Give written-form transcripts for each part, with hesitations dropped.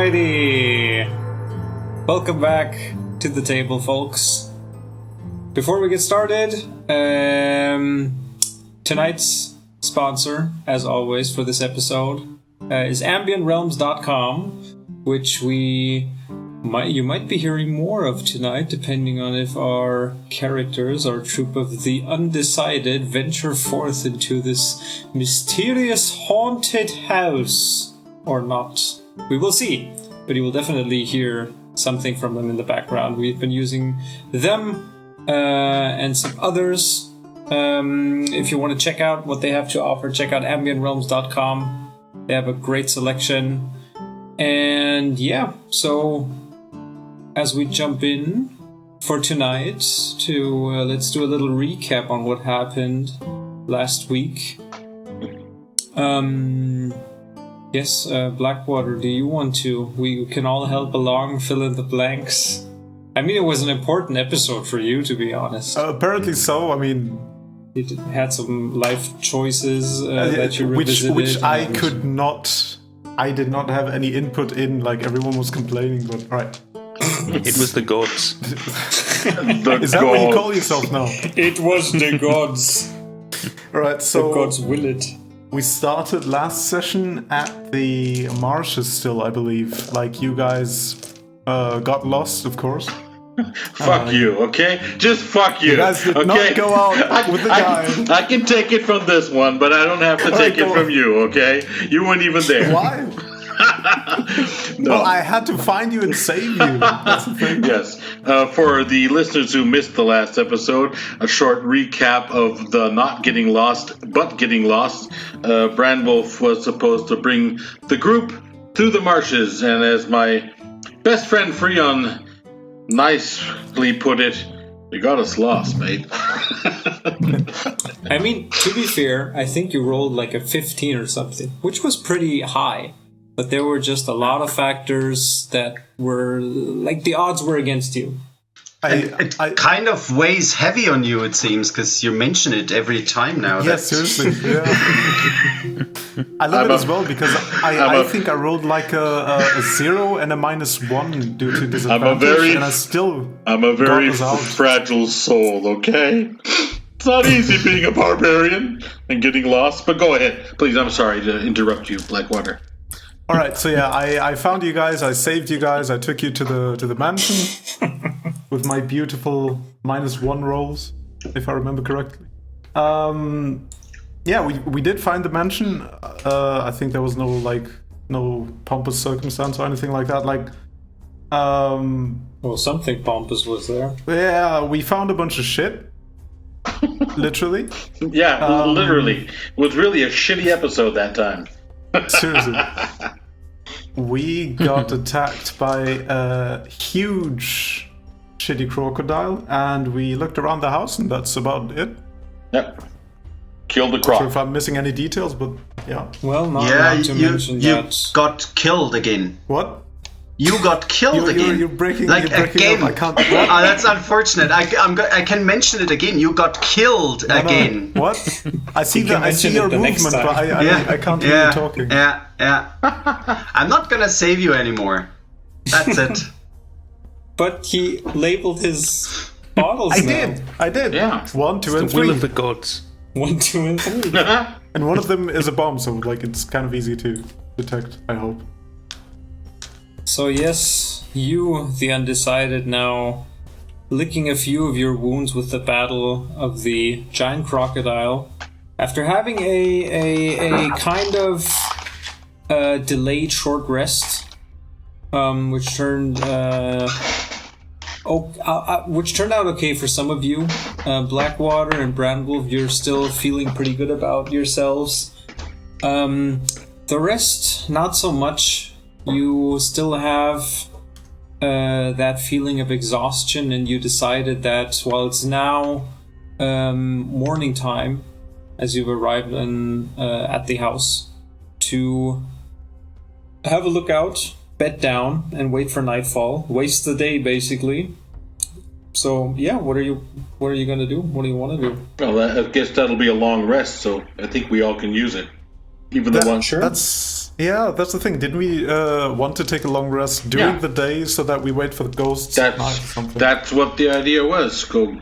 Alrighty. Welcome back to the table, folks. Before we get started, tonight's sponsor, as always, for this episode is AmbientRealms.com, which you might be hearing more of tonight, depending on if our characters, our troop of the Undecided, venture forth into this mysterious haunted house or not. We will see, but you will definitely hear something from them in the background. We've been using them and some others. If you want to check out what they have to offer, check out AmbientRealms.com. They have a great selection. And yeah, so as we jump in for tonight, let's do a little recap on what happened last week. Yes, Blackwater, do you want to? We can all help along, fill in the blanks. I mean, it was an important episode for you, to be honest. Apparently so. I mean, it had some life choices that you revisited. Which I did not have any input in, like everyone was complaining, but right. It was the gods. Is that what you call yourself now? It was the gods. Right, so the gods will it. We started last session at the marshes still, I believe. Like, you guys got lost, of course. Fuck you, okay? Just fuck you. You guys did not go out with the guy. I can take it from this one, but I don't have to take it from you, okay? You weren't even there. Why? No. Well, I had to find you and save you. That's the thing. Yes. For the listeners who missed the last episode, a short recap of the not getting lost, but getting lost. Brandwolf was supposed to bring the group through the marshes, and as my best friend Freon nicely put it, you got us lost, mate. I mean, to be fair, I think you rolled like a 15 or something, which was pretty high. But there were just a lot of factors that were, like, the odds were against you. It kind of weighs heavy on you, it seems, because you mention it every time now. Yeah, seriously. Yeah. I love it as well, because I think I rolled like a 0 and a -1 due to disadvantage, I'm a very fragile soul, okay? It's not easy being a barbarian and getting lost, but go ahead. Please, I'm sorry to interrupt you, Blackwater. All right, so yeah, I found you guys, I saved you guys, I took you to the mansion with my beautiful -1 rolls, if I remember correctly. Yeah, we did find the mansion. I think there was no pompous circumstance or anything like that. Well, something pompous was there. Yeah, we found a bunch of shit. Literally. Yeah, literally. It was really a shitty episode that time. Seriously. We got attacked by a huge shitty crocodile, and we looked around the house, and that's about it. Yep. Killed the croc. Not sure if I'm missing any details, but yeah. Well, not to mention you that. Got killed again. What? You got killed again. You're breaking again. Up. I can't. Oh, that's unfortunate. I can mention it again. You got killed again. No. What? I see your movement, but I can't hear you talking. Yeah. I'm not gonna save you anymore. That's it. But he labeled his bottles. I did. Yeah. 1, 2, and 3. The will of the gods. 1, 2, and 3. And one of them is a bomb, so it's kind of easy to detect, I hope. So yes, you, the Undecided, now licking a few of your wounds with the battle of the giant crocodile. After having a kind of delayed short rest, which turned out okay for some of you. Blackwater and Brandwolf, you're still feeling pretty good about yourselves. The rest, not so much. You still have that feeling of exhaustion, and you decided that while it's now morning time, as you've arrived at the house, to have a look out, bed down, and wait for nightfall. Waste the day, basically. So yeah, what are you gonna do? What do you want to do? Well, I guess that'll be a long rest, so I think we all can use it. Even the one. Sure. Yeah, that's the thing. Didn't we want to take a long rest during the day so that we wait for the ghosts at night or something? That's what the idea was. Go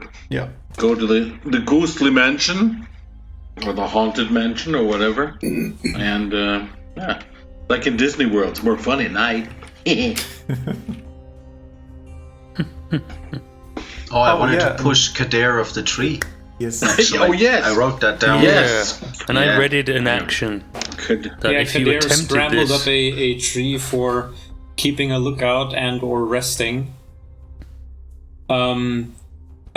to the ghostly mansion, or the haunted mansion, or whatever. And, like in Disney World, it's more fun at night. I wanted to push Kader off the tree. Yes. Actually, yes. I wrote that down. Yes. And I read it in action. That if you Kader attempted scrambled this, up a tree for keeping a lookout and or resting. I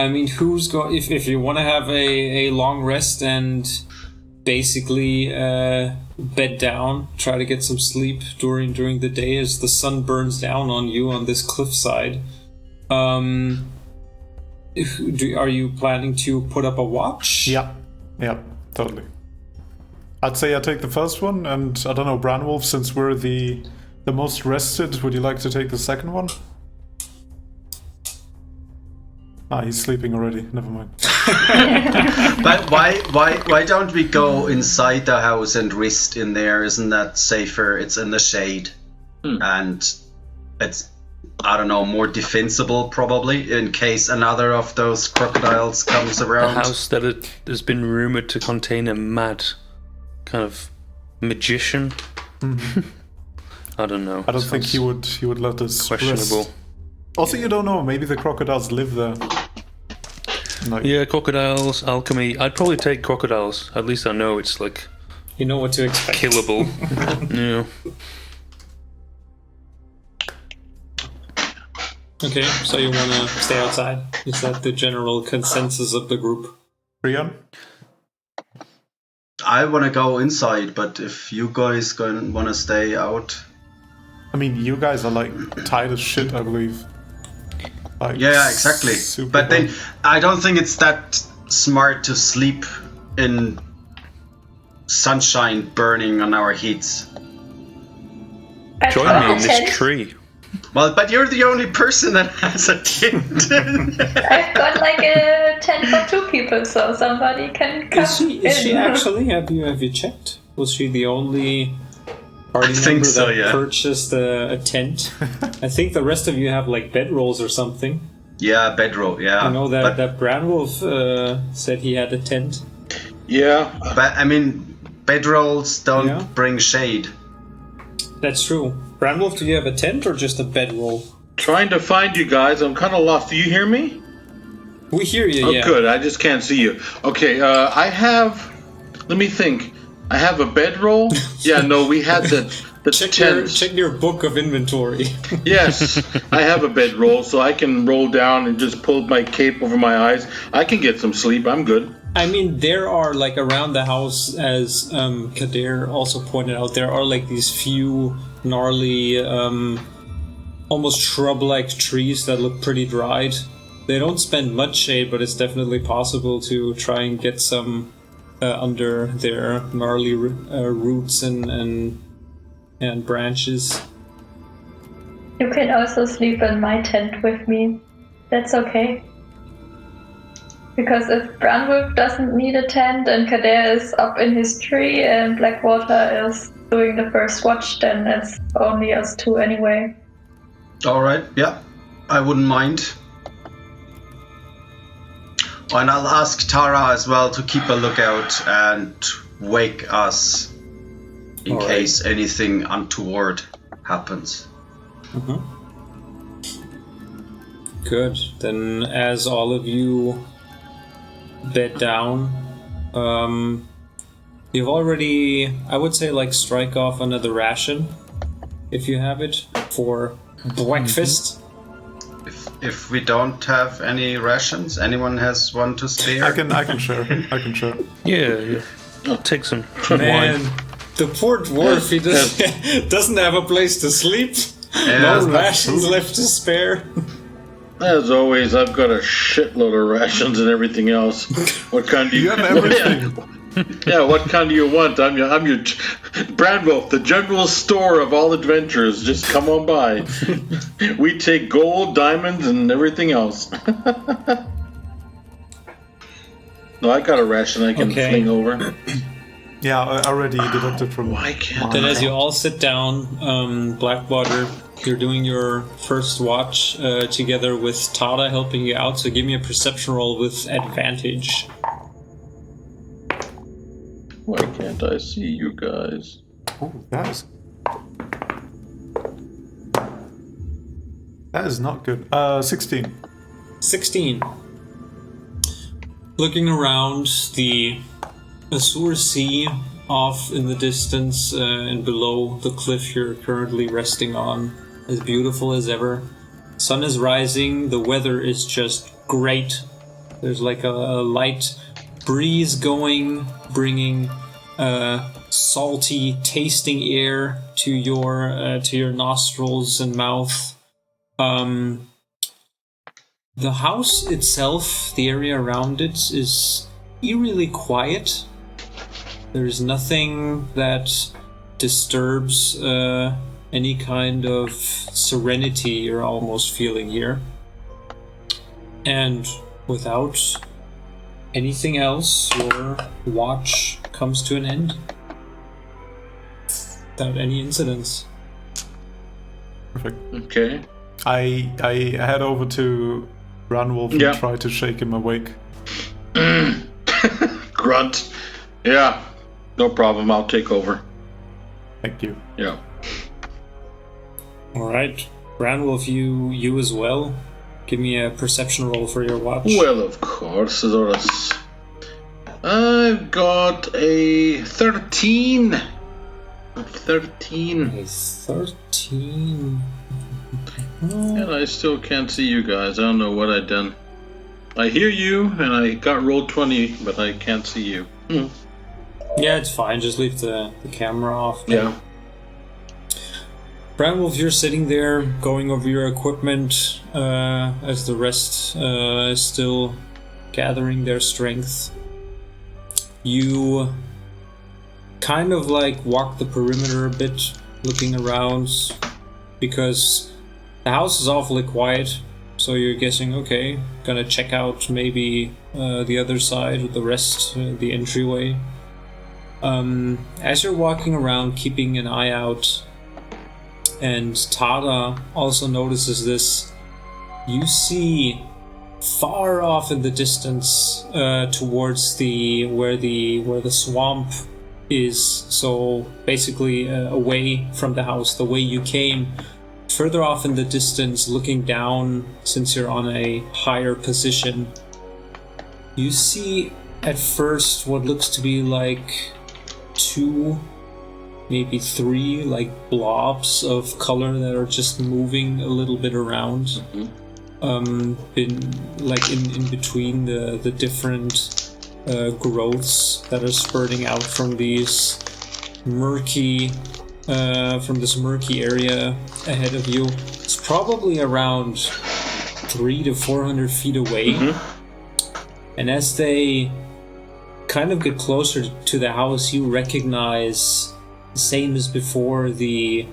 mean, if you want to have a long rest and basically bed down, try to get some sleep during the day as the sun burns down on you on this cliffside. Are you planning to put up a watch? Yeah, totally. I'd say I take the first one, and I don't know, Branwolf, since we're the most rested, would you like to take the second one? He's sleeping already. Never mind. But why don't we go inside the house and rest in there? Isn't that safer? It's in the shade, and it's, I don't know, more defensible probably in case another of those crocodiles comes around. A house that has been rumored to contain a mad kind of magician. I don't know. I don't think he would let us questionable. Rest. Also, you don't know. Maybe the crocodiles live there. Yeah, crocodiles, alchemy. I'd probably take crocodiles. At least I know it's like, you know what to expect. Killable. Yeah. Okay, so you want to stay outside? Is that the general consensus of the group? Rian? I want to go inside, but if you guys want to stay out... I mean, you guys are like tired as shit, I believe. Like, yeah, exactly. But then I don't think it's that smart to sleep in sunshine burning on our heads. Join me in this tree. Well, but you're the only person that has a tent. I've got like a tent for 2 people, so somebody can come. Is she actually? Have you checked? Was she the only party member that purchased a tent? I think the rest of you have like bedrolls or something. Yeah, bedroll. Yeah. I know that Branwolf said he had a tent. Yeah, but I mean, bedrolls don't bring shade. That's true. Branwolf, do you have a tent or just a bedroll? Trying to find you guys. I'm kind of lost. Do you hear me? We hear you, yeah. Oh, good. I just can't see you. Okay, I have... Let me think. I have a bedroll. Yeah, no, we had the tent. Check your book of inventory. Yes, I have a bedroll, so I can roll down and just pull my cape over my eyes. I can get some sleep. I'm good. I mean, there are, like, around the house, as Kader also pointed out, there are, like, these few gnarly, almost shrub-like trees that look pretty dried. They don't spend much shade, but it's definitely possible to try and get some under their gnarly roots and branches. You can also sleep in my tent with me. That's okay. Because if Branwolf doesn't need a tent and Kader is up in his tree and Blackwater is doing the first watch, then it's only us 2 anyway. Alright, yeah. I wouldn't mind. And I'll ask Tara as well to keep a lookout and wake us in case anything untoward happens. Mm-hmm. Good. Then as all of you bed down, you've already, I would say, like, strike off another ration if you have it for breakfast. If we don't have any rations, anyone has one to spare? I can share. Yeah. I'll take some Man, wine. the poor dwarf, he doesn't have a place to sleep. No rations left to spare. As always, I've got a shitload of rations and everything else. What kind do you have? Everything. Yeah, what kind do you want? I'm your Branwolf, the general store of all adventures. Just come on by. We take gold, diamonds, and everything else. No, I got a ration I can fling over. Yeah, I already deducted from. Why can't Then as you all sit down, Blackwater, you're doing your first watch together with Tada helping you out, so give me a perception roll with advantage. Why can't I see you guys? Oh, that is not good. 16. 16. Looking around, the Azure Sea off in the distance and below the cliff you're currently resting on, as beautiful as ever. Sun is rising, the weather is just great. There's like a light breeze going, bringing salty, tasting air to your nostrils and mouth. The house itself, the area around it, is eerily quiet. There's nothing that disturbs any kind of serenity you're almost feeling here. And without anything else, your watch comes to an end. Without any incidents. Perfect. Okay. I head over to Ranwolf and try to shake him awake. Grunt. Yeah. No problem. I'll take over. Thank you. Yeah. Alright. Ranwolf, you as well. Give me a perception roll for your watch. Well, of course, Adonis. I've got a 13. 13. A 13. And I still can't see you guys. I don't know what I've done. I hear you, and I got rolled 20, but I can't see you. Yeah, it's fine. Just leave the camera off. Yeah. Bramwolf, you're sitting there going over your equipment as the rest is still gathering their strength. You kind of like walk the perimeter a bit, looking around, because the house is awfully quiet. So you're guessing, okay, gonna check out maybe the other side with the rest, the entryway. As you're walking around, keeping an eye out, and Tada also notices this, you see far off in the distance towards where the swamp is, so basically away from the house, the way you came, further off in the distance, looking down, since you're on a higher position, you see at first what looks to be like 2, maybe 3 like blobs of color that are just moving a little bit around, in between the different growths that are spurting out from these murky this murky area ahead of you. It's probably around 300 to 400 feet away. And as they kind of get closer to the house, you recognize, same as before, the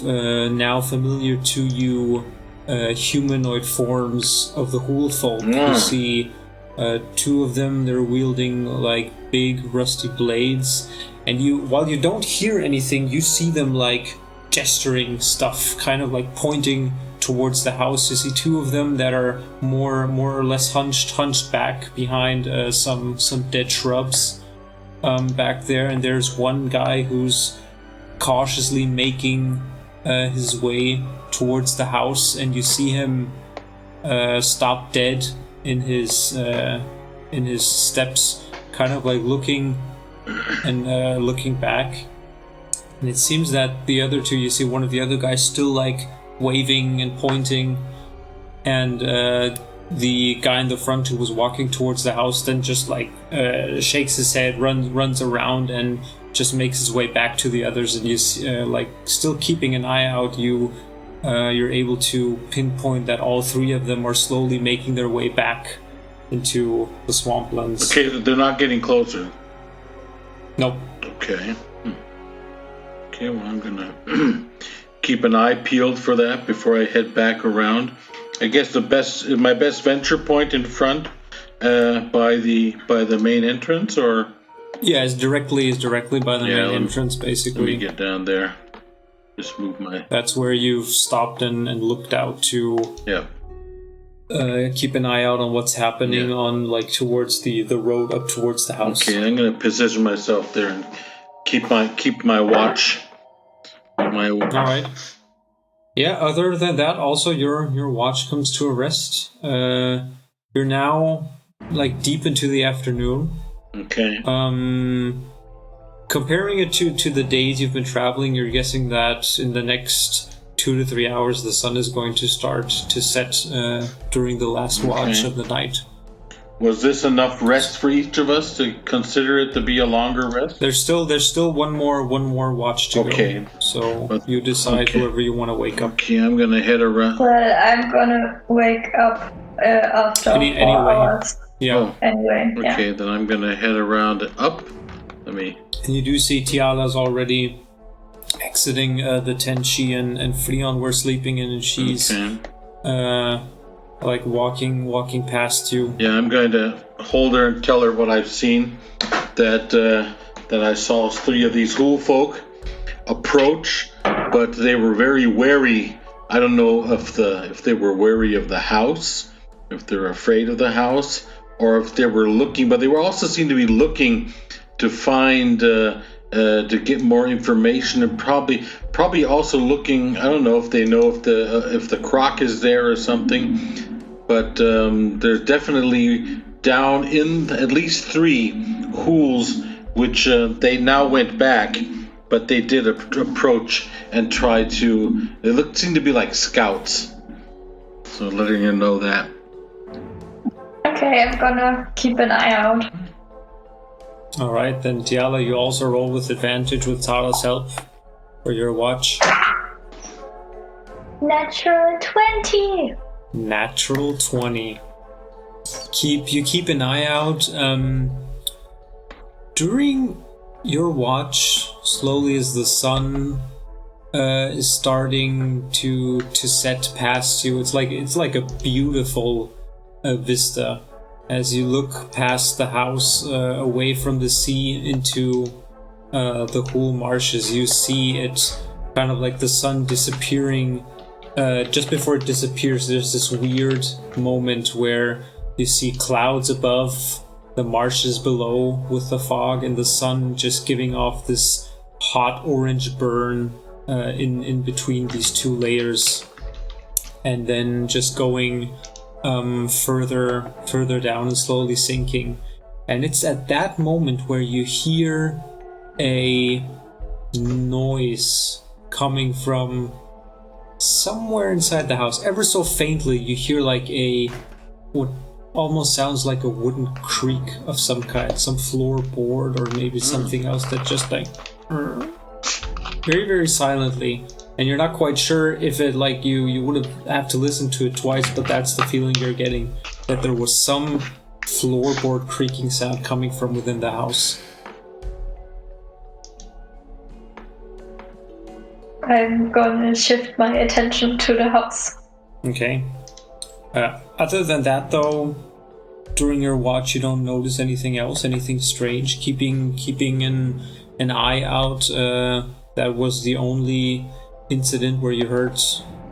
now familiar to you humanoid forms of the Hool folk. You see 2 of them, they're wielding like big rusty blades, and while you don't hear anything, you see them like gesturing stuff, kind of like pointing towards the house. You see 2 of them that are more or less hunched back behind some dead shrubs back there, and there's one guy who's cautiously making his way towards the house, and you see him stop dead in his steps, kind of like looking back. And it seems that the other 2, you see one of the other guys still like waving and pointing, and the guy in the front who was walking towards the house then just like shakes his head, runs around, and just makes his way back to the others. And you like still keeping an eye out, you're able to pinpoint that all 3 of them are slowly making their way back into the swamplands. Okay, they're not getting closer. Nope. Okay. Okay, well, I'm gonna keep an eye peeled for that before I head back around. I guess my best venture point in front by the main entrance, or Yeah, it's directly by the main entrance, Let me basically. get down there. Just move my... That's where you've stopped and looked out to keep an eye out on what's happening on towards the road up towards the house. Okay, I'm gonna position myself there and keep my watch. All right. Yeah. Other than that, also your watch comes to a rest. You're now deep into the afternoon. Okay. Comparing it to the days you've been traveling, you're guessing that in the next 2 to 3 hours the sun is going to start to set during the last watch of the night. Was this enough rest for each of us to consider it to be a longer rest? There's still one more watch to go. So you decide whoever you want to wake up. Okay, I'm gonna head around. Well, I'm gonna wake up after 4 hours. Yeah. Oh. Anyway. Okay, then I'm gonna head around up. And you do see Tiala's already exiting the tent she and Freon were sleeping in, and she's walking past you. Yeah, I'm going to hold her and tell her what I've seen. That I saw 3 of these Hool folk approach, but they were very wary. I don't know if they were wary of the house, if they're afraid of the house, or if they were looking. But they were also seem to be looking to find to get more information, and probably also looking. I don't know if they know if the croc is there or something, but there's definitely down in at least 3 hools, which they now went back, but they did approach and try to. They seem to be like scouts, so letting you know that. Okay, I'm gonna keep an eye out. Alright, then Tiala, you also roll with advantage with Tara's help for your watch. Natural 20! Natural 20. Keep an eye out. During your watch, slowly as the sun is starting to set past you, it's like a beautiful vista. As you look past the house, away from the sea into the Hool marshes, you see it kind of like the sun disappearing. Just before it disappears, there's this weird moment where you see clouds above, the marshes below with the fog, and the sun just giving off this hot orange burn in between these 2 layers, and then just going further down and slowly sinking. And it's at that moment where you hear a noise coming from somewhere inside the house. Ever so faintly, you hear what almost sounds like a wooden creak of some kind, some floorboard or maybe something else that just very, very silently. And you're not quite sure if it you would have to listen to it twice, but that's the feeling you're getting, that there was some floorboard creaking sound coming from within the house. I'm gonna shift my attention to the house. Okay. Other than that, though, during your watch, you don't notice anything else, anything strange. Keeping an eye out. That was the only incident where you heard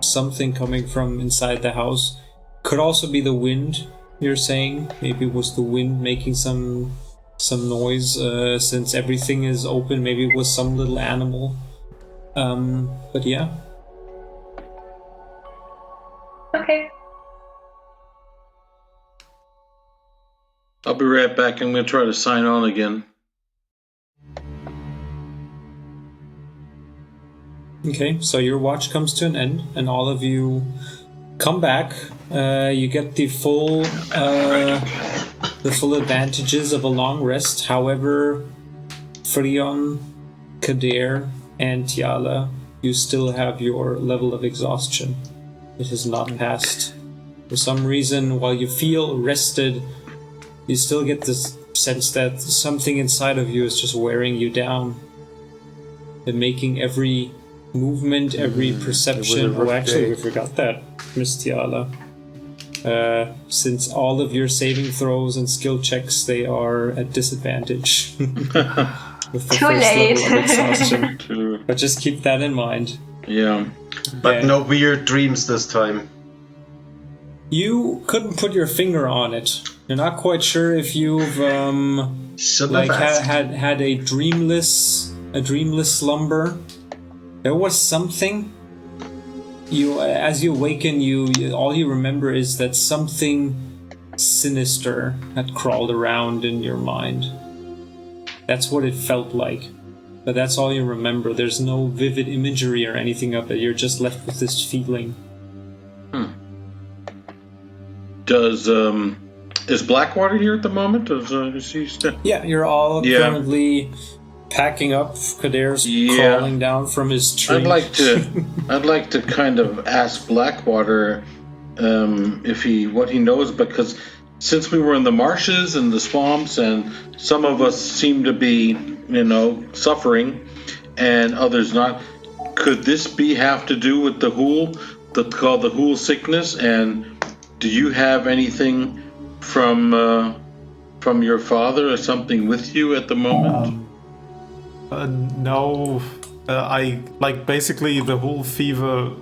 something coming from inside the house. Could also be the wind, you're saying. Maybe it was the wind making some noise, since everything is open. Maybe it was some little animal. But yeah. Okay. I'll be right back. I'm going to try to sign on again. Okay, so your watch comes to an end, and all of you come back. You get the full advantages of a long rest. However, Freon, Kader, and Tiala, you still have your level of exhaustion. It has not passed. For some reason, while you feel rested, you still get this sense that something inside of you is just wearing you down. And making every movement, every perception. Oh, actually, we forgot that, Miss Tiala. Since all of your saving throws and skill checks, they are at disadvantage. With the Too first late. level of exhaustion. But just keep that in mind. Yeah. But no weird dreams this time. You couldn't put your finger on it. You're not quite sure if you've Shouldn't have asked. had a dreamless slumber. There was something. As you awaken, you all you remember is that something sinister had crawled around in your mind. That's what it felt like. But that's all you remember. There's no vivid imagery or anything of it. You're just left with this feeling. Is Blackwater here at the moment? Is he still? Yeah, you're all currently packing up. Kader's crawling down from his tree. I'd like to kind of ask Blackwater what he knows, because since we were in the marshes and the swamps, and some of us seem to be, suffering, and others not, could this have to do with the hool, called the hool sickness? And do you have anything from your father or something with you at the moment? No. Basically the whole fever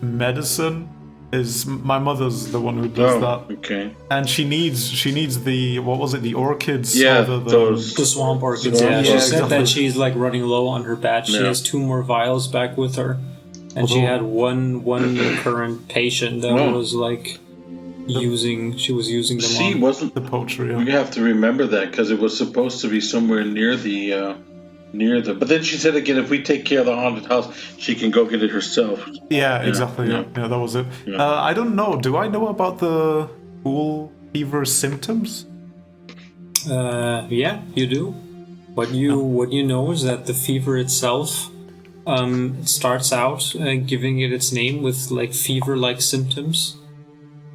medicine is my mother's the one who does that. Okay. And she needs the, what was it, the orchids? Yeah, the swamp orchids. She said that she's running low on her batch. She has 2 more vials back with her, and she had one current patient that was using them. She wasn't the poacher. You have to remember that, because it was supposed to be somewhere near the. But then she said again, if we take care of the haunted house, she can go get it herself. Yeah, exactly. Yeah, that was it. Yeah. I don't know. Do I know about the hool fever symptoms? Yeah, you do. What you know is that the fever itself, it starts out giving it its name with fever-like symptoms.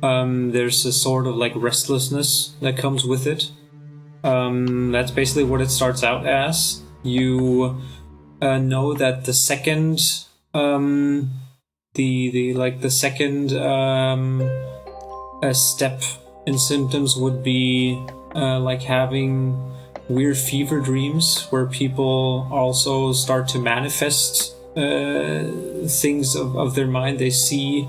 There's a sort of restlessness that comes with it. That's basically what it starts out as. You know that the second step in symptoms would be having weird fever dreams, where people also start to manifest things of their mind. They see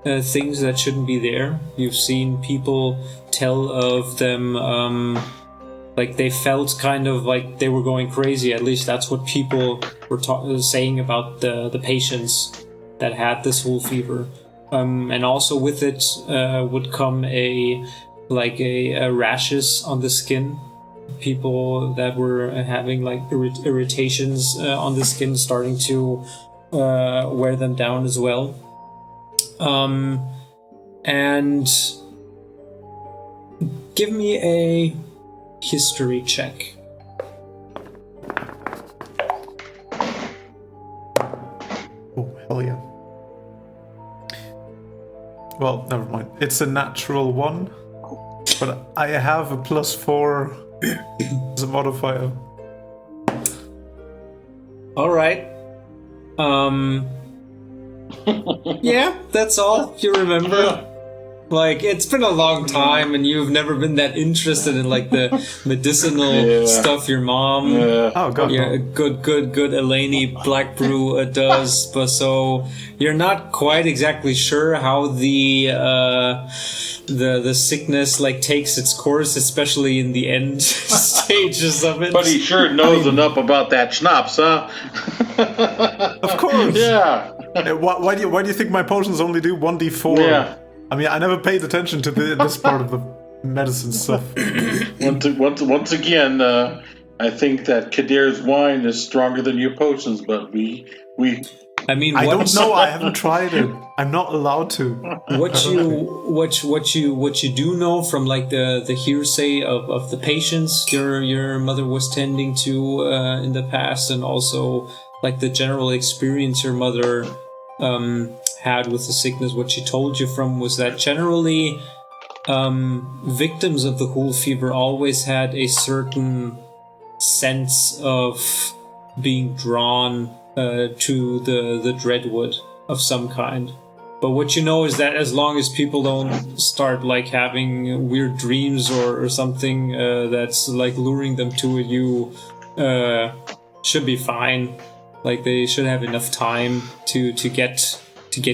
things that shouldn't be there. You've seen people tell of them they felt kind of like they were going crazy. At least that's what people were saying about the patients that had this whole fever. And also with it would come a rashes on the skin. People that were having irritations on the skin starting to wear them down as well. And give me a history check. Oh, hell yeah. Well, never mind. It's a natural 1, but I have a +4 as a modifier. Alright. Yeah, that's all you remember. It's been a long time, and you've never been that interested in the medicinal stuff your mom, good Eleni Black Brew does. But so you're not quite exactly sure how the sickness takes its course, especially in the end stages of it. But he sure knows enough about that schnapps, huh? Of course. Yeah. Why do you think my potions only do 1d4? Yeah. I mean, I never paid attention to this part of the medicine stuff. Once again, I think that Kadir's wine is stronger than your potions, but we. I don't know. I haven't tried it. I'm not allowed to. What you do know from the hearsay of the patients your mother was tending to in the past, and also the general experience your mother had with the sickness, what she told you from was that generally victims of the hool fever always had a certain sense of being drawn to the dreadwood of some kind. But what you know is that as long as people don't start like having weird dreams or something that's like luring them to it, you should be fine. Like they should have enough time to get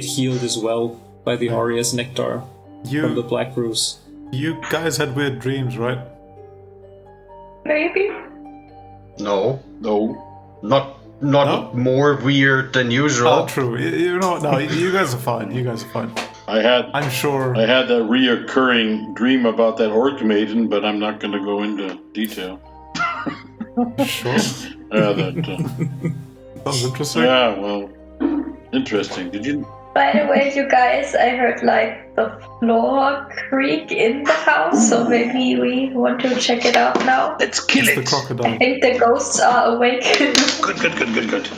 healed as well by the Aureus nectar from the Black Ruse. You guys had weird dreams, right? Maybe. No, not No? more weird than usual. Oh, true. You know, no, you guys are fine. You guys are fine. I'm sure. I had that reoccurring dream about that orc maiden, but I'm not going to go into detail. Sure. Sounds interesting. Yeah, well, interesting. Did you? By the way, you guys, I heard like the floor creak in the house, so maybe we want to check it out now. Let's kill It's the it. crocodile. I think the ghosts are awake. Good.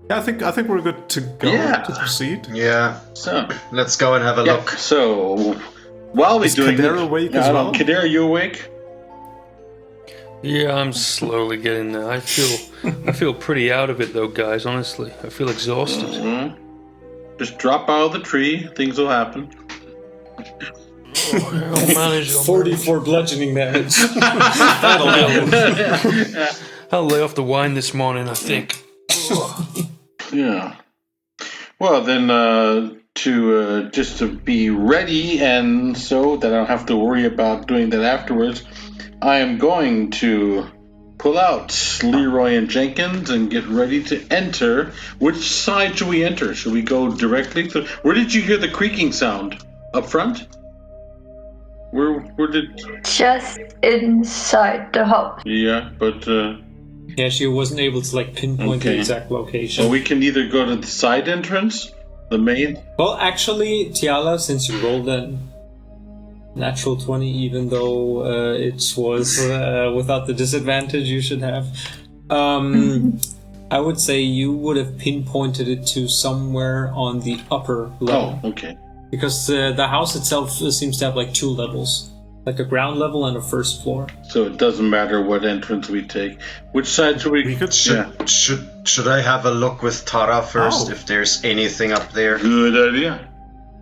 Yeah, I think we're good to go to proceed. Yeah. So Let's go and have a look. So while we're Is doing Kader it, awake as well? Kader, are you awake? Yeah, I'm slowly getting there. I feel pretty out of it though, guys. Honestly, I feel exhausted. Mm-hmm. Just drop out of the tree. Things will happen. I'll manage. 44 bludgeoning damage. That'll happen. I'll lay off the wine this morning, I think. Yeah. Well, then, just to be ready, and so that I don't have to worry about doing that afterwards, I am going to pull out Leroy and Jenkins and get ready to enter. Which side should we enter? Should we go directly to... Where did you hear the creaking sound? Up front? Where did... Just inside the house. Yeah, but... Yeah, she wasn't able to like pinpoint the exact location. Well, we can either go to the side entrance, the main... Well, actually, Tiala, since you rolled a natural 20, even though it was without the disadvantage you should have, I would say you would have pinpointed it to somewhere on the upper level. Oh, okay. Because the house itself seems to have like 2 levels. Like a ground level and a first floor. So it doesn't matter what entrance we take. Which side should we... Should I have a look with Tara first if there's anything up there? Good idea.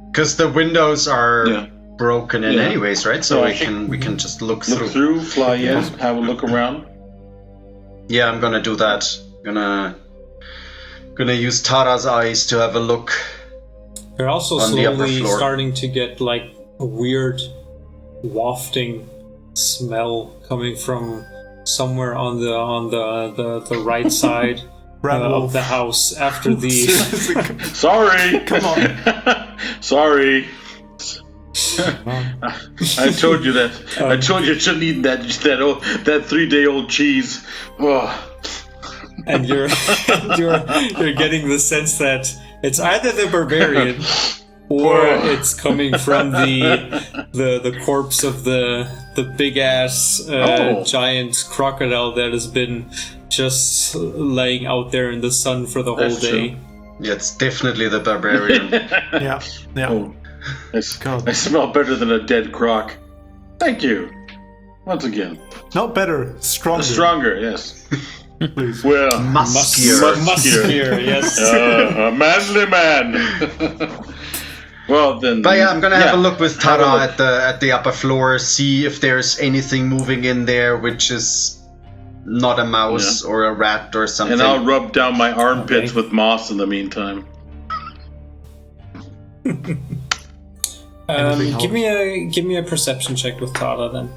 Because the windows are broken in anyways, right? So Yeah, we can just look Look through, fly in, have a look around. Yeah, I'm gonna do that. Gonna use Tara's eyes to have a look. You're also on the upper slowly floor. starting to get like a weird wafting smell coming from somewhere on the right side of the house after the... Sorry! Come on. Sorry. I told you that. I told you shouldn't eat that 3-day-old cheese. Oh. And you're getting the sense that it's either the barbarian or it's coming from the corpse of the big ass giant crocodile that has been just laying out there in the sun for the whole day. True. Yeah, it's definitely the barbarian. Yeah. Oh. I smell better than a dead croc. Thank you. Once again. Not better, stronger. Stronger, yes. Please. Well, Muskier, yes. A manly man. Well then. But yeah, I'm gonna have a look with Tara at the upper floor, see if there's anything moving in there which is not a mouse or a rat or something. And I'll rub down my armpits with moss in the meantime. Give me a perception check with Tara then.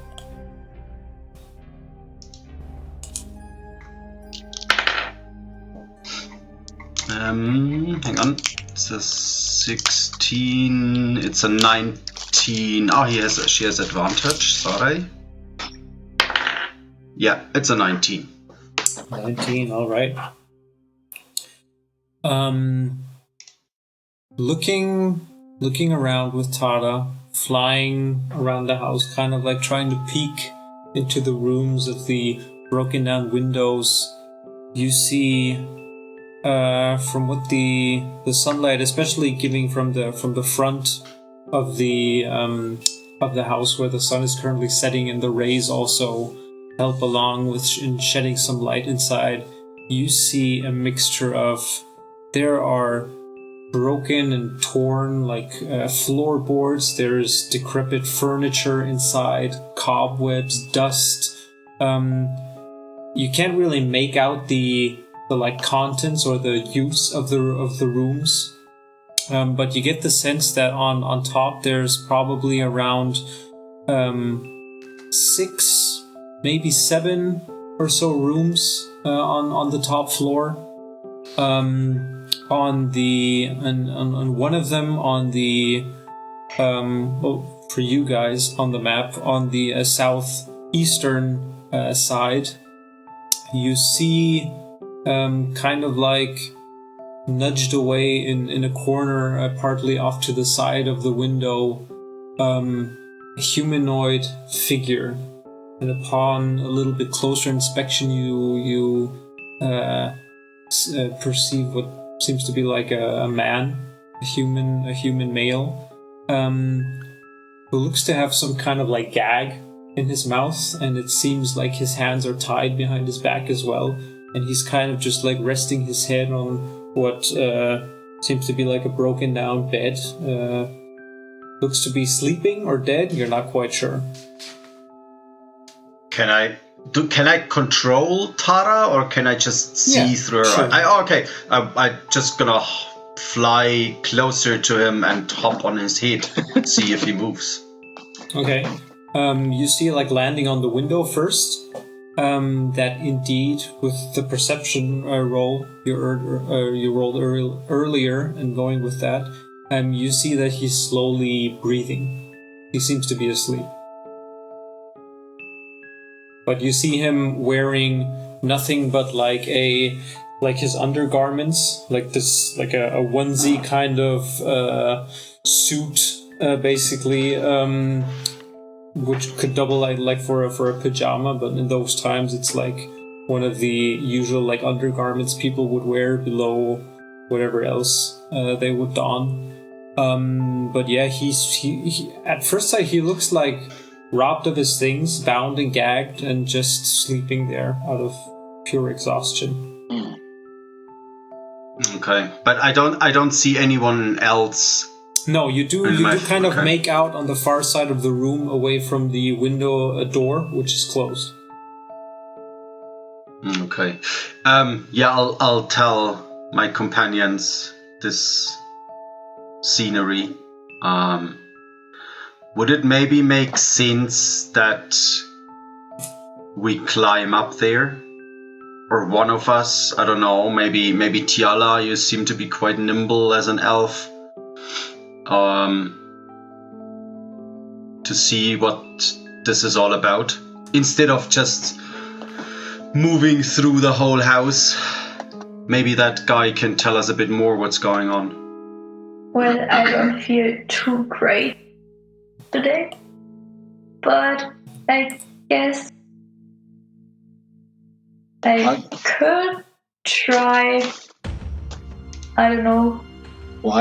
Hang on. It's a 16. It's a 19. Oh, she has advantage. Sorry. Yeah, it's a 19. 19, all right. Looking around with Tara, flying around the house, kind of like trying to peek into the rooms of the broken down windows. You see, from what the sunlight, especially giving from the front of the house where the sun is currently setting, and the rays also help along with in shedding some light inside. You see a mixture of, there are broken and torn, like floorboards. There's decrepit furniture inside, cobwebs, dust. You can't really make out the like contents or the use of the rooms, but you get the sense that on top there's probably around 6, maybe 7 or so rooms on the top floor. On one of them, on the for you guys on the map, on the southeastern side, you see kind of like nudged away in a corner, partly off to the side of the window, a humanoid figure. And upon a little bit closer inspection, you perceive what seems to be like a man, a human male, who looks to have some kind of like gag in his mouth, and it seems like his hands are tied behind his back as well, and he's kind of just like resting his head on what seems to be like a broken down bed. Looks to be sleeping or dead, you're not quite sure. Can I control Tara, or can I just see through her? Sure. I'm just gonna fly closer to him and hop on his head, see if he moves. Okay. You see, like, landing on the window first, that indeed, with the perception roll you rolled earlier, and going with that, you see that he's slowly breathing. He seems to be asleep. But you see him wearing nothing but like his undergarments, like this, like a onesie kind of suit, basically, which could double like for a pajama. But in those times, it's like one of the usual like undergarments people would wear below whatever else they would don. But yeah, he at first sight he looks like robbed of his things, bound and gagged, and just sleeping there out of pure exhaustion. Okay, but I don't see anyone else. No, you do kind of make out on the far side of the room, away from the window, a door which is closed. Okay, I'll tell my companions this scenery. Would it maybe make sense that we climb up there? Or one of us, I don't know, maybe Tiala, you seem to be quite nimble as an elf. To see what this is all about. Instead of just moving through the whole house, maybe that guy can tell us a bit more what's going on. Well, I don't feel too great today, but I guess I could try. I don't know. Well,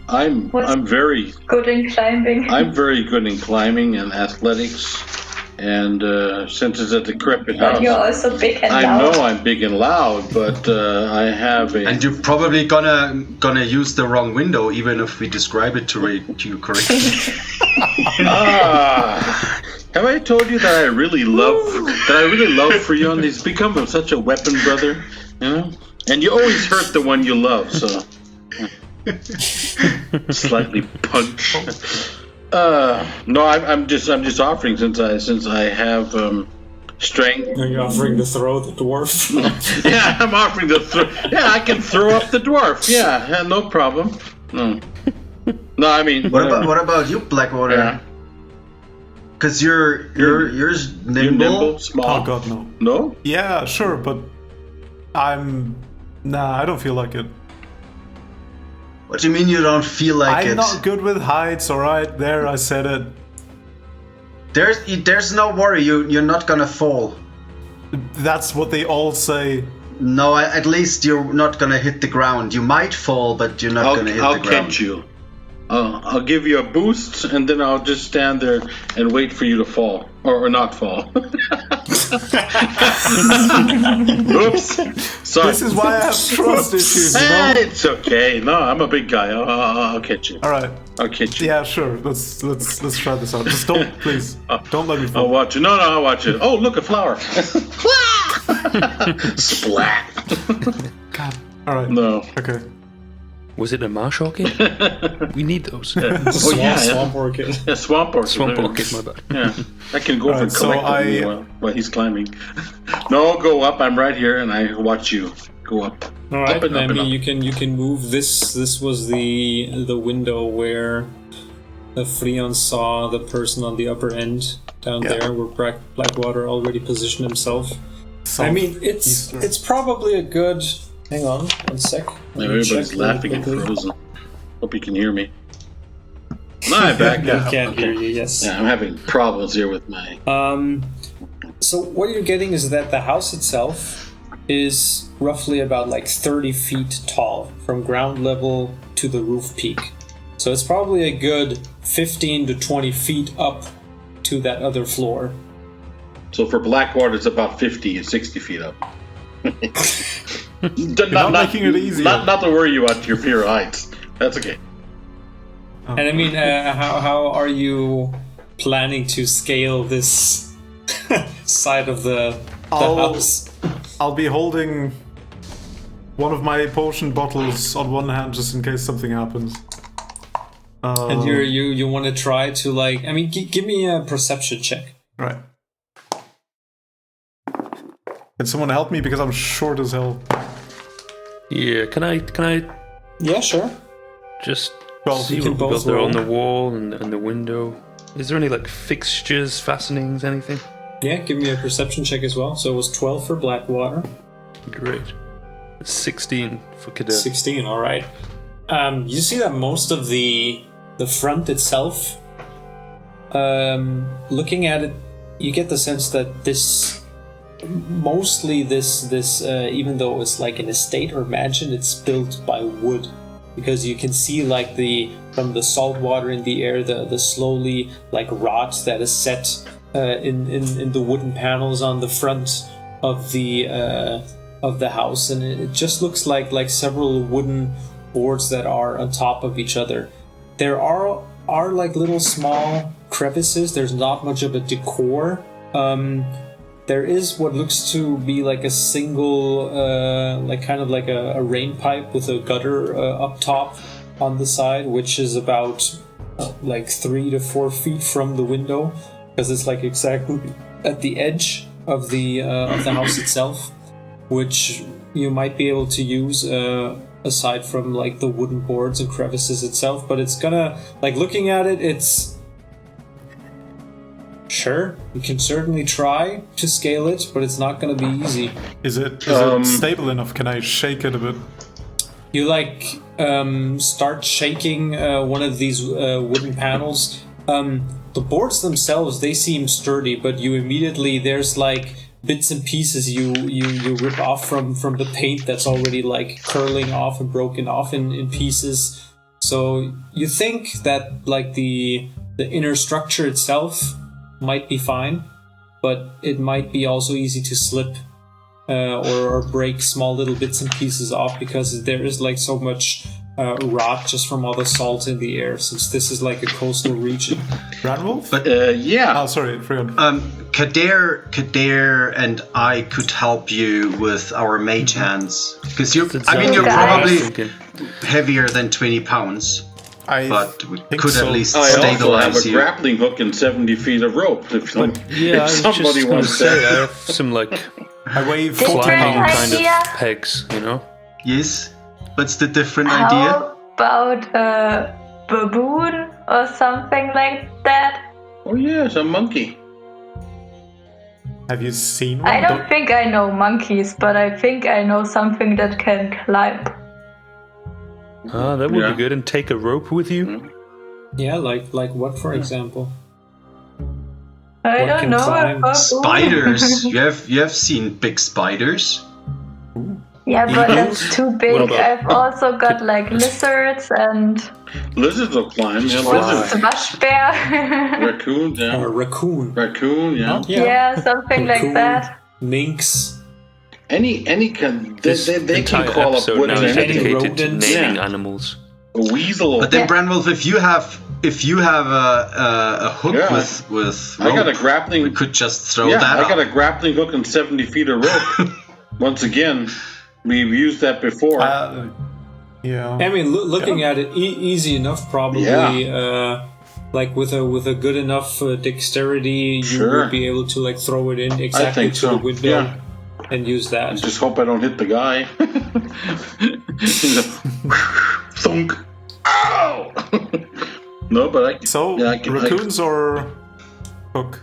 I'm very good in climbing. I'm very good in climbing and athletics, and since it's a decrepit house, but you're also big and I loud. know I'm big and loud, but I have a. And you're probably gonna use the wrong window, even if we describe it to you correctly. Have I told you that I really love Freon? He's become such a weapon, brother. You know, and you always hurt the one you love, so. Slightly punch. No, I'm just offering since I have strength. Are you offering to throw the dwarf? Yeah, I'm offering to throw. Yeah, I can throw up the dwarf. Yeah, no problem. No, I mean. What about you, Blackwater? Yeah. Because you're nimble. You're nimble, small. Oh god, no. No? Yeah, sure, but I don't feel like it. What do you mean you don't feel like it? I'm not good with heights, alright? There, I said it. There's no worry, you're not gonna fall. That's what they all say. No, at least you're not gonna hit the ground. You might fall, but you're not gonna hit the ground. I'll catch you. I'll give you a boost, and then I'll just stand there and wait for you to fall. Or not fall. Oops. Sorry. This is why I have trust issues, you know? It's okay. No, I'm a big guy. I'll catch you. All right. I'll catch you. Yeah, sure. Let's try this out. Just don't, please. Don't let me fall. I'll watch it. No, I'll watch it. Oh, look, a flower. Splat. God. All right. No. Okay. Was it a marsh orchid? We need those. Swamp orchid. Yeah, swamp orchid. Swamp orchid, my bad. Yeah, I can go Alright, for collecting while he's climbing. No, go up. I'm right here, and I watch you go up. All right, Up and up and up. you can move this. This was the window where Freon saw the person on the upper end down there, where Blackwater already positioned himself. I mean, it's probably a good. Hang on, 1 sec. Everybody's laughing and frozen. Hope you can hear me. No, I'm back. I can't hear you. Yes. Yeah, I'm having problems here with my. So what you're getting is that the house itself is roughly about like 30 feet tall from ground level to the roof peak. So it's probably a good 15 to 20 feet up to that other floor. So for Blackwater, it's about 50 and 60 feet up. not making it easier. Not to worry you about your fear of heights. That's okay. And I mean, how are you planning to scale this side of the house? I'll be holding one of my potion bottles on one hand just in case something happens. And you want to try to like? I mean, give me a perception check. Right. Can someone help me because I'm short as hell? Yeah, can I Yeah, sure. just Well, see you can what we both got there on roll. the wall and the window? Is there any like fixtures, fastenings, anything? Yeah, give me a perception check as well. So it was 12 for Blackwater. Great. 16 for Cadet. 16, all right. You see that most of the front itself, looking at it, you get the sense that this, even though it's like an estate or mansion, it's built by wood. Because you can see like from the salt water in the air, the slowly like rot that is set in the wooden panels on the front of the house, and it just looks like several wooden boards that are on top of each other. There are like little small crevices. There's not much of a decor. There is what looks to be like a single, like kind of like a rain pipe with a gutter up top on the side, which is about like 3 to 4 feet from the window, because it's like exactly at the edge of the house itself, which you might be able to use aside from like the wooden boards and crevices itself. But it's gonna, like, looking at it, it's sure, you can certainly try to scale it, but it's not going to be easy. Is it stable enough? Can I shake it a bit? You like start shaking one of these wooden panels. The boards themselves, they seem sturdy, but you immediately, there's like bits and pieces you rip off from the paint that's already like curling off and broken off in pieces. So you think that like the inner structure itself might be fine, but it might be also easy to slip or break small little bits and pieces off, because there is like so much rot just from all the salt in the air, since this is like a coastal region. Ranwolf? But yeah. Oh, sorry, Freon. Kader and I could help you with our mage hands, because you're Exactly you're what I was probably thinking. heavier than 20 pounds. But we think could so. at least I also have stabilize a you. grappling hook and 70 feet of rope. If Yeah, I was somebody just going to wants say, I that. have some like I weigh 40 Different climbing pounds. kind of idea. pegs, you know? Yes. What's the different idea? How about a baboon or something like that? Oh yes, a monkey. Have you seen one? I don't think I know monkeys, but I think I know something that can climb. Ah, that would Yeah. be good. And take a rope with you? Yeah, like what, for example? I What don't can know. climb? A baboon. Spiders. you have seen big spiders. Yeah, but Eagles? that's too big. What about- I've also got like lizards and Lizards will climb. Yeah, lizards. smash bear. Raccoons, yeah. Raccoon. Raccoon, yeah. Yeah, something Raccoon, like that. Minx. Any can This they can entire call up episode wood now and is anything. dedicated to rodents. naming Yeah. animals. A weasel. But then, Branwolf, if you have a hook Yeah. with I got a rope, grappling. we could just throw Yeah, that I got up. a grappling hook and 70 feet of rope. Once again, we've used that before. Yeah. I mean, looking at it, easy enough, probably. Yeah. Like with a good enough dexterity, you Sure. would be able to like throw it in exactly think to so, the window yeah. and use that. Just hope I don't hit the guy. Thunk. Ow! No, but I. So, yeah, I can, raccoons or hook?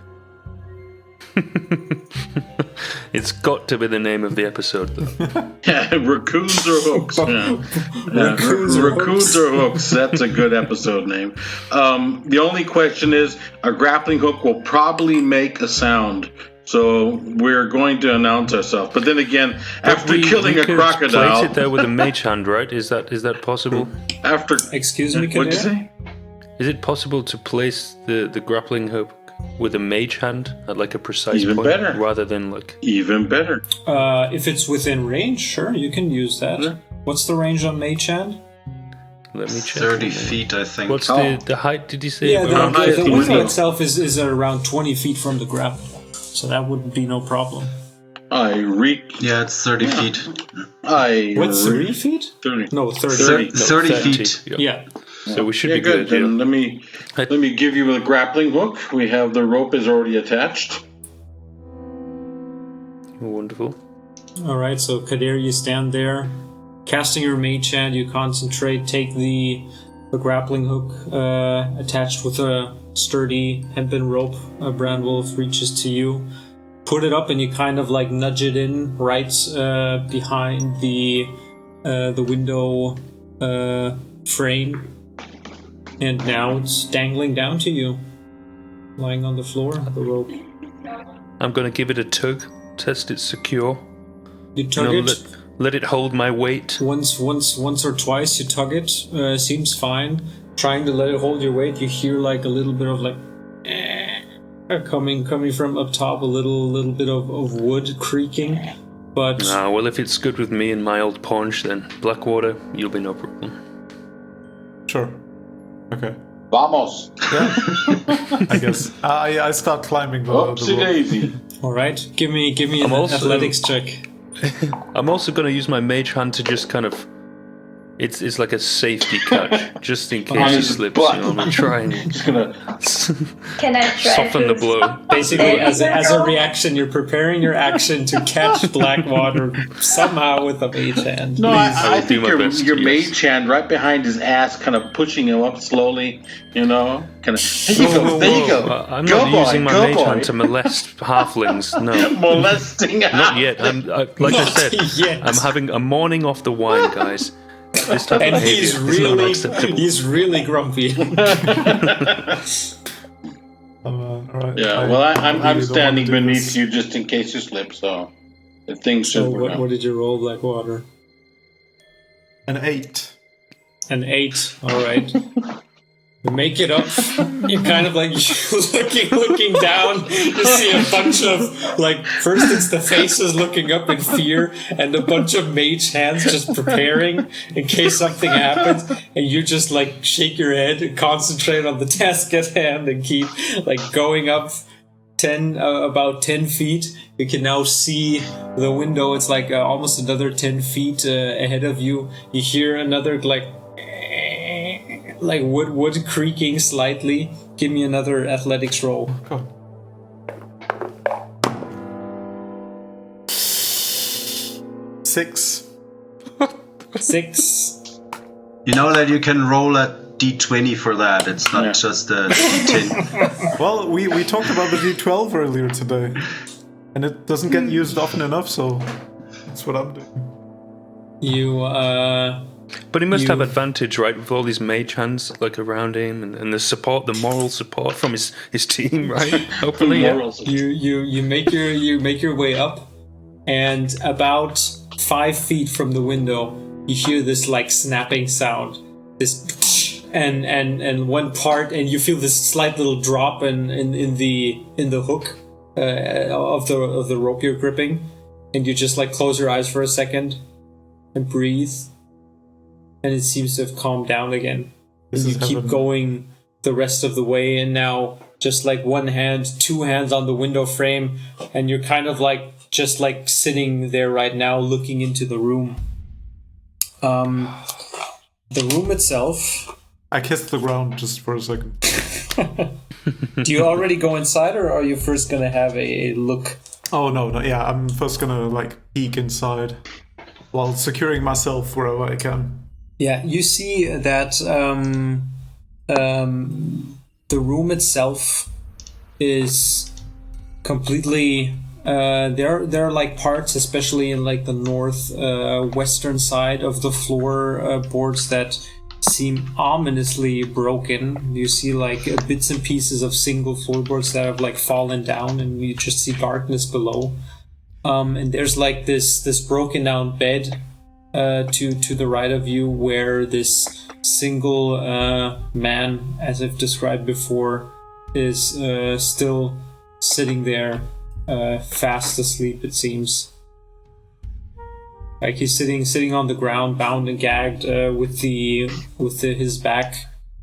It's got to be the name of the episode, though. Yeah, raccoons or hooks. Yeah. Raccoons or Raccoons or hooks. That's a good episode name. The only question is, a grappling hook will probably make a sound. So we're going to announce ourselves. But then again, after killing a could crocodile, place it there with a mage hand, right? Is that possible? after Excuse me, what'd you Kadir? say? Is it possible to place the grappling hook with a mage hand at like a precise Even point, better. rather than like? Even better. If it's within range, sure, you can use that. Yeah. What's the range on Mage Hand? Let me check. 30 feet, I think. What's Oh. the height? Did you say? Yeah, Around the 15 window feet? itself is around 20 feet from the ground, so that wouldn't be no problem. Yeah, it's 30 feet. What, 3 feet? 30. No, 30. 30 feet. Yeah. So we should Yeah, be good. Then yeah. let me give you a grappling hook. We have the rope is already attached. Wonderful. All right, so Kadir, you stand there, casting your Mage Hand. You concentrate. Take the grappling hook attached with a sturdy hempen rope. Brandwolf reaches to you, put it up, and you kind of like nudge it in right behind the window frame, and now it's dangling down to you, lying on the floor. The rope. I'm gonna give it a tug. Test it's secure. You tug it. Let it hold my weight. Once or twice you tug it, seems fine. Trying to let it hold your weight, you hear like a little bit of like coming from up top, a little bit of wood creaking. But Well, if it's good with me and my old paunch, then Blackwater, you'll be no problem. Sure. Okay. Vamos. I guess. I start climbing the Oopsie rope. daisy. all right, give me an also- athletics check. I'm also gonna use my mage hand to just kind of. It's like a safety catch, just in case he his slips. butt. You know, I'm gonna try and Just gonna. Can I try soften to the blow. stop Basically, it? as a reaction, you're preparing your action to catch Blackwater somehow with a Mage Hand. No, I I will do think my your best, your yes. mage hand right behind his ass, kind of pushing him up slowly. You know, kind of. There you go. There you go. I'm Go not boy, using my go mage boy. hand to molest halflings. No, Molesting. not yet. Like I Not said, yet. I'm having a morning off the wine, guys. This type And of behavior he's is really not acceptable. grumpy. Right. Yeah. I Well, I'm really don't standing wanna do beneath this. you just in case you slip. So the thing So should work out. what did you roll, Blackwater? An 8. An 8. All right. You make it up. You're kind of like looking down. You see a bunch of like first it's the faces looking up in fear, and a bunch of mage hands just preparing in case something happens. And you just like shake your head and concentrate on the task at hand and keep like going up about 10 feet. You can now see the window. It's like almost another 10 feet ahead of you. You hear another like wood creaking slightly. Give me another athletics roll. God. 6. 6. You know that you can roll a d20 for that. It's not just a d10. Well, we talked about the D12 earlier today, and it doesn't get used often enough, so that's what I'm doing. You But he must You- have advantage, right, with all these mage hands like around him, and the support, the moral support from his team, right? Hopefully, yeah. Morals. you make your way up, and about 5 feet from the window, you hear this like snapping sound, this and one part, and you feel this slight little drop in the hook of the rope you're gripping, and you just like close your eyes for a second and breathe, and it seems to have calmed down again. And you keep going the rest of the way, and now just like one hand, 2 hands on the window frame, and you're kind of like just like sitting there right now looking into the room. The room itself... I kissed the ground just for a second. Do you already go inside, or are you first gonna have a look? Oh, no, yeah, I'm first gonna like peek inside while securing myself wherever I can. Yeah, you see that the room itself is completely... there are like parts, especially in like the north western side of the floorboards that seem ominously broken. You see like bits and pieces of single floorboards that have like fallen down, and you just see darkness below. And there's like this broken down bed to the right of you, where this single man, as I've described before, is still sitting there, fast asleep, it seems. Like he's sitting on the ground, bound and gagged, with his back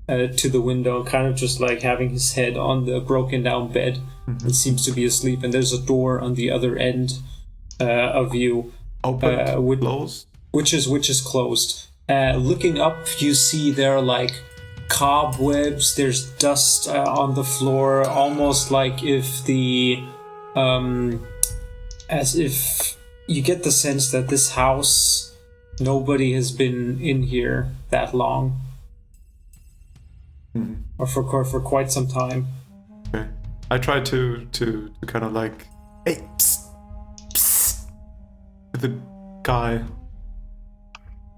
to the window, kind of just like having his head on the broken down bed. Mm-hmm. And seems to be asleep. And there's a door on the other end of you, closed, which is closed. Looking up, you see there are like cobwebs. There's dust on the floor, almost like if as if you get the sense that this house, nobody has been in here that long, or for quite some time. Okay, I try to kind of like, hey, psst, psst, with the guy.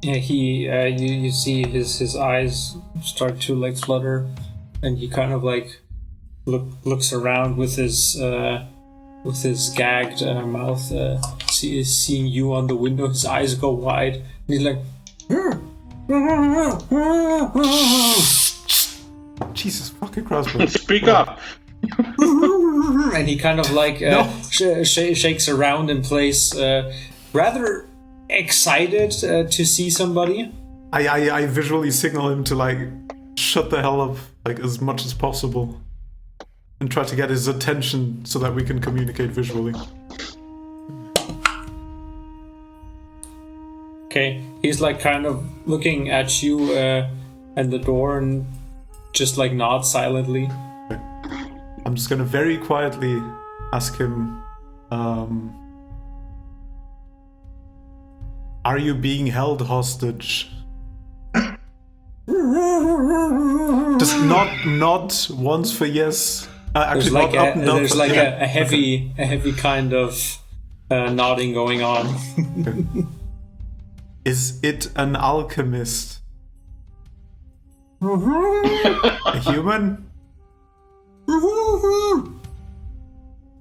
Yeah, he you see his eyes start to like flutter, and he kind of like looks around with his gagged mouth, seeing you on the window. His eyes go wide, and he's like, Jesus fucking Christ, man. Speak up. And he kind of like shakes around in place, rather excited to see somebody. I visually signal him to like shut the hell up, like as much as possible, and try to get his attention so that we can communicate visually. Okay, he's like kind of looking at you and the door, and just like nods silently. Okay. I'm just gonna very quietly ask him, are you being held hostage? Just nod once for yes. There's like a heavy kind of nodding going on. Okay. Is it an alchemist? A human?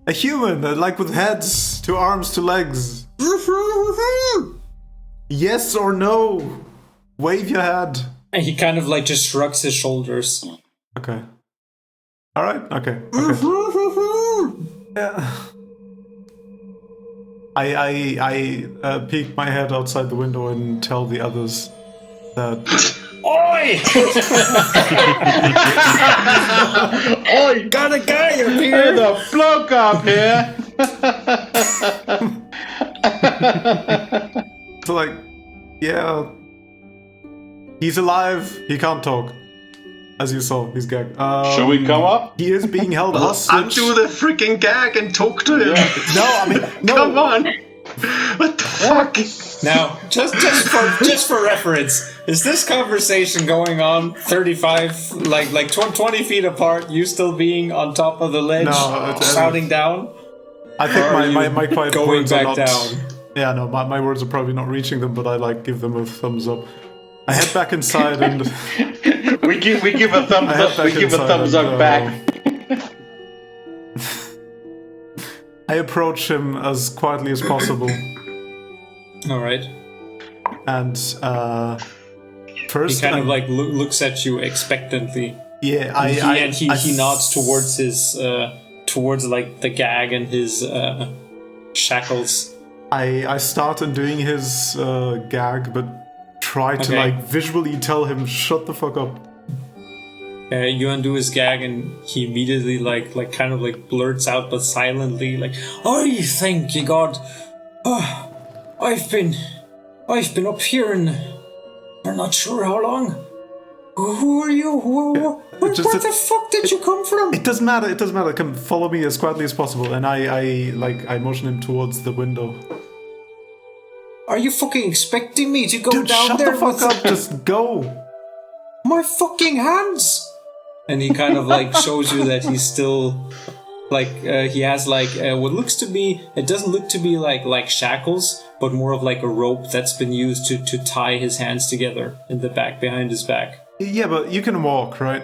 A human, like with heads, 2 arms, 2 legs. Yes or no? Wave your head. And he kind of like just shrugs his shoulders. Okay. Alright, okay. Yeah. I peek my head outside the window and tell the others that... Oi! Oi! Got a guy up Hey, here! the bloke up here! So like, yeah, he's alive. He can't talk, as you saw. He's gagged. Should we come up? He is being held hostage. Undo the freaking gag and talk to him. Yeah. No, I mean, no. Come on. What the fuck? Now, just for reference, is this conversation going on 35, like 20 feet apart? You still being on top of the ledge, shouting down? I think my quiet going words back are not. down. Yeah, no, my words are probably not reaching them, but I like give them a thumbs up. I head back inside and we give a thumbs up. We give a thumbs up back. I approach him as quietly as possible. All right. And first, He kind of like looks at you expectantly. Yeah, he nods towards his towards like the gag and his shackles. I started doing his gag, but try to like visually tell him shut the fuck up. You undo his gag, and he immediately like kind of like blurts out, but silently, like, "I thank you, God. I've been up here and I'm not sure how long. Who are you? Where the fuck did you come from?" It doesn't matter. Come follow me as quietly as possible, and I motion him towards the window. Are you fucking expecting me to go Dude, down shut there? the fuck up! Just go. My fucking hands. And he kind of like shows you that he's still like he has like what looks to be, it doesn't look to be like shackles, but more of like a rope that's been used to tie his hands together in the back behind his back. Yeah, but you can walk, right?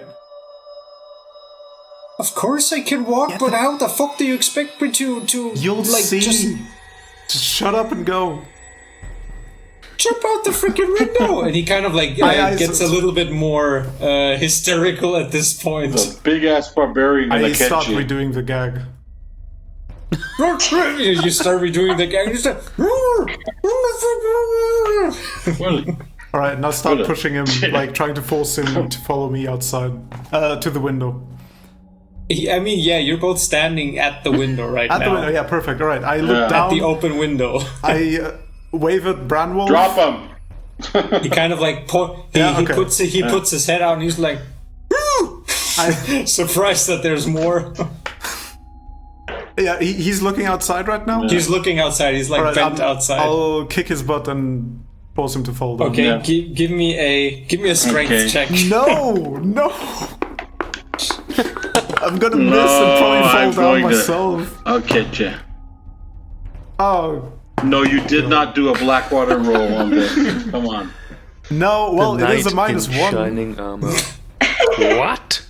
Of course I can walk, but how the fuck do you expect me to You'll like see. Just shut up and go. jump out the freaking window? And he kind of like gets a little bit more hysterical at this point. The big ass barbarian gonna I catch start you. redoing the gag. You start redoing the gag. You start. All right, now start pushing him, like trying to force him to follow me outside, to the window. I mean, yeah, you're both standing at the window right now. At the window, yeah, perfect. All right, I look down. At the open window. I wave at Branwolf. Drop him. He kind of like puts his head out and he's like, surprised that there's more. Yeah, he's looking outside right now. Yeah. He's looking outside. He's like bent outside. I'll kick his butt and force him to fall down. Okay, yeah. give me a strength check. No. I'm gonna miss and probably fall down myself. I'll catch you. Oh. No, you did not do a Blackwater roll on this. Come on. No, well, it is a -1. Shining armor. What?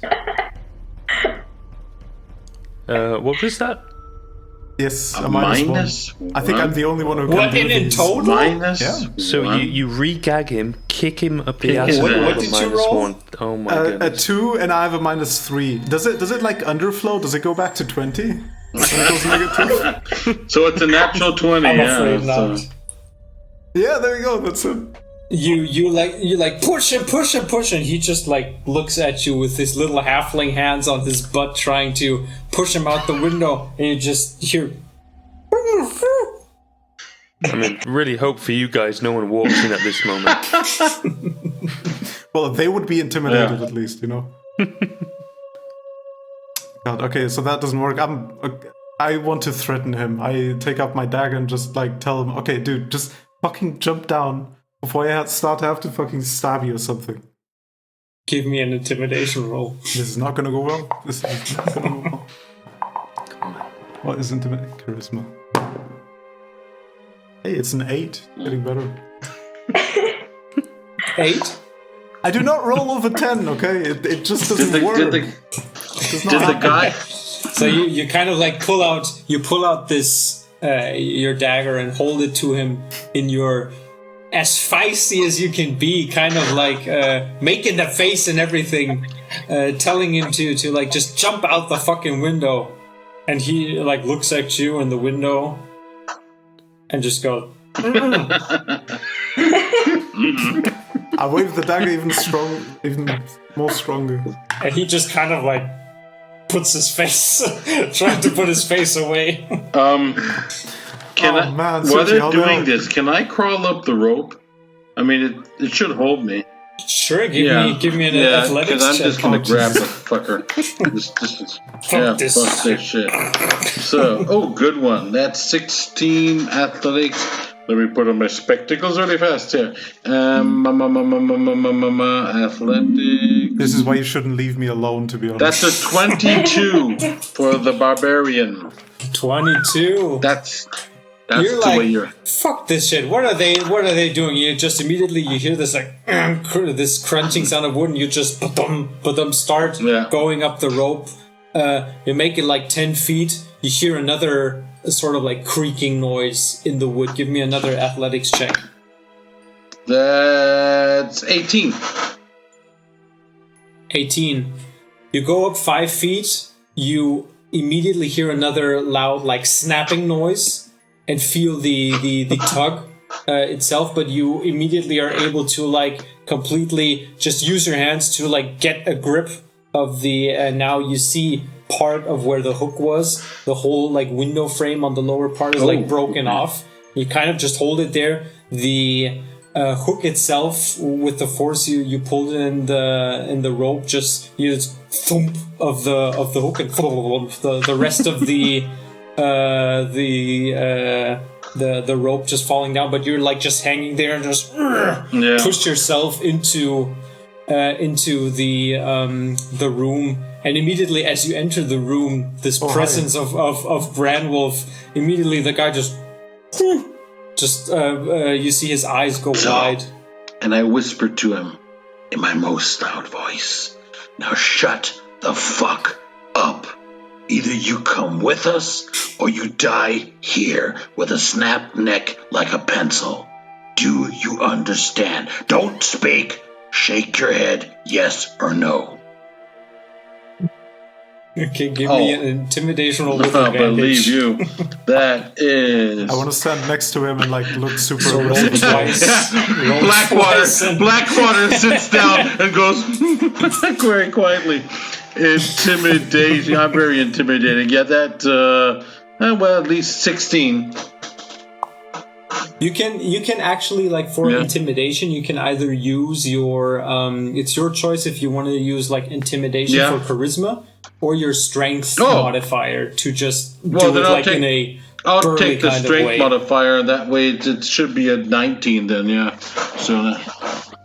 What was that? Yes, a minus -1. I think I'm the only one who can what do in these. total? Minus. Yeah. So you re-gag him, kick him up the ass. What did you roll? -1. Oh my A goodness. 2 and I have a -3. Does it like underflow? Does it go back to 20? When it goes negative? So it's a natural 20. I'm yeah. afraid not. Yeah, there you go. That's it. You like push and he just like looks at you with his little halfling hands on his butt trying to push him out the window, and you just hear. I mean, really hope for you guys no one walks in at this moment. Well, they would be intimidated at least, you know. God, okay, so that doesn't work. I want to threaten him. I take out my dagger and just like tell him, okay, dude, just fucking jump down before I have to fucking stab you or something. Give me an intimidation roll. This is not gonna go well. This is not gonna go well. What is intimidation? Charisma. Hey, it's an 8. Getting better. 8? I do not roll over 10, okay? It just doesn't work. Did the guy... So you kind of like pull out this your dagger and hold it to him in your as feisty as you can be, kind of like making the face and everything, telling him to like just jump out the fucking window, and he like looks at you in the window and just goes. I wave the dagger even more stronger. And he just kind of like puts his face, trying to put his face away. While they're doing this, can I crawl up the rope? I mean, it should hold me. Sure, give me an athletics because I'm check. just gonna grab the fucker. Fuck this shit. So, good one. That's 16 athletics. Let me put on my spectacles really fast here. Athletics. This is why you shouldn't leave me alone, to be honest. That's a 22 for the barbarian. 22. That's you're the like, way you're. Fuck this shit. What are they doing? You just immediately you hear this like this crunching sound of wood, and you just start going up the rope. You make it like 10 feet. You hear another a sort of like creaking noise in the wood. Give me another athletics check. That's 18. 18. You go up 5 feet, you immediately hear another loud like snapping noise and feel the tug itself, but you immediately are able to like completely just use your hands to like get a grip of the now you see part of where the hook was. The whole like window frame on the lower part is like broken off. You kind of just hold it there. The hook itself, with the force you pulled it in the rope, just you just thump of the hook and the rest of the rope just falling down. But you're like just hanging there and just push yourself into the room. And immediately as you enter the room, this presence of Branwolf, immediately the guy just you see his eyes go wide. And I whispered to him in my most loud voice, "Now shut the fuck up. Either you come with us or you die here with a snapped neck like a pencil. Do you understand? Don't speak. Shake your head, yes or no." Okay, give me an intimidation roll with I advantage. believe you. That is... I want to stand next to him and like look super So roll aggressive. twice. Roll twice and- Blackwater sits down and goes very quietly. Intimidating. I'm very intimidating. Yeah, that, well, at least 16. You can actually, like, for intimidation, you can either use your it's your choice if you want to use like intimidation for charisma or your strength modifier to just do it like in a I'll take the kind of strength way. modifier, and that way it should be a 19 then, yeah. So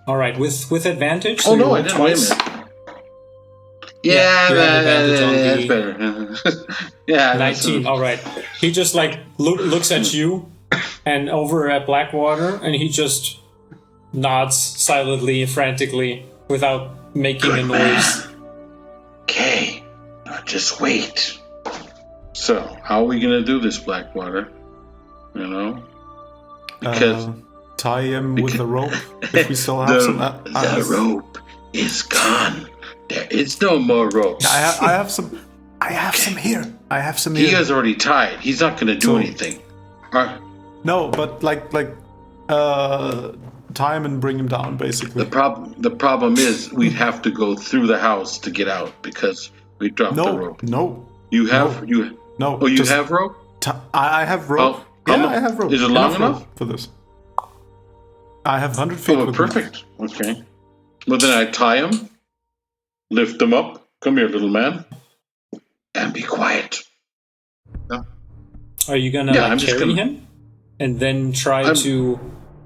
all right, with advantage. So oh no, you I roll didn't. twice. Wait a minute. Yeah, you have advantage on that's the better. Yeah, 19. All right. He just like looks at you and over at Blackwater, and he just nods silently, frantically, without making a noise. Okay, now just wait. So, how are we gonna do this, Blackwater? You know, because tie him with the rope if we still have some. The rope is gone. There is no more rope. I have some. I have some here. I have some here. He is already tied. He's not gonna do anything. No, but tie him and bring him down, basically. The problem is we'd have to go through the house to get out because we dropped the rope. No. You have No. Oh, you have rope? I have rope. I have rope. Is it long enough for this? I have 100 feet. Oh, perfect. Okay. Well, then I tie him, lift him up. Come here, little man, and be quiet. Are you gonna carry him and then try to?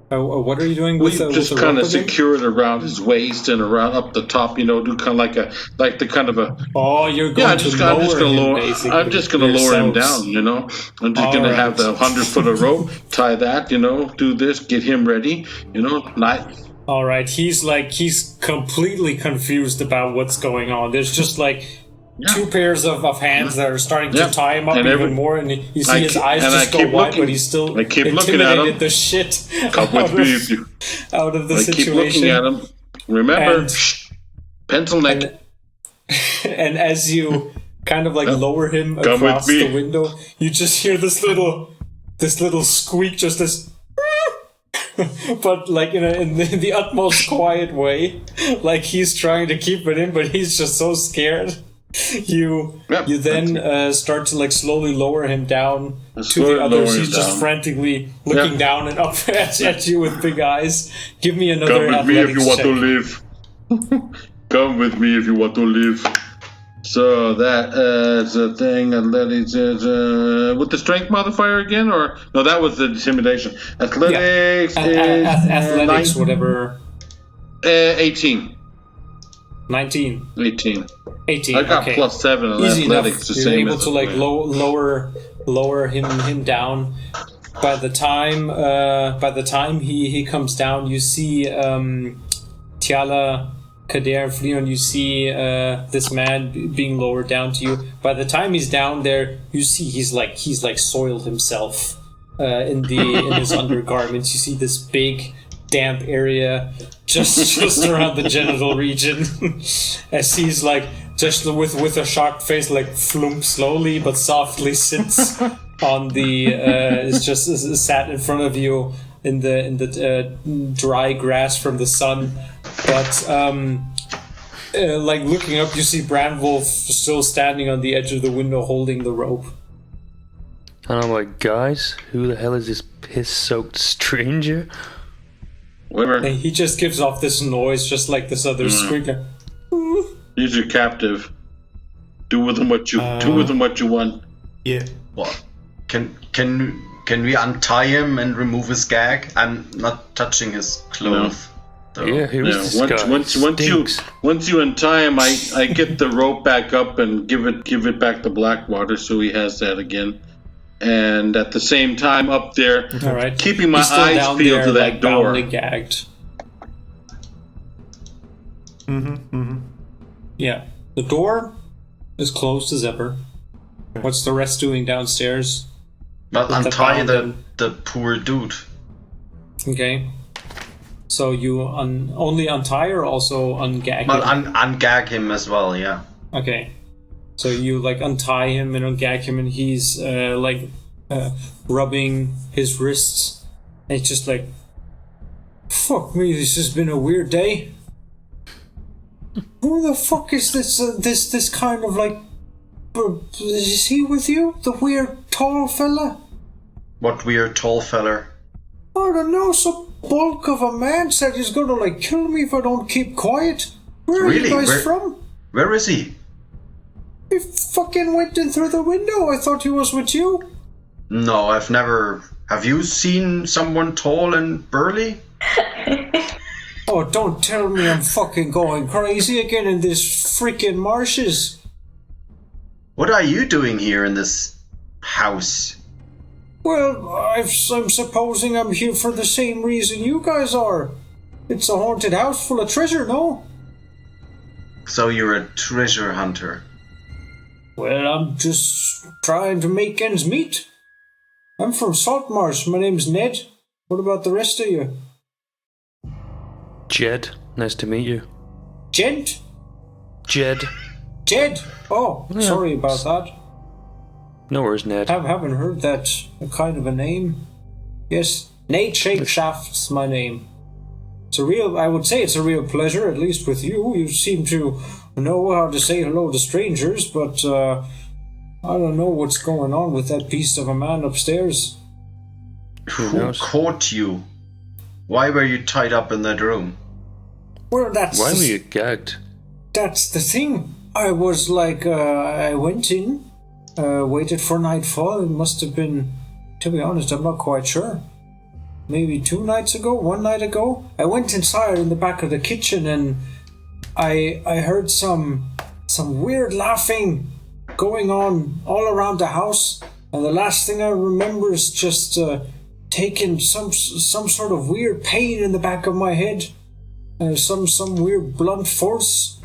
What are you doing with the just with the kind rope of again? secure it around his waist and around up the top. You know, do kind of like the kind of a. Oh, you're going to lower him, basically. I'm just going to lower him down. You know, I'm just going to have the 100-foot of rope, tie that. You know, do this, get him ready. You know, All right, he's completely confused about what's going on. There's just like two pairs of hands that are starting to tie him up even more, and you see his eyes just go wide, but he's still intimidated the shit out of the situation. Keep looking at him. Remember, pencil neck. And as you kind of like lower him across the window, you just hear this little squeak, just this. But like in the utmost quiet way, like he's trying to keep it in, but he's just so scared. You then start to like slowly lower him down to the others. He's just frantically looking down and up at you with big eyes. Give me another athletics check. Come with me if you want to live. Come with me if you want to live. So that is a thing. Athletics is with the strength modifier again, or no? That was the intimidation. Athletics is athletics, whatever. 18. 19. 18. I got plus 7 on easy athletics. Enough. You're able to like lower him down. By the time he comes down, you see Tiala Kader and Fleon, you see this man being lowered down to you. By the time he's down there, you see he's like soiled himself in his undergarments. You see this big damp area just around the genital region as he's like just with a shocked face like flump slowly but softly sits on the it's just sat in front of you in the dry grass from the sun. But like looking up, you see Brandwolf still standing on the edge of the window holding the rope. And I'm like, guys, who the hell is this piss-soaked stranger? Whatever. And he just gives off this noise, just like this other squeaker. He's your captive. Do with him what you want. Yeah. What? Can we untie him and remove his gag? I'm not touching his clothes. No. Yeah, here's this guy. Once you untie him, I get the rope back up and give it back to Blackwater so he has that again. And at the same time, up there, keeping my eyes peeled to that door. Gagged. Yeah, the door is closed as ever. What's the rest doing downstairs? Well, untie the poor dude. Okay. So you only untie or also ungag him? Well, ungag him as well, yeah. Okay. So you like untie him and ungag him, and he's rubbing his wrists, and it's just like, fuck me, this has been a weird day. Who the fuck is this kind of like? Is he with you? The weird tall fella? What weird tall feller? I don't know. Some bulk of a man said he's gonna like kill me if I don't keep quiet. Where are you guys from? Where is he? He fucking went in through the window. I thought he was with you. No, I've never. Have you seen someone tall and burly? Oh, don't tell me I'm fucking going crazy again in this freaking marshes. What are you doing here in this house? Well, I'm supposing I'm here for the same reason you guys are. It's a haunted house full of treasure, no? So you're a treasure hunter? Well, I'm just trying to make ends meet. I'm from Saltmarsh. My name's Ned. What about the rest of you? Jed. Nice to meet you. Gent? Jed. Jed? Oh, yeah. Sorry about that. No worries, Ned. I haven't heard that kind of a name. Yes, Nate Shapeshaft's my name. I would say it's a real pleasure, at least with you. You seem to know how to say hello to strangers, but I don't know what's going on with that beast of a man upstairs. Who caught you? Why were you tied up in that room? Well, why were you gagged? That's the thing. I was like, I went in, waited for nightfall. It must have been, to be honest, I'm not quite sure. Maybe 2 nights ago, 1 night ago. I went inside in the back of the kitchen and I heard some weird laughing going on all around the house. And the last thing I remember is just taking some sort of weird pain in the back of my head. Some weird blunt force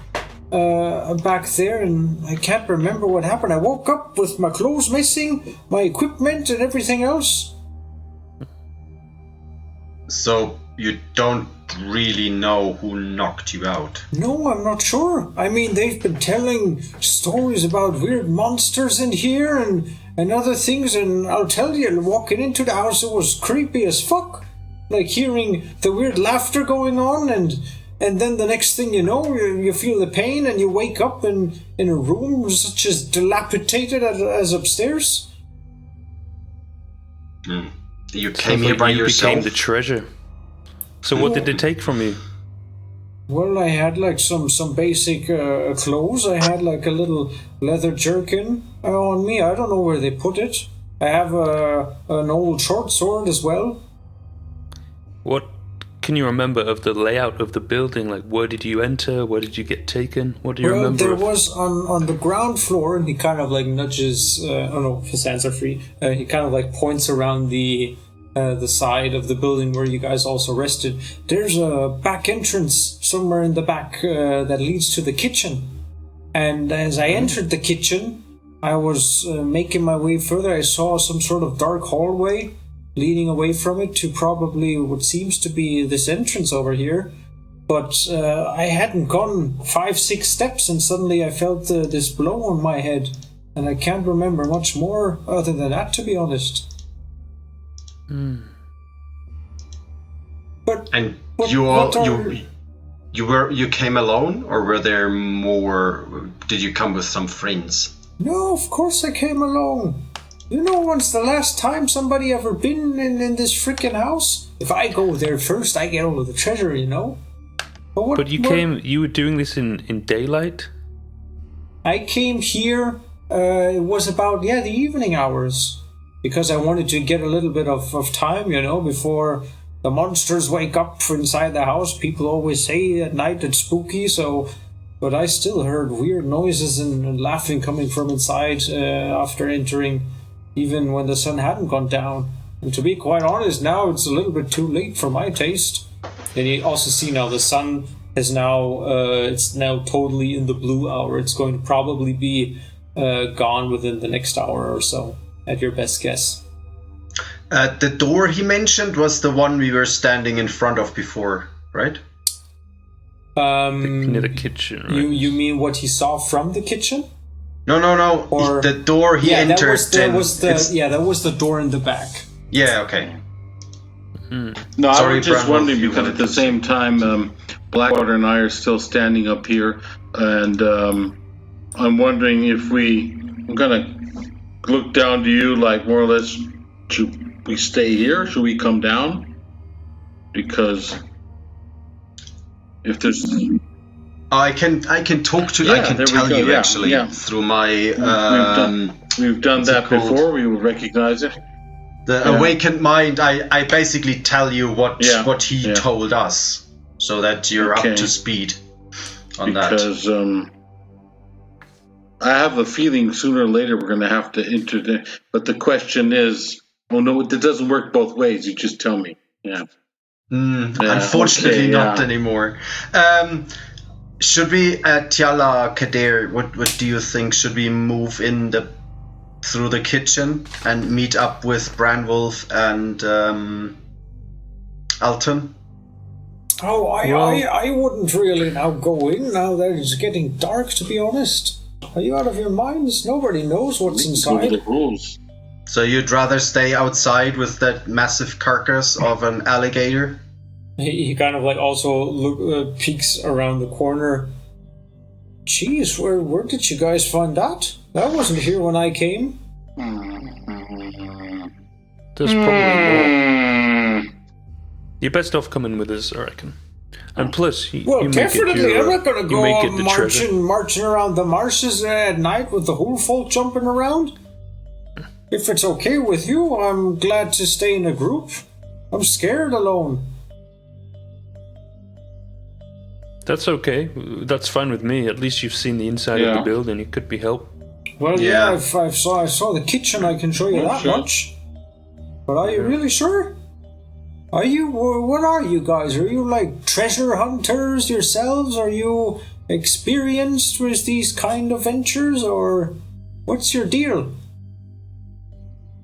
back there, and I can't remember what happened. I woke up with my clothes missing, my equipment and everything else. So you don't really know who knocked you out? No, I'm not sure. I mean, they've been telling stories about weird monsters in here and other things, and I'll tell you, walking into the house, it was creepy as fuck. Like hearing the weird laughter going on, and then the next thing you know, you feel the pain, and you wake up in a room such as dilapidated as upstairs. You came here by yourself? You became the treasure. So what did they take from you? Well, I had like some basic clothes. I had like a little leather jerkin on me. I don't know where they put it. I have an old short sword as well. What can you remember of the layout of the building? Like, where did you enter? Where did you get taken? What do you remember? There was on the ground floor, and he kind of like nudges. Oh no, his hands are free. He kind of like points around the the side of the building where you guys also rested, there's a back entrance somewhere in the back that leads to the kitchen. And as I entered the kitchen, I was making my way further. I saw some sort of dark hallway leading away from it to probably what seems to be this entrance over here. But I hadn't gone 5-6 steps, and suddenly I felt this blow on my head. And I can't remember much more other than that, to be honest. But And what you came alone, or were there more? Did you come with some friends? No, of course I came alone. You know, when's the last time somebody ever been in this freaking house? If I go there first, I get all of the treasure, you know? But you were doing this in daylight? I came here, it was about, the evening hours. Because I wanted to get a little bit of time, you know, before the monsters wake up inside the house. People always say at night it's spooky, but I still heard weird noises and laughing coming from inside after entering, even when the sun hadn't gone down. And to be quite honest, now it's a little bit too late for my taste. And you also see now the sun is now, it's now totally in the blue hour. It's going to probably be gone within the next hour or so, at your best guess. The door he mentioned was the one we were standing in front of before, right? Near the kitchen, right? You mean what he saw from the kitchen? No. Or, the door he entered. That was the door in the back. Yeah, okay. No, Sorry, I was just Bramwell, wondering you because wanted at the to same time, Blackwater and I are still standing up here, and I'm wondering if I'm gonna look down to you like more or less, should we stay here? Should we come down? Because if there's... I can talk to. Yeah, I can there we tell go, you yeah, actually yeah. through my. We've done what's it that called? before. We will recognize it. The awakened mind. I basically tell you what he told us, so that you're up to speed on that. Because I have a feeling sooner or later we're going to have to enter the... But the question is... Oh, no, it doesn't work both ways. You just tell me. Yeah. Unfortunately, not anymore. Should we, Tiala, Kader, what do you think? Should we move through the kitchen and meet up with Branwolf and Alton? Oh, I wouldn't really now go in now that it's getting dark, to be honest. Are you out of your minds? Nobody knows what's inside. The rules. So you'd rather stay outside with that massive carcass of an alligator? He kind of like also peeks around the corner. Jeez, where did you guys find that? That wasn't here when I came. There's probably more. You're best off coming with us, I reckon. And plus, you may definitely. get I'm not going to go the marching around the marshes at night with the whole folk jumping around. If it's okay with you, I'm glad to stay in a group. I'm scared alone. That's okay. That's fine with me. At least you've seen the inside of the building. It could be help. Well, I saw the kitchen. I can show you that much. But are you really sure? Are you? What are you guys? Are you like treasure hunters yourselves? Are you experienced with these kind of ventures, or what's your deal?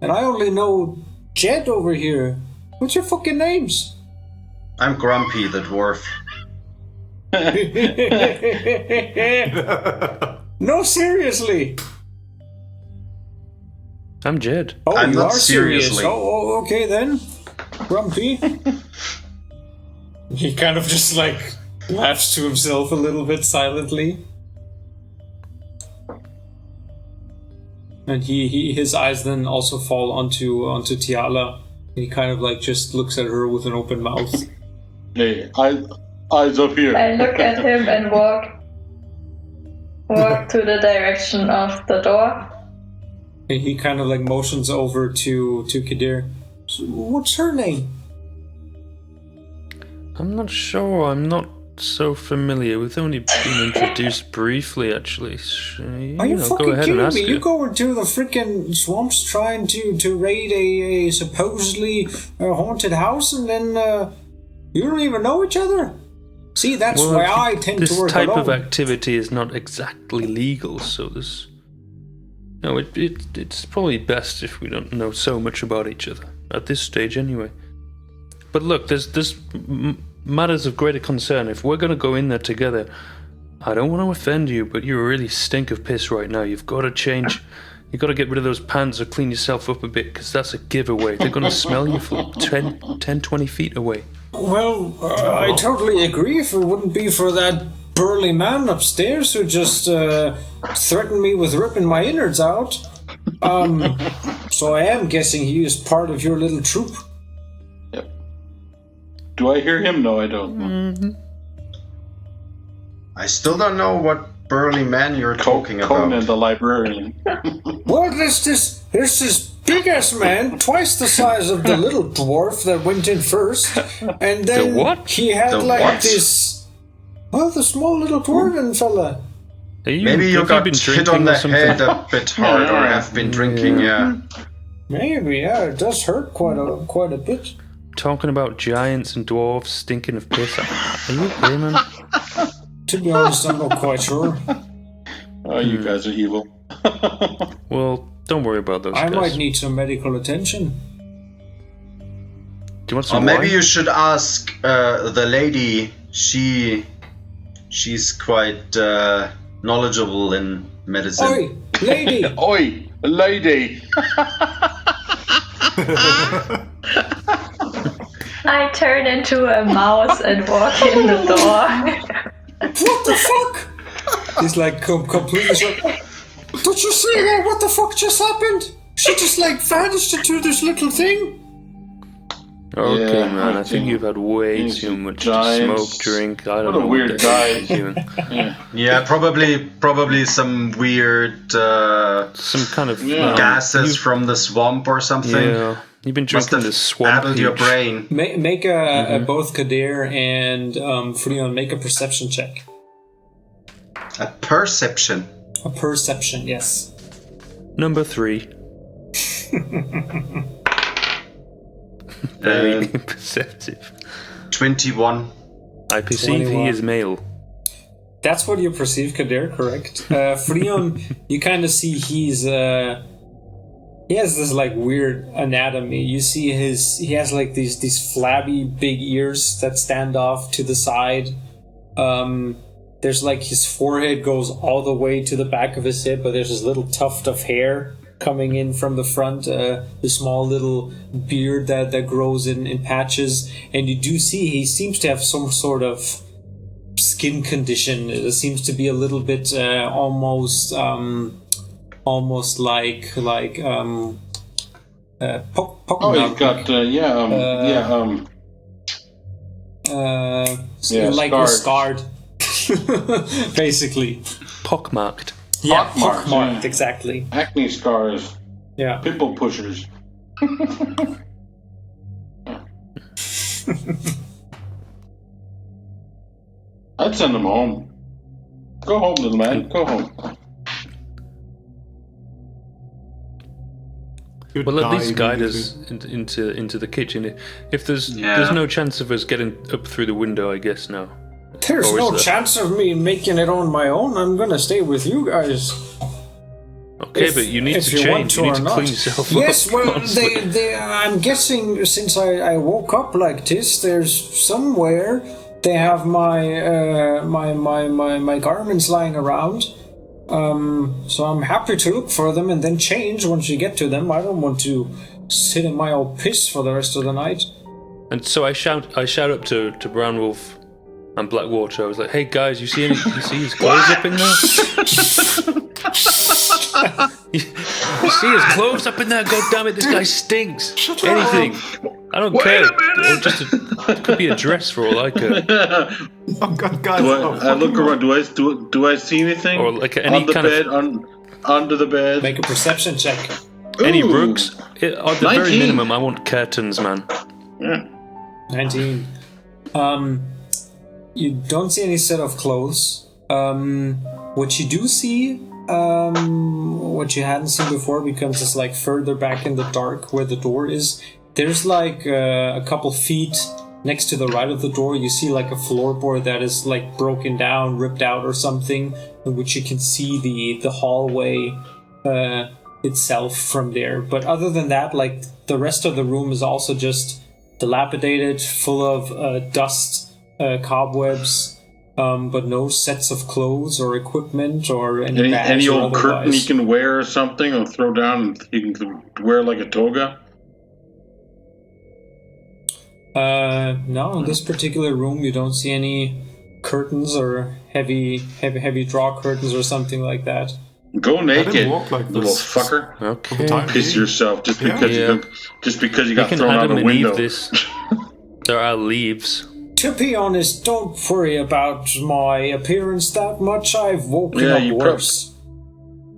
And I only know Jed over here. What's your fucking names? I'm Grumpy the dwarf. No, seriously. I'm Jed. Oh, I'm you not are serious. seriously. Oh, okay then. Grumpy. He kind of just like laughs to himself a little bit silently. And his eyes then also fall onto Tiala. He kind of like just looks at her with an open mouth. Hey, eyes up here. I look at him and walk to the direction of the door. And he kind of like motions over to Kadir. So what's her name? I'm not sure. I'm not so familiar. We've only been introduced briefly, actually. Are you fucking go ahead kidding and ask me? her. You go into the freaking swamps trying to raid a supposedly haunted house, and then you don't even know each other? See, that's why I tend to work This type alone. of activity is not exactly legal, so there's... No, it's probably best if we don't know so much about each other, at this stage anyway. But look, there's matters of greater concern. If we're going to go in there together, I don't want to offend you, but you really stink of piss right now. You've got to change. You've got to get rid of those pants or clean yourself up a bit, because that's a giveaway. They're going to smell you for 10, 20 feet away. Well, I totally agree if it wouldn't be for that burly man upstairs who just threatened me with ripping my innards out. So I am guessing he is part of your little troop. Yep. Do I hear him? No, I don't. Mm-hmm. I still don't know what burly man you're talking Conan about. the librarian. Well, there's this big-ass man, twice the size of the little dwarf that went in first, and then The what? he had The like what? this... Well, the small little dwarven fella. Maybe you have got been hit drinking on or the something? head a bit hard, or have been drinking, yeah. Maybe, yeah, it does hurt quite a bit. Talking about giants and dwarves stinking of piss. Are you okay, man? To be honest, I'm not quite sure. Oh, you guys are evil. Well, don't worry about those I guys. might need some medical attention. Do you want Or some maybe wine? you should ask the lady. She's quite knowledgeable in medicine. Oi, lady! Oi, lady! I turn into a mouse and walk in the door. What the fuck? He's like completely shocked. Did you see that? What the fuck just happened? She just like vanished into this little thing. Okay, Yeah, man. I think you've had way He's too much giants. smoke, drink. I don't What a know weird what the hell guy. he's doing. Yeah, probably some weird Some kind of gases from the swamp or something. Yeah, you've been Must drinking have this swamp. addled your peach. brain. Make both Kadir and Freon make a perception check. A perception. A perception, yes. Number 3. Very perceptive. 21. I perceive 21. he is male. That's what you perceive, Kadir, correct? Freon, you kind of see he has this like weird anatomy. You see he has like these flabby big ears that stand off to the side. There's like his forehead goes all the way to the back of his head, but there's this little tuft of hair coming in from the front, the small little beard that grows in patches, and you do see he seems to have some sort of skin condition. It seems to be a little bit almost like Oh, he's got like scarred, basically. Pockmarked. Yeah, Pockmarked, pockmarked, yeah. exactly. acne scars, Yeah. pimple pushers. I'd send him home. Go home, little man. Go home. You'd Well, at die least guide us immediately. into the kitchen. If there's Yeah. no chance of us getting up through the window, I guess now. There's Or is no there? chance of me making it on my own. I'm gonna stay with you guys. Okay, but you need if to you want change. You need or to not. clean yourself Yes, up. well, constantly. I'm guessing since I woke up like this, there's somewhere they have my garments lying around. So I'm happy to look for them and then change once you get to them. I don't want to sit in my old piss for the rest of the night. And so I shout up to Brown Wolf and Blackwater. I was like, "Hey guys, you see his clothes up in there? you see his clothes up in there? God damn it, this guy stinks. Anything. I don't care. Or just it could be a dress for all I care. Oh God, guys! I look around. Do I see anything? Or like any on the kind bed, of under the bed. Make a perception check. any Ooh. rugs. At the very 19. minimum, I want curtains, man. Yeah. 19. You don't see any set of clothes. What you do see, what you hadn't seen before, becomes is like further back in the dark where the door is. There's like a couple feet next to the right of the door. You see like a floorboard that is like broken down, ripped out or something, in which you can see the hallway itself from there. But other than that, like the rest of the room is also just dilapidated, full of dust, cobwebs. But no sets of clothes or equipment or any old curtain you can wear or something, or throw down and you can wear like a toga. No, in this particular room you don't see any curtains or heavy draw curtains or something like that. Go naked, walk like little this. fucker. Okay. Piss yourself just because you got thrown out a window. This. There are leaves. To be honest, don't worry about my appearance that much. I've woken up worse.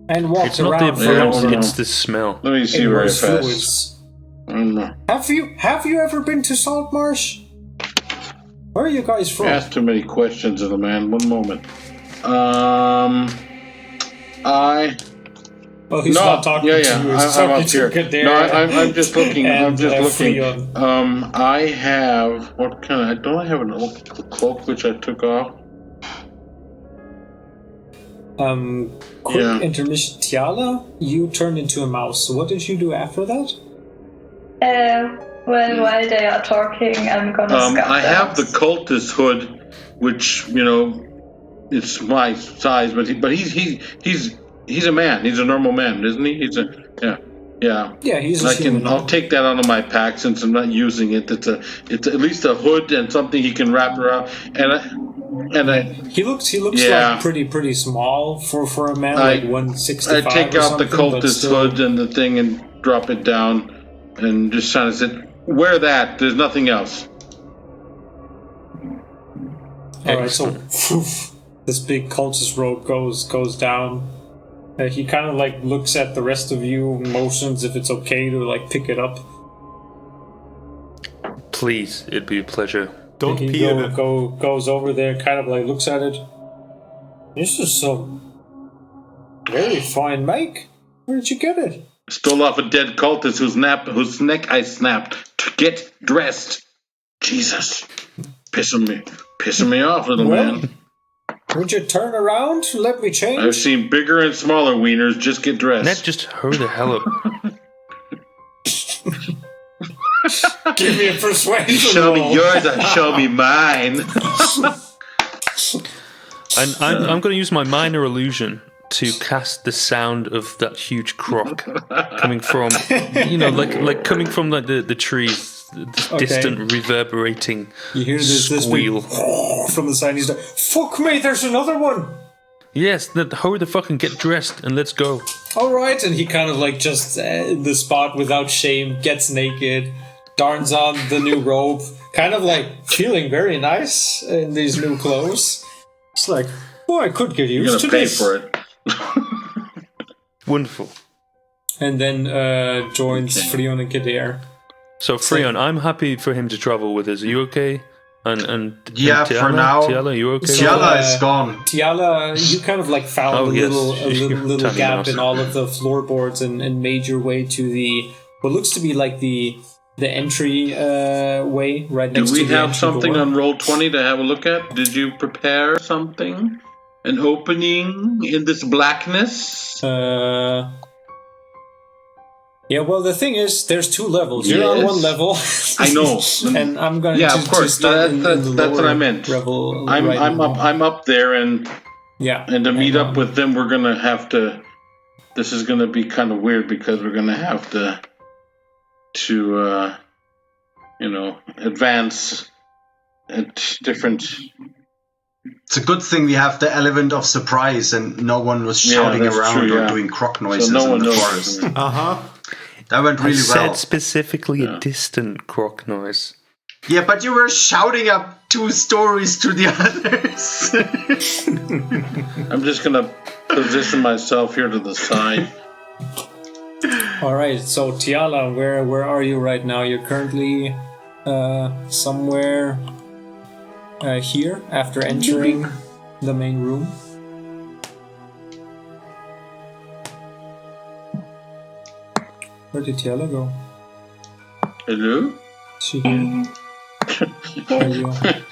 And walked It's not around the for appearance, longer it's the smell. Let me see in very worse fast. fluids. I don't know. Have you ever been to Saltmarsh? Where are you guys from? Ask too many questions of the man. One moment. Well, he's not talking to you. He's I'm talking up here. to Kader. No, I'm just looking. I'm just looking. Freon. I have what kind of? Don't I have an old cloak which I took off? Quick intermission. Tiala, you turned into a mouse. So what did you do after that? Well, while they are talking, I'm gonna scout I have the out. cultist hood, which it's my size, but he's a man. He's a normal man, isn't he? Yeah, he's a human. I'll take that out of my pack since I'm not using it. It's at least a hood and something he can wrap around. He looks like pretty small for a man, like 165. I take out the cultist still... hood and the thing and drop it down, and just kind of say, "Wear that. There's nothing else." All right, so this big cultist robe goes down. He kind of like looks at the rest of you, motions if it's okay to like pick it up. Please, it'd be a pleasure. Don't pee in it. Goes over there, kind of like looks at it. This is some very fine make. Where did you get it? Stole off a dead cultist whose neck I snapped. To get dressed. Jesus, pissing me off, little man. Would you turn around? Let me change. I've seen bigger and smaller wieners. Just get dressed. Ned, just hurry the hell up. Give me a persuasion. Show me yours, I'll show me mine. I'm going to use my minor illusion to cast the sound of that huge croc coming from, like coming from like the trees. Distant reverberating you hear this squeal from the side. He's like, "Fuck me! There's another one." Yes, hurry the fuck and get dressed and let's go. All right, and he kind of like just in the spot without shame gets naked, darns on the new robe, kind of like feeling very nice in these new clothes. It's like, I could get used to this. You're gonna pay for it. Wonderful. And then joins Freon and Kader. So Freon, I'm happy for him to travel with us. Are you okay? And yeah, Tiala, for now. Tiala, you okay? Tiala is gone. Tiala, you kind of like found a little gap in all of the floorboards and made your way to what looks to be like the entry way right next to the Do we have something door. on Roll20 to have a look at? Did you prepare something? An opening in this blackness? Yeah, well, the thing is, there's 2 levels. You're on one level. I know. And I'm going of course. start That's what I meant. Level I'm up there, and to meet up with them, we're gonna have to. This is gonna be kind of weird because we're gonna have to advance at different. It's a good thing we have the element of surprise and no one was shouting around or doing croc noises in the forest. That went really well. I said specifically a distant croc noise. Yeah, but you were shouting up 2 stories to the others. I'm just going to position myself here to the side. All right, so Tiala, where are you right now? You're currently somewhere here after entering the main room. Where did Tiela go? Hello? Is she here?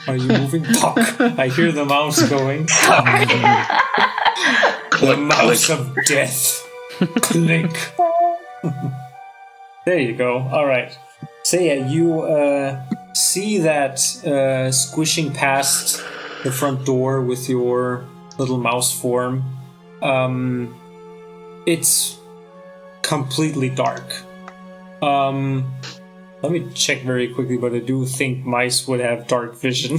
Are you moving? Talk. I hear the mouse going. The mouse of death. Click. There you go. All right. So yeah, you see that squishing past the front door with your little mouse form. It's completely dark. Let me check very quickly, but I do think mice would have dark vision.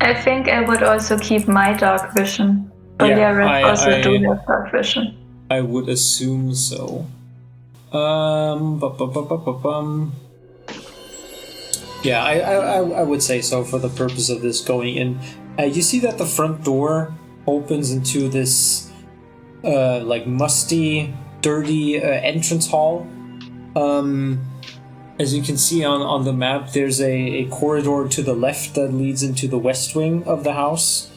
I think I would also keep my dark vision. But Yeah, Red also do have dark vision. I would assume so. Yeah, I would say so for the purpose of this going in. You see that the front door opens into this like musty, dirty entrance hall. As you can see on the map, there's a corridor to the left that leads into the west wing of the house.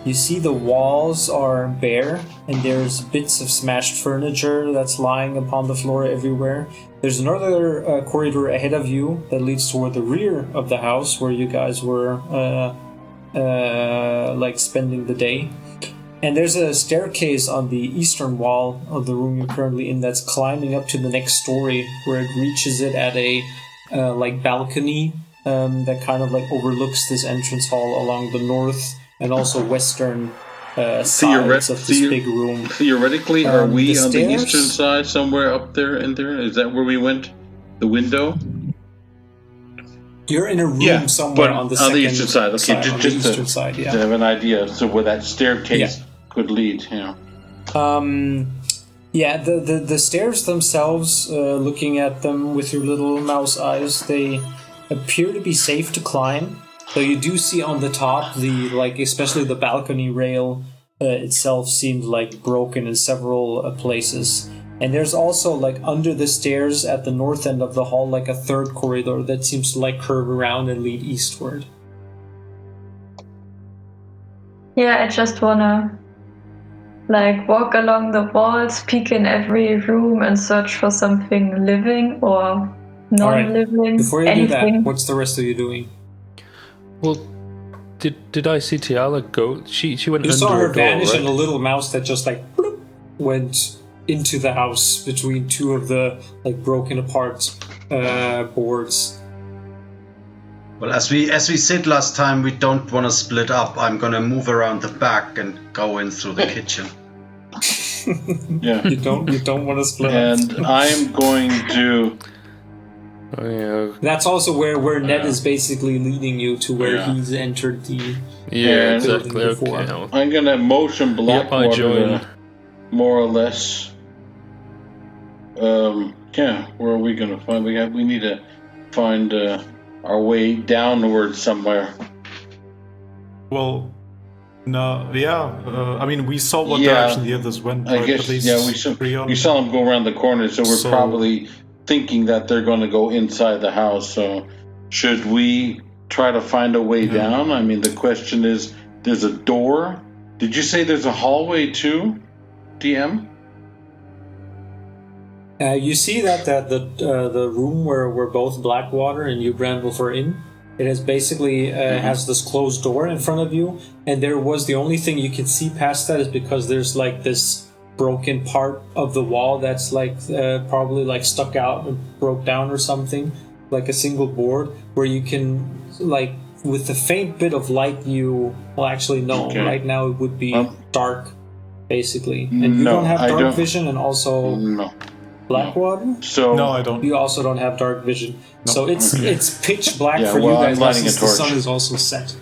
You see the walls are bare, and there's bits of smashed furniture that's lying upon the floor everywhere. There's another corridor ahead of you that leads toward the rear of the house, where you guys were like spending the day. And there's a staircase on the eastern wall of the room you're currently in that's climbing up to the next story, where it reaches it at a like balcony that kind of like overlooks this entrance hall along the north and also western sides of this big room. Theoretically, are we on stairs? the eastern side, somewhere up there in there? Is that where we went? The window? You're in a room somewhere on the eastern side. Okay, just eastern side, yeah. To have an idea as to where that staircase could lead. Yeah. The stairs themselves, looking at them with your little mouse eyes, they appear to be safe to climb. So you do see on the top especially the balcony rail itself seems like broken in several places. And there's also like under the stairs at the north end of the hall like a third corridor that seems to like curve around and lead eastward. Yeah, I just wanna like walk along the walls, peek in every room and search for something living or non-living. Right. Before you anything. do that, what's the rest of you doing? Well, did I see Tiala go? She went. You under saw her a door, vanish, right? and a little mouse that just like bloop, went into the house between two of the like broken apart boards. Well, as we said last time, we don't want to split up. I'm gonna move around the back and go in through the kitchen. Yeah. You don't want to split up. And I'm going to. Oh, yeah. That's also where Ned is basically leading you to where he's entered the Yeah, building exactly. before. Okay. I'm gonna motion Blackwater I join. more or less. Where are we gonna find? We need to find our way downward somewhere. Well, no, I mean, we saw what direction the others went. I right? guess, At least we saw them go around the corner, so we're probably thinking that they're going to go inside the house. So should we try to find a way down? I mean, the question is, there's a door. Did you say there's a hallway too, DM? You see that the room where both Blackwater and you, Brandwolf, are in, it has basically has this closed door in front of you, and the only thing you can see past that is because there's like this broken part of the wall that's like probably like stuck out and broke down or something, like a single board where you can like with the faint bit of light right now it would be dark basically, and you don't have dark vision, and also Blackwater? So no, I don't. You also don't have dark vision. No. So it's pitch black for you guys since the sun is also set.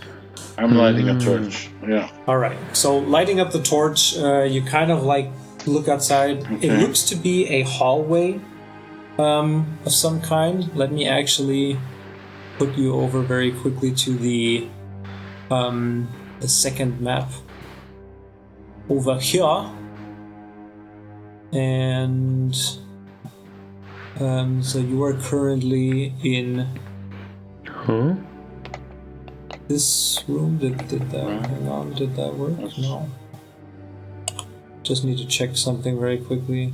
I'm lighting a torch. Yeah. Alright. So lighting up the torch, you kind of like look outside. Okay. It looks to be a hallway of some kind. Let me actually put you over very quickly to the second map over here. And so you are currently in this room? Did that? Hang on, did that work? No. Just need to check something very quickly.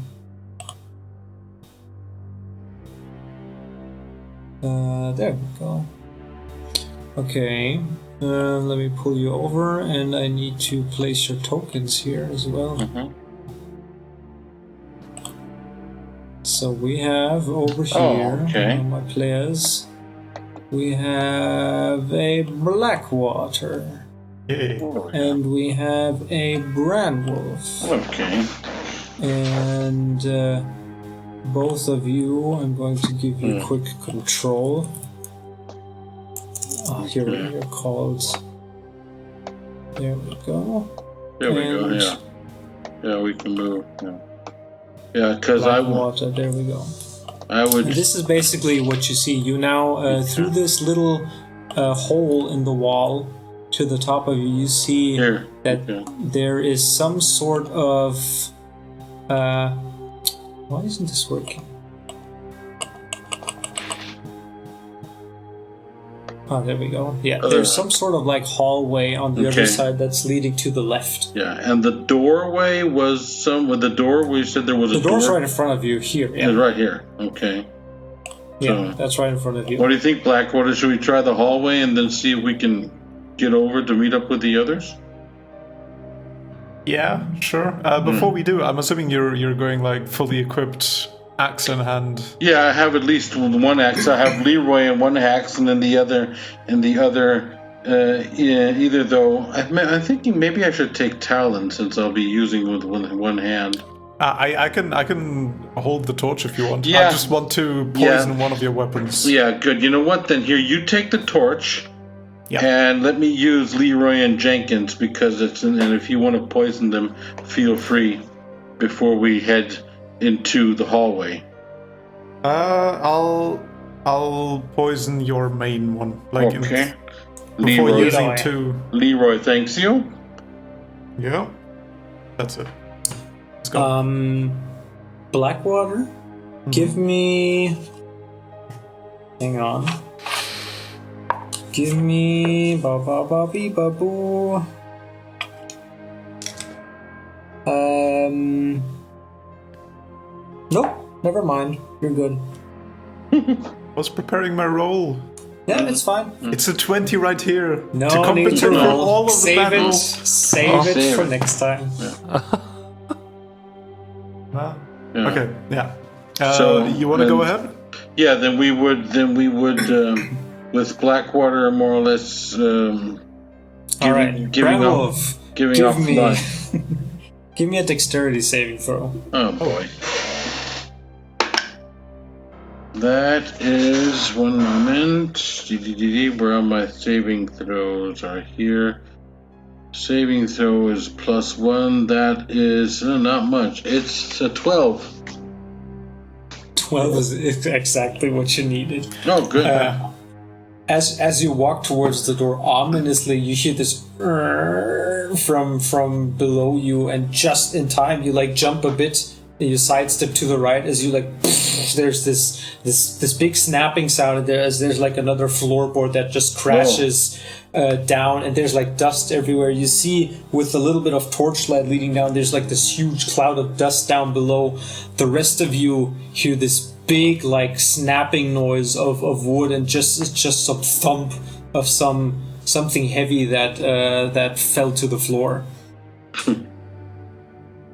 There we go. Okay, let me pull you over, and I need to place your tokens here as well. Mm-hmm. So we have over here, okay. my players, we have a Blackwater, and we have a Brandwolf. Okay. And both of you, I'm going to give you quick control. Oh, you're called. There we go. There we go, yeah. Yeah, we can move. Yeah, because Blackwater, there we go. I would. And this is basically what you see. You now, through this little hole in the wall to the top of you, you see that there is some sort of. Why isn't this working? Oh, there we go. Yeah, there's some sort of like hallway on the other side that's leading to the left. Yeah, and the doorway was with the door. We said there was a door. The door's right in front of you here. Yeah, it's right here. Okay. Yeah, that's right in front of you. What do you think, Blackwater? Should we try the hallway and then see if we can get over to meet up with the others? Yeah, sure. Before we do, I'm assuming you're going like fully equipped, axe in hand. Yeah, I have at least one axe. I have Leroy and one axe, and then the other, either though. I'm thinking maybe I should take Talon since I'll be using with one hand. I can hold the torch if you want. Yeah. I just want to poison one of your weapons. Yeah, good. You know what? Then here, you take the torch. Yeah. And let me use Leroy and Jenkins because and if you want to poison them, feel free before we head into the hallway. I'll poison your main one. Like okay. Before Leroy. using two. Leroy, thanks you. Yeah. That's it. Let's go. Blackwater, give me. Hang on. Give me ba-ba-ba-bee-ba-boo. Nope, never mind. You're good. I was preparing my roll. Yeah, it's fine. It's a 20 right here. No to compensate need to for roll. all of the Save battles. Save it for next time. Okay, yeah. So you want to go ahead? Yeah, then we would with Blackwater more or less All right, giving off life. Give me a dexterity saving throw. Oh boy. That is 1 moment. Where are my saving throws? Are here. Saving throw is +1. That is not much. It's a 12. 12 is exactly what you needed. Oh, good. As you walk towards the door, ominously you hear this from below you, and just in time you like jump a bit and you sidestep to the right as you like. There's this big snapping sound, and there's like another floorboard that just crashes down, and there's like dust everywhere. You see, with a little bit of torchlight leading down, there's like this huge cloud of dust down below. The rest of you hear this big like snapping noise of wood, and just some thump of something heavy that fell to the floor.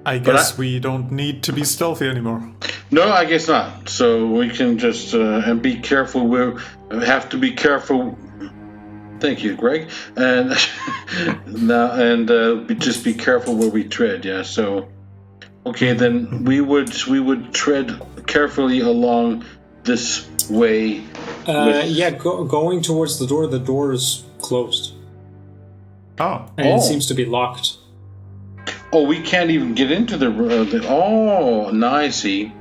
I guess we don't need to be stealthy anymore. No, I guess not. So we can just and be careful. We have to be careful. Thank you, Greg. And just be careful where we tread. Yeah. So okay, then we would tread carefully along this way. Going towards the door. The door is closed. Oh, and it seems to be locked. Oh, we can't even get into the. Now I see.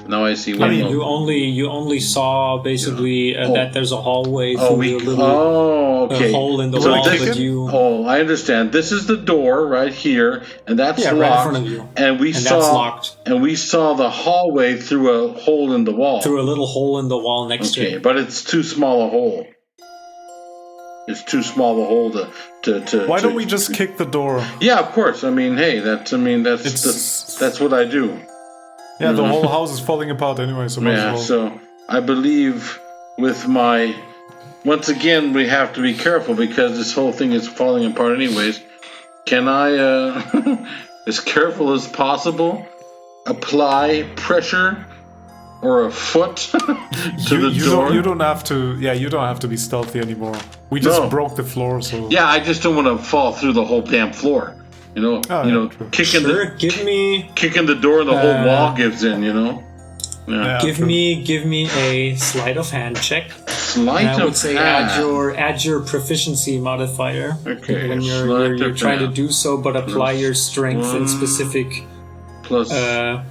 Now I see. I mean, you only saw basically that there's a hallway through the little hole in the wall. I understand. This is the door right here, and that's locked. Right in front of you. And that's locked. And we saw the hallway through a hole in the wall. Through a little hole in the wall next to it. Okay, but it's too small a hole. It's too small a hole to. Why don't we just kick the door? Yeah, of course. I mean, hey, that's what I do. Yeah, the whole house is falling apart anyway, so might as well. So I believe with my... Once again, we have to be careful because this whole thing is falling apart anyways. Can I, as careful as possible, apply pressure or a foot to the door? You don't have to. Yeah, you don't have to be stealthy anymore. We just broke the floor, so. Yeah, I just don't want to fall through the whole damn floor. True. Kicking the door and the whole wall gives in. Yeah. Give me a sleight of hand check. Sleight of hand. I would say add your proficiency modifier. Okay. When you're trying to do so, but apply your strength in specific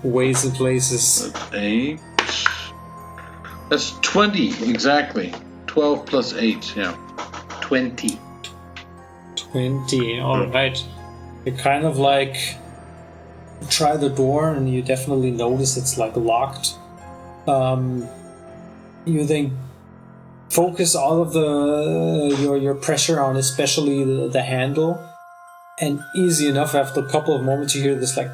ways and places. 8. That's 20 exactly. 12 plus 8. Yeah. 20. 20. All right. You kind of like try the door, and you definitely notice it's like locked. You then focus all of your pressure on especially the handle, and easy enough after a couple of moments you hear this like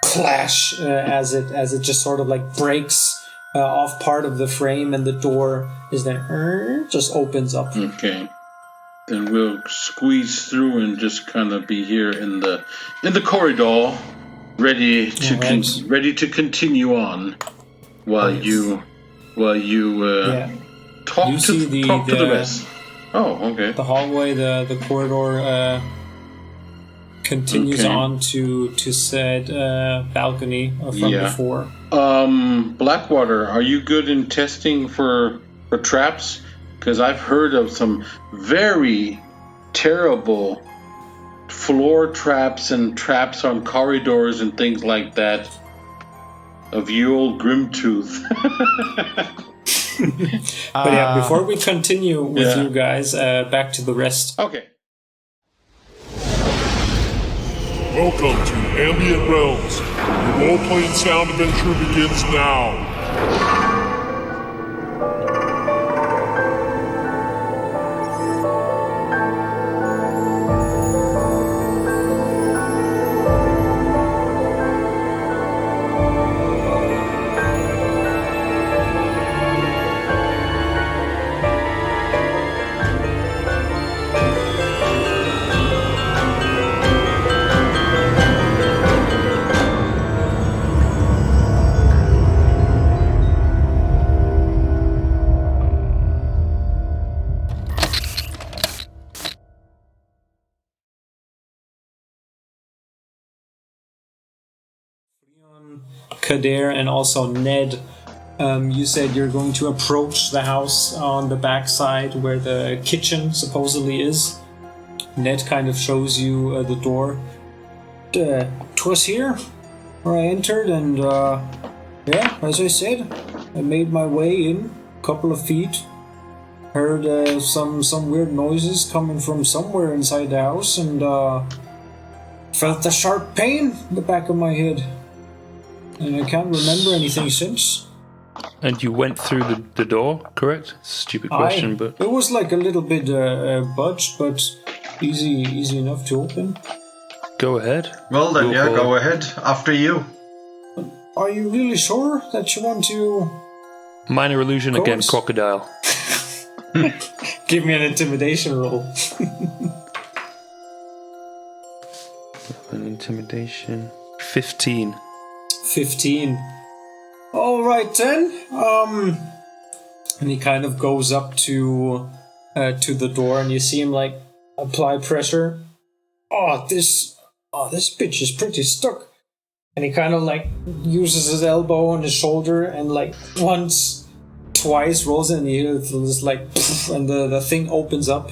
clash as it just sort of like breaks off part of the frame, and the door is then just opens up. Okay. Then we'll squeeze through and just kind of be here in the corridor, ready to continue on while you talk to the rest. Oh, okay. The hallway, the corridor continues on to said balcony from before. Blackwater, are you good in testing for traps? Because I've heard of some very terrible floor traps and traps on corridors and things like that of you old Grimtooth. But yeah, before we continue with you guys, back to the rest. Okay. Welcome to Ambient Realms. Your role-playing sound adventure begins now. Kader and also Ned, you said you're going to approach the house on the backside where the kitchen supposedly is. Ned kind of shows you the door. 'Twas here where I entered, and as I said, I made my way in a couple of feet. Heard some weird noises coming from somewhere inside the house, and felt a sharp pain in the back of my head. And I can't remember anything since. And you went through the door, correct? Stupid question, but... It was like a little bit budged, but easy enough to open. Go ahead. Well then, go ahead. After you. Are you really sure that you want to... Minor illusion again, crocodile. Give me an intimidation roll. An intimidation... 15. 15. All right then. And he kind of goes up to the door, and you see him like apply pressure. This bitch is pretty stuck. And he kind of like uses his elbow on his shoulder and like once, twice rolls it, and you hear this like, and the thing opens up.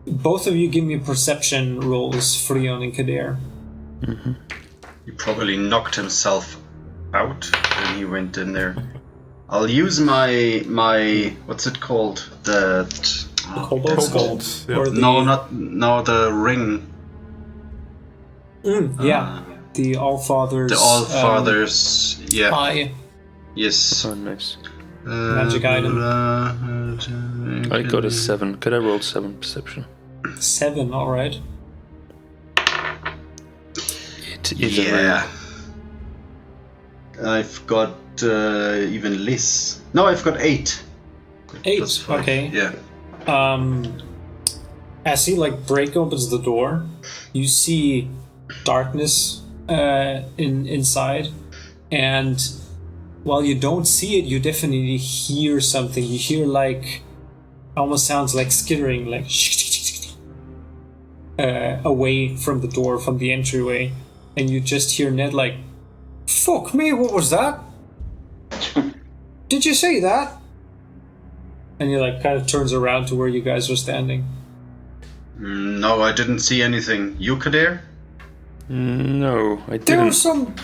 Both of you give me perception rolls, Freon and Kader. Mm-hmm. He probably knocked himself out when he went in there. I'll use my what's it called? The Cobalt Skull? The ring. The Allfather's. The Allfather's. Eye. Yes. Oh, nice. Magic item. I got a 7. Could I roll 7 perception? 7, alright. It is a I've got even less. No, I've got 8. 8, +5. okay. Yeah. As he break opens the door, you see darkness inside, and while you don't see it, you definitely hear something. You hear almost sounds like skittering, away from the door, from the entryway, and you just hear Ned "Fuck me, what was that? Did you say that?" And he kind of turns around to where you guys are standing. No, I didn't see anything. You, Kadir? No, I didn't. There were some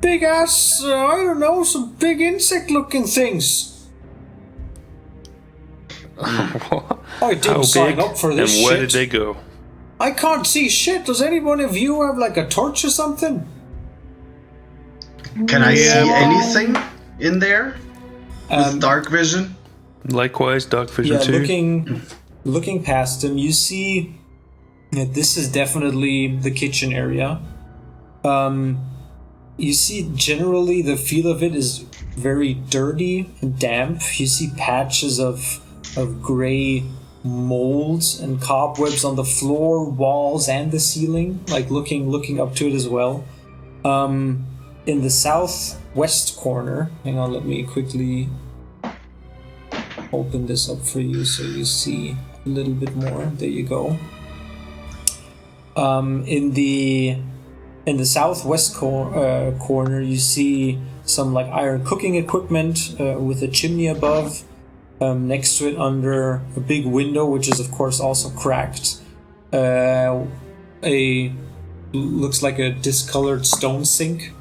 big ass, I don't know, some big insect looking things. I didn't sign up for this shit. And where shit. did they go? I can't see shit. Does any one of you have a torch or something? Can I see anything in there? With dark vision? Likewise, dark vision too. Looking past him, you see that this is definitely the kitchen area. You see generally the feel of it is very dirty and damp. You see patches of gray molds and cobwebs on the floor, walls, and the ceiling, looking up to it as well. In the southwest corner, hang on, let me quickly open this up for you so you see a little bit more. There you go. In the southwest corner, you see some iron cooking equipment with a chimney above. Next to it, under a big window, which is of course also cracked, looks like a discolored stone sink.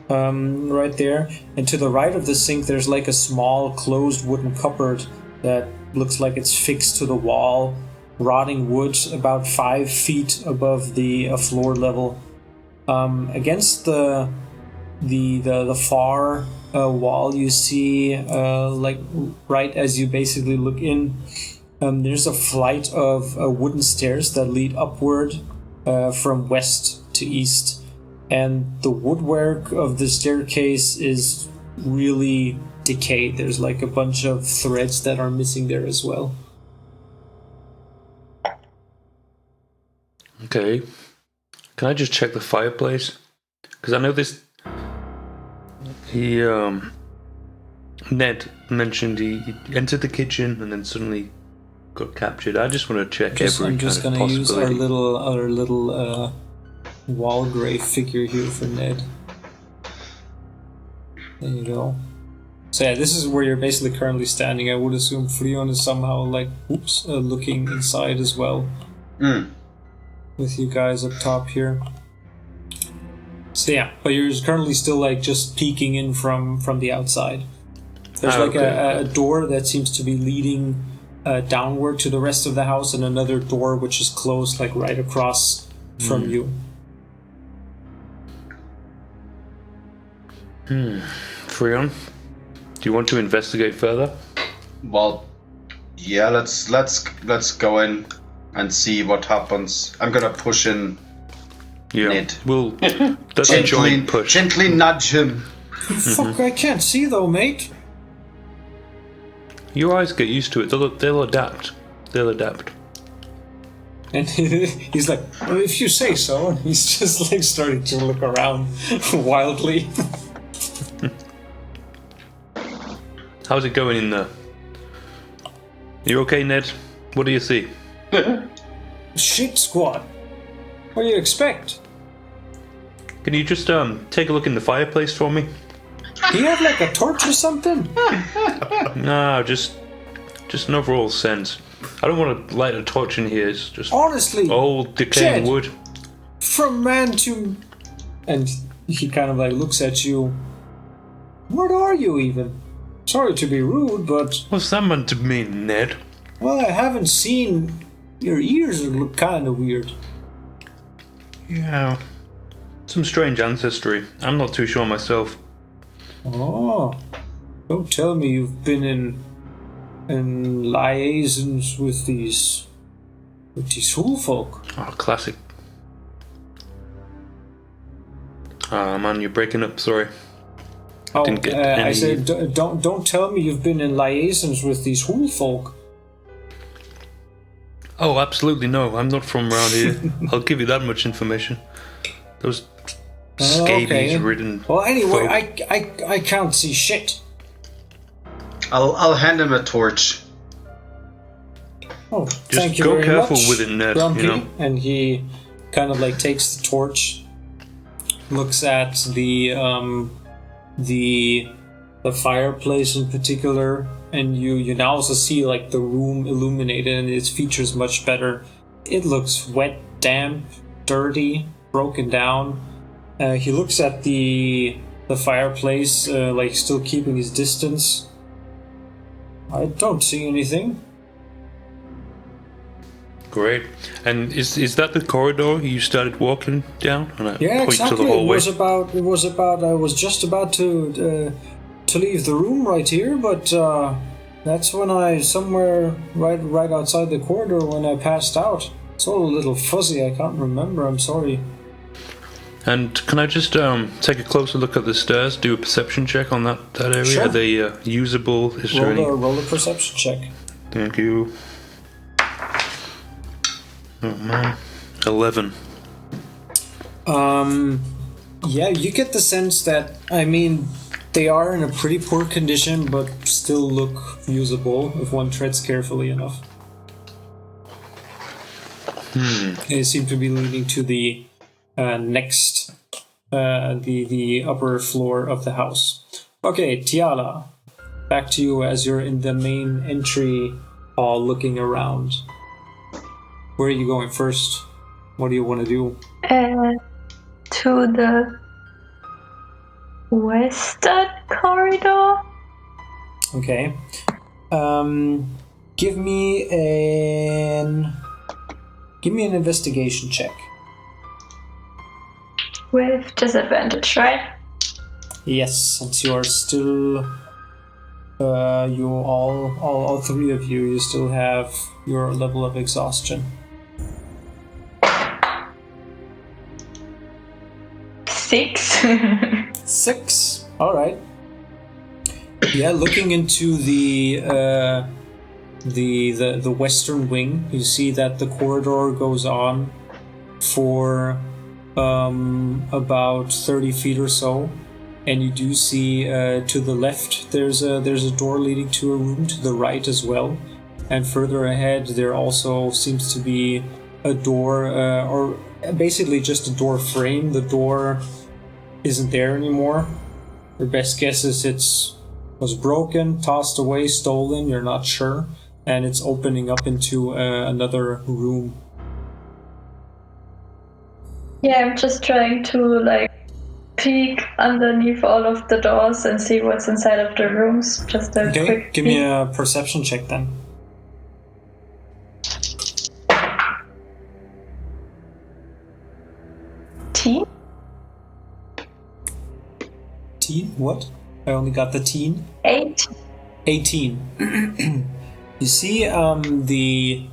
Right there, and to the right of the sink there's a small closed wooden cupboard that looks like it's fixed to the wall, rotting wood about 5 feet above the floor level. Against the far wall, you see right as you basically look in, there's a flight of wooden stairs that lead upward from west to east. And the woodwork of the staircase is really decayed. There's a bunch of threads that are missing there as well. Okay. Can I just check the fireplace? Because I know this... Ned mentioned he entered the kitchen and then suddenly got captured. I just want to check every I'm just kind of going to use our possibility. little Walgrave figure here for Ned. There you go. So yeah, this is where you're basically currently standing. I would assume Freon is somehow looking inside as well. With you guys up top here. So yeah, but you're currently still just peeking in from the outside. There's a door that seems to be leading downward to the rest of the house, and another door which is closed right across from you. Freon, do you want to investigate further? Well, yeah, let's go in and see what happens. I'm gonna push in Ned. That's a joint push. Gently nudge him. Fuck, I can't see though, mate. Your eyes get used to it. They'll adapt. And he's well, if you say so. And he's just starting to look around wildly. How's it going in there? You okay, Ned? What do you see? Shit squad. What do you expect? Can you just take a look in the fireplace for me? Do you have a torch or something? No, just an overall sense. I don't want to light a torch in here. It's just honestly old decaying Jed, wood. From man to... And he kind of looks at you. What are you even? Sorry to be rude, but... What's that meant to mean, Ned? Well, I haven't seen... Your ears look kind of weird. Yeah. Some strange ancestry. I'm not too sure myself. Oh. Don't tell me you've been in liaisons with these fool folk. Oh, classic. Man, you're breaking up. Sorry. Oh, Didn't get any... I said, don't tell me you've been in liaisons with these fool folk. Oh, absolutely no. I'm not from around here. I'll give you that much information. Those scabies-ridden. Well, anyway, folk. I can't see shit. I'll hand him a torch. Oh, Just thank you go very careful much, with it, Ned. Grumpy. You know. And he kind of like takes the torch, looks at the fireplace in particular, and you now also see like the room illuminated and its features much better. It looks wet, damp, dirty, broken down. He looks at the fireplace, like still keeping his distance. I don't see anything. Great. And is that the corridor you started walking down? And I Yeah, point exactly. to the hallway. It was about. I was just about to leave the room right here, but that's when I somewhere right outside the corridor when I passed out. It's all a little fuzzy. I can't remember. I'm sorry. And can I just take a closer look at the stairs? Do a perception check on that area. Sure. Are they usable? Is there any? Roll a perception check. Thank you. Oh man, 11. Yeah, you get the sense that, I mean, they are in a pretty poor condition, but still look usable if one treads carefully enough. They seem to be leading to the next, the upper floor of the house. Okay, Tiala, back to you as you're in the main entry hall looking around. Where are you going first? What do you want to do? To the western corridor. Okay. Give me an investigation check. With disadvantage, right? Yes, since you are still you all three of you still have your level of exhaustion. 6. 6. All right. Yeah, looking into the western wing, you see that the corridor goes on for about 30 feet or so, and you do see to the left there's a door leading to a room, to the right as well, and further ahead there also seems to be a door, or basically just a door frame. The door isn't there anymore. Your best guess is was broken, tossed away, stolen, you're not sure, and it's opening up into another room. Yeah, I'm just trying to peek underneath all of the doors and see what's inside of the rooms. Just a Okay, quick give me a perception check then. teen. Teen? What? I only got the teen. 8. 18. You see the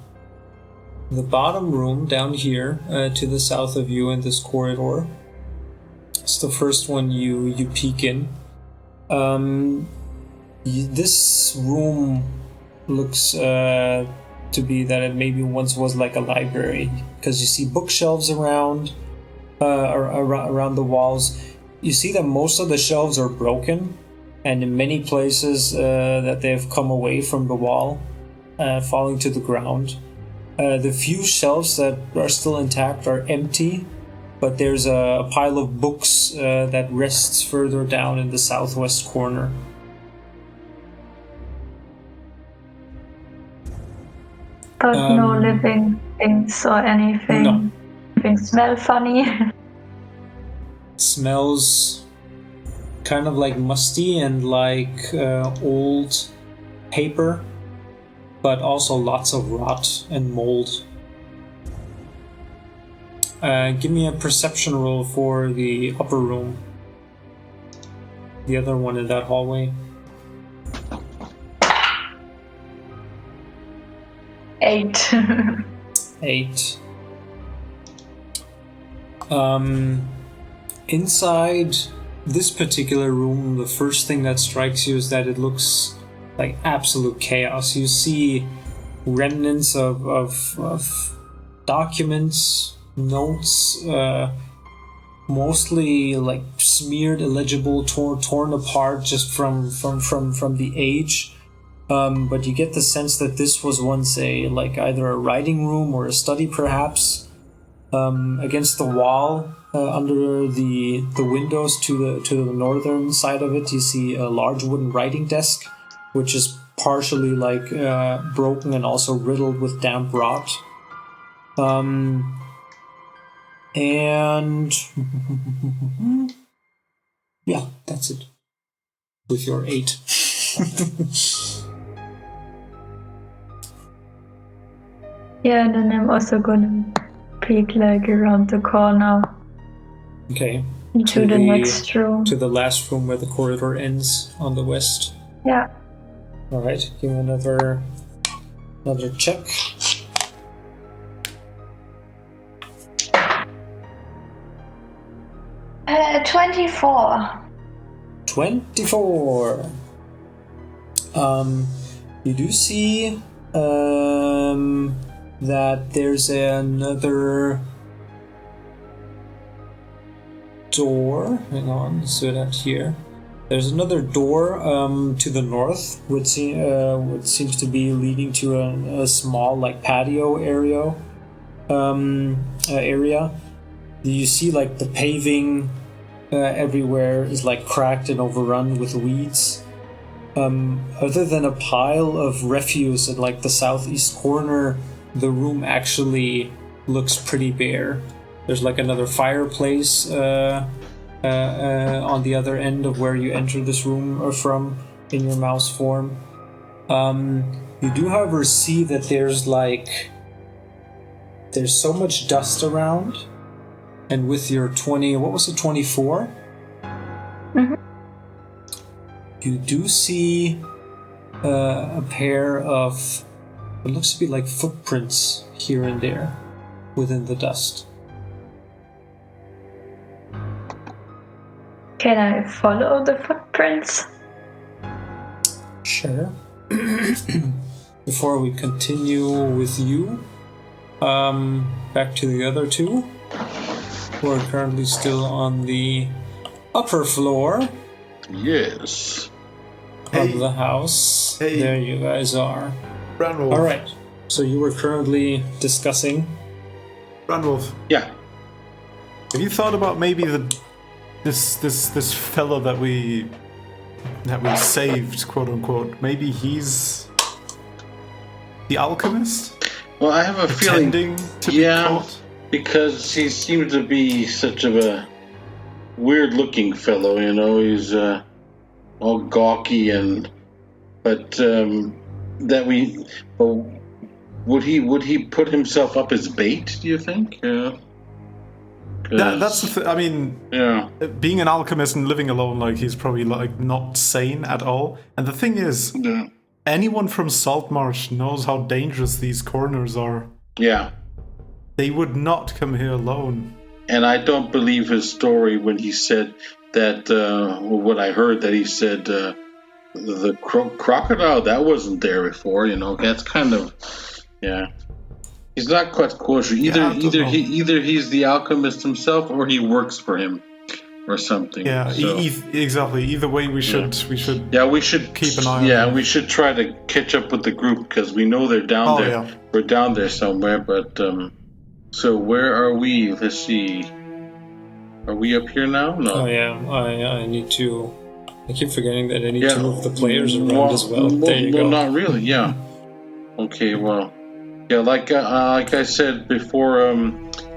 bottom room down here to the south of you in this corridor. It's the first one you peek in. This room looks to be that it maybe once was like a library, because you see bookshelves around the walls. You see that most of the shelves are broken, and in many places that they've come away from the wall, falling to the ground. The few shelves that are still intact are empty, but there's a pile of books that rests further down in the southwest corner. But no living things or anything. No. Things smell funny. Smells kind of like musty and like old paper, but also lots of rot and mold. Give me a perception roll for the upper room. The other one in that hallway. 8. 8. Inside this particular room, the first thing that strikes you is that it looks like absolute chaos. You see remnants of documents, notes, mostly like smeared, illegible, torn apart just from the age. But you get the sense that this was once either a writing room or a study, perhaps. Against the wall, under the windows to the northern side of it, you see a large wooden writing desk, which is partially broken and also riddled with damp rot. And yeah, that's it. With your 8. Yeah, and then I'm also gonna peek around the corner. Okay. Into the next room. To the last room where the corridor ends on the west. Yeah. Alright, give me another check. Uh, 24. 24. You do see that there's another door. Hang on, so that here. There's another door to the north, which seems to be leading to a small patio area. You see the paving everywhere is cracked and overrun with weeds. Other than a pile of refuse in the southeast corner, the room actually looks pretty bare. There's another fireplace on the other end of where you enter this room from in your mouse form. You do, however, see that there's so much dust around, and with your 24? Mm-hmm. You do see a pair of what looks to be footprints here and there within the dust. Can I follow the footprints? Sure. Before we continue with you, back to the other two, who are currently still on the upper floor. Yes. Of the house. Hey. There you guys are. Brandwolf. All right. So you were currently discussing. Brandwolf. Yeah. Have you thought about maybe this fellow that we saved, quote unquote? Maybe he's the alchemist. Well, I have a feeling. To be caught? Because he seems to be such of a weird-looking fellow. He's all gawky but would he put himself up as bait? Do you think? Yeah. That's the thing. I mean, yeah. Being an alchemist and living alone, he's probably not sane at all. And the thing is, anyone from Saltmarsh knows how dangerous these corners are. Yeah. They would not come here alone. And I don't believe his story when he said that. What I heard that he said the crocodile that wasn't there before. That's kind of He's not quite kosher. Either he's the alchemist himself or he works for him or something. Yeah, so. Exactly. Either way, we should keep an eye on him. him. We should try to catch up with the group because we know they're down there. Yeah. We're down there somewhere, but so where are we? Let's see. Are we up here now? No. Oh yeah, I need to. I keep forgetting that I need to move the players around as well. There you go. Not really. Yeah. Okay. Well. Yeah. Like I said before.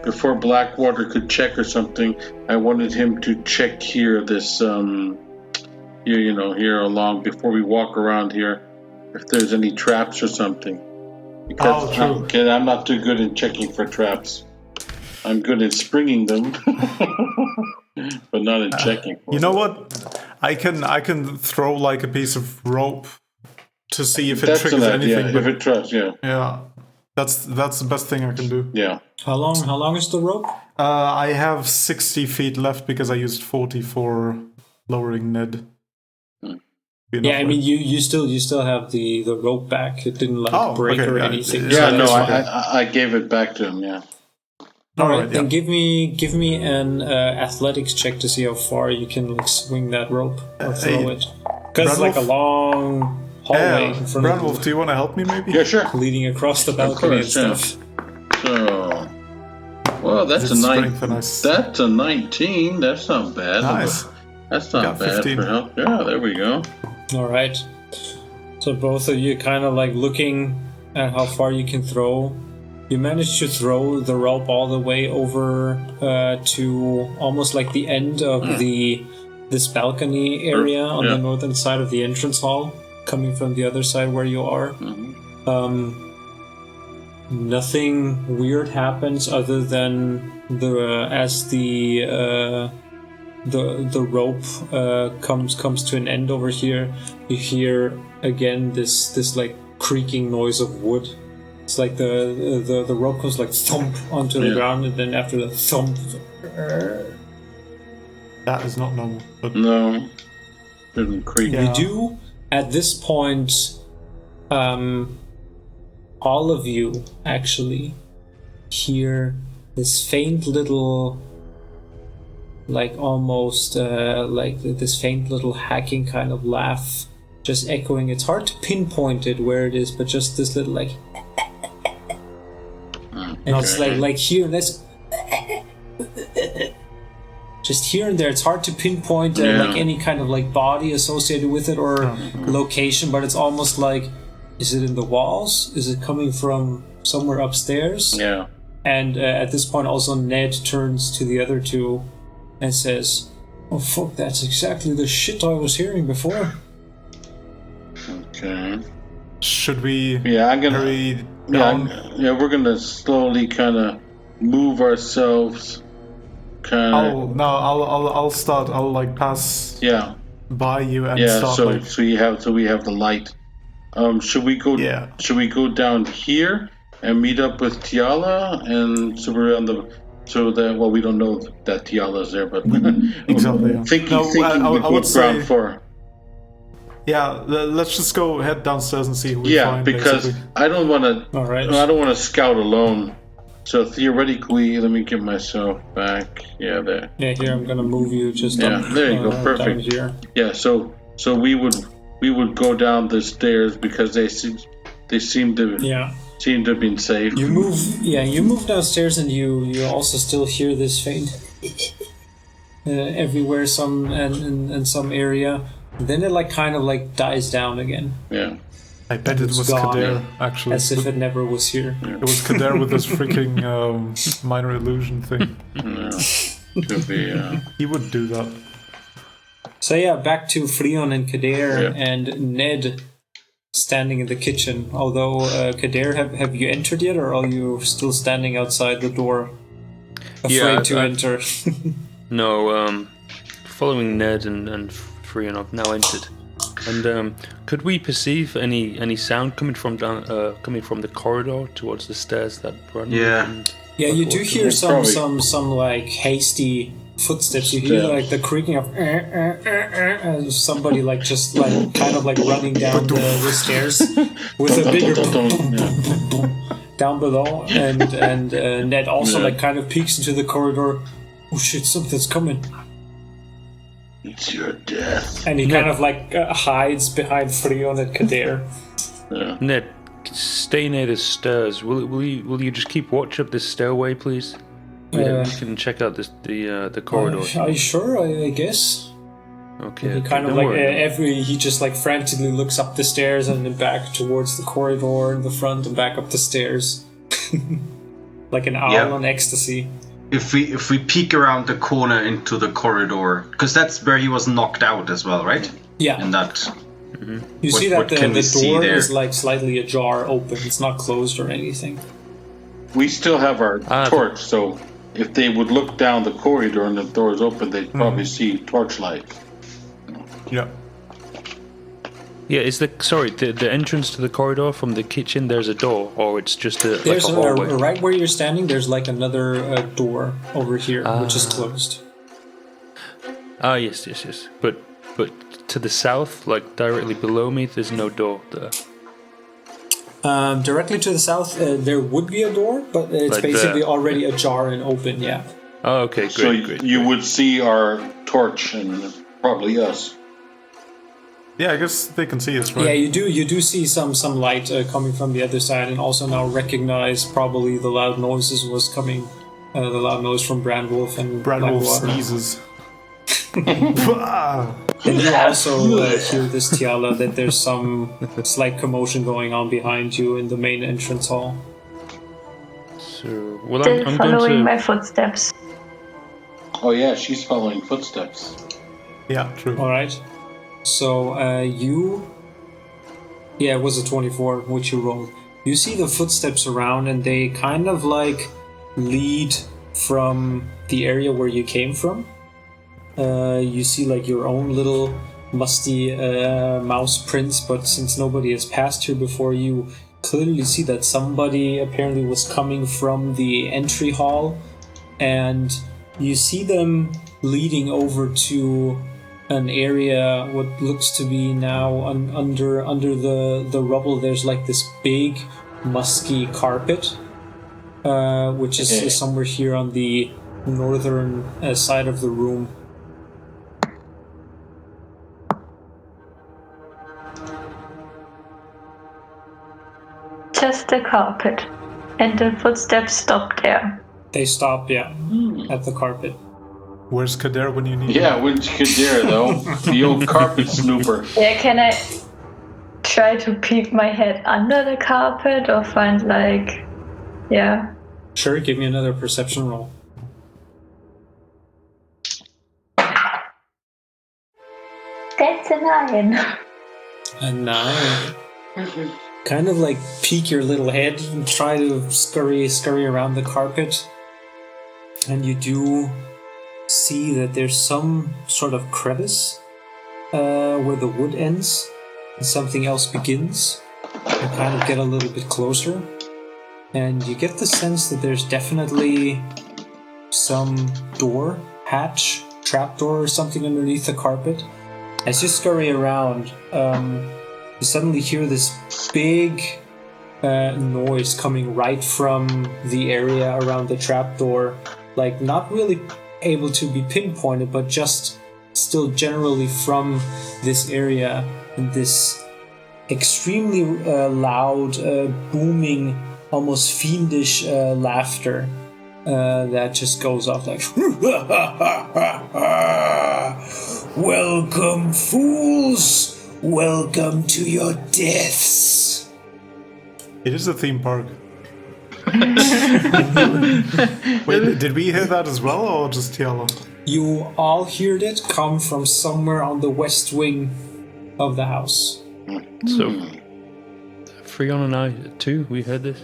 Before Blackwater could check or something, I wanted him to check here. This here along before we walk around here, if there's any traps or something. Because I'm not too good in checking for traps. I'm good at springing them, but not in checking. You know what? I can throw a piece of rope to see if it triggers anything. If it traps, yeah. Yeah. That's the best thing I can do. Yeah. How long is the rope? I have 60 feet left because I used 40 for lowering Ned. Yeah, I mean, you still have the rope back. It didn't break or anything. Yeah, no, I gave it back to him. Yeah. All right, then give me an athletics check to see how far you can swing that rope or throw it. Because it's like a long hallway in front of Brandwolf, do you want to help me maybe? Yeah, sure. Leading across the balcony and stuff. So, well, that's a 19. That's not bad. Nice. That's not bad 15. for help. Yeah, there we go. All right. So both of you kind of like looking at how far you can throw. You managed to throw the rope all the way over to almost like the end of this balcony area on the northern side of the entrance hall, coming from the other side where you are. Nothing weird happens other than as the rope comes to an end over here. You hear again this like creaking noise of wood. It's like the rope goes like thump onto the ground, and then after the thump, that is not normal. But no, didn't creak. You do at this point. All of you actually hear this faint little, like almost like this faint little hacking kind of laugh, just echoing. It's hard to pinpoint it where it is, but just this little like, and it's like here and this, just here and there. It's hard to pinpoint like any kind of like body associated with it or location, but it's almost like. Is it in the walls? Is it coming from somewhere upstairs? Yeah. And at this point, also Ned turns to the other two and says, "Oh fuck! That's exactly the shit I was hearing before." Okay. Should we? Yeah, I'm gonna. Hurry down? We're gonna slowly kind of move ourselves. I'll start. I'll like pass. Yeah. By you and start. So we have the light. Should we go? Yeah. Should we go down here and meet up with Tiala? And so we're on the. So that we don't know that Tiala's there, but exactly. Yeah. Thinking we go ground floor. Yeah, let's just go head downstairs and see who we find. Yeah, because basically. I don't want to. All right. I don't want to scout alone. So theoretically, let me get myself back. Yeah, there. Yeah, here I'm gonna move you just up. There you go. Perfect. Down here. Yeah. So we would go down the stairs because they seem to have been safe. You move downstairs and you also still hear this faint everywhere, in some area. Then it like kind of like dies down again. Yeah. I bet it was Kader, actually. As if it never was here. It was Kader with this freaking minor illusion thing. Yeah. Could be. He would do that. So yeah, back to Freon and Kader and Ned standing in the kitchen. Although, Kader, have you entered yet, or are you still standing outside the door, afraid to enter? No, following Ned and Freon, I've now entered. And could we perceive any sound coming from the corridor towards the stairs that run? Yeah. You do hear some like hasty footsteps. You hear like the creaking of somebody like just like kind of like running down the stairs with a bigger down below, and Ned also like kind of peeks into the corridor. Oh shit! Something's coming. It's your death. And he kind of like hides behind Freon and Kader. Yeah. Ned, stay near the stairs. Will you just keep watch up this stairway, please? We can check out the corridor. Are you sure? I guess. Okay. He kind of like he just like frantically looks up the stairs and then back towards the corridor in the front and back up the stairs, like an owl on ecstasy. If we peek around the corner into the corridor, because that's where he was knocked out as well, right? Yeah. And that. Mm-hmm. You see that the door is like slightly ajar, open. It's not closed or anything. We still have our torch, so if they would look down the corridor and the door is open, they'd probably see torchlight. Yeah. Yeah, is the entrance to the corridor from the kitchen? There's a door, or it's just a There's like a hallway. right where you're standing. There's like another door over here, which is closed. Ah, yes. But to the south, like directly below me, there's no door there. Directly to the south, there would be a door, but it's Like basically there. already ajar and open. Yeah. Oh, okay, So great. you would see our torch and probably us. Yeah, I guess they can see us, right? Yeah, you do see some light coming from the other side, and also now recognize probably the loud noises was coming, the loud noise from Brandwolf and Bradwolf Blackwater. sneezes. And you also hear this, Tiala, that there's some slight commotion going on behind you in the main entrance hall. So, well, Still I'm following going to. my footsteps. Oh yeah, she's following footsteps. Yeah, true. All right. So it was a 24 which you rolled. You see the footsteps around, and they kind of like lead from the area where you came from. You see like your own little musty mouse prints, but since nobody has passed here before, you clearly see that somebody apparently was coming from the entry hall, and you see them leading over to an area what looks to be now under the rubble. There's like this big musky carpet, which is somewhere here on the northern side of the room. Just the carpet. And the footsteps stopped there. They stop, at the carpet. Where's Kader when you need him? Yeah, wouldn't you dare though? The old carpet snooper. Yeah, can I try to peek my head under the carpet or find like... Yeah. Sure, give me another perception roll. That's a 9. A 9. Kind of like peek your little head and try to scurry around the carpet. And you do see that there's some sort of crevice where the wood ends and something else begins. You kind of get a little bit closer, and you get the sense that there's definitely some door, hatch, trapdoor or something underneath the carpet. As you scurry around, you suddenly hear this big noise coming right from the area around the trapdoor. Like, not really able to be pinpointed, but just still generally from this area. And this extremely loud, booming, almost fiendish laughter that just goes off like, "Welcome, fools! Welcome to your deaths!" It is a theme park. Wait, did we hear that as well, or just Tiala? You all heard it come from somewhere on the west wing of the house. So, Freon and I too, we heard this.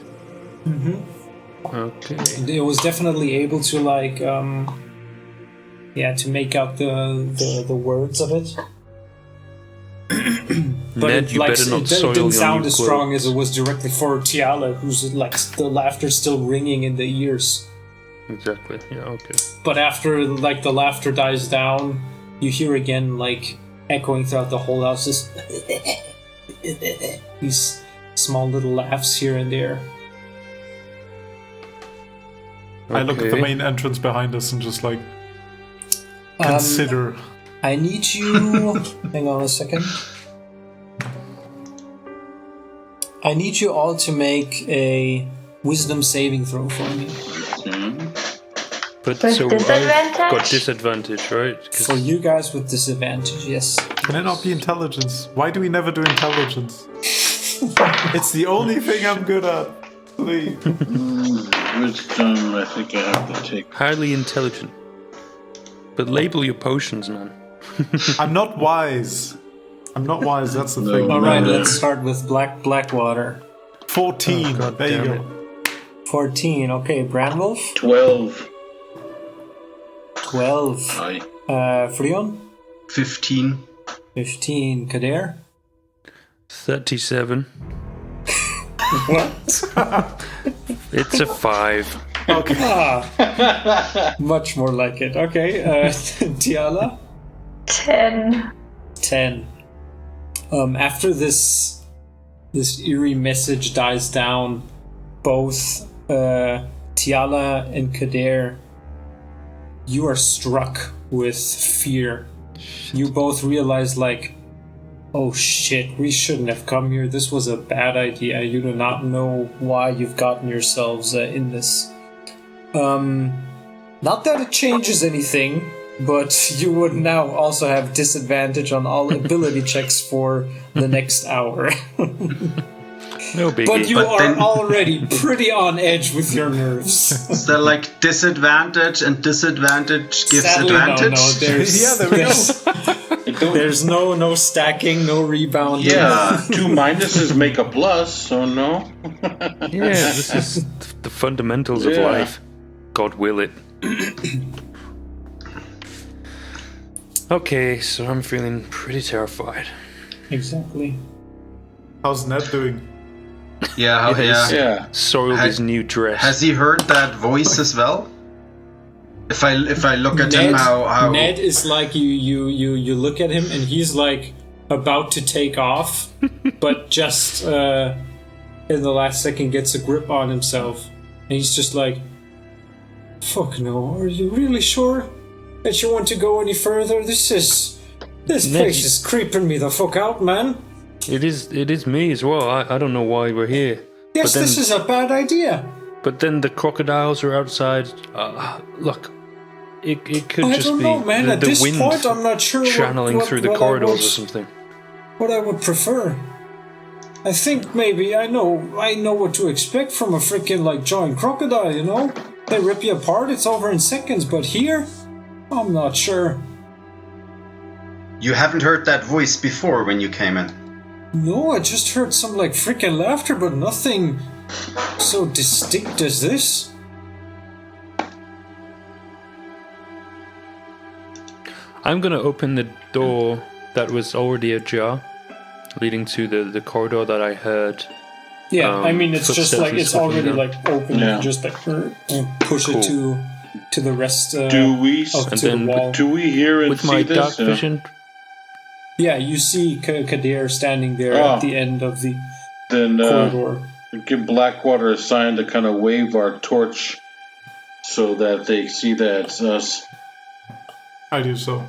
Okay. It was definitely able to like, to make out the words of it. But Ned, you better not soil it didn't your sound new as clothes. strong as it was directly for Tiala, who's like the laughter still ringing in the ears. Exactly. Yeah. Okay. But after like the laughter dies down, you hear again like echoing throughout the whole house this these small little laughs here and there. I look at the main entrance behind us and just like consider. I need you. Hang on a second. I need you all to make a wisdom saving throw for me. But With so disadvantage? I've got disadvantage, right? 'Cause- For you guys with disadvantage, yes. Can it not be intelligence? Why do we never do intelligence? It's the only thing I'm good at. Please. Wisdom, I think I have to take. highly intelligent. But label your potions, man. I'm not wise. That's the thing. All right, let's start with Blackwater. 14. God there you damn go. 14. Okay, Brandwolf. 12. 12. Aye. Freon. 15. 15. Kader. 37. What? It's a 5. Ah, much more like it. Okay, Tiala? 10. 10. After this eerie message dies down, both Tiala and Kader, you are struck with fear. You both realize, like, oh shit, we shouldn't have come here. This was a bad idea. You do not know why you've gotten yourselves in this. Not that it changes anything, but you would now also have disadvantage on all ability checks for the next hour. No biggie. But you are already pretty on edge with your nerves. So like disadvantage and disadvantage gives Sadly, advantage? No, there's, Yeah, there we go. There's no stacking, no rebounding. Yeah, 2 minuses make a plus, so no. Yeah, this is the fundamentals of Yeah. life. God will it. Okay, so I'm feeling pretty terrified. Exactly. How's Ned doing? Yeah, Yeah. Soiled his new dress. Has he heard that voice as well? If I look at him, how Ned is like you look at him and he's like about to take off, but just in the last second gets a grip on himself, and he's just like, "Fuck no! Are you really sure that you want to go any further? This place is creeping me the fuck out, man." It is me as well. I don't know why we're here. Yes, this is a bad idea. But then the crocodiles are outside. Look, it could I just don't be know, man. the At this wind point, I'm not sure channeling through the what corridors or something. What I would prefer. I think maybe I know what to expect from a freaking like giant crocodile. You know, they rip you apart. It's over in seconds. But here, I'm not sure. you haven't heard that voice before when you came in. No, I just heard some like freaking laughter, but nothing so distinct as this. I'm gonna open the door that was already ajar, leading to the corridor that I heard. Yeah, I mean it's just footsteps like and it's stuff already in there. like open. Yeah. You just like push it to the rest. Do we up And to then the wall. do we hear and With my see dark this? vision, Yeah, you see Kader standing there Oh. at the end of the Then corridor. give Blackwater a sign to kind of wave our torch so that they see that it's us. I do so.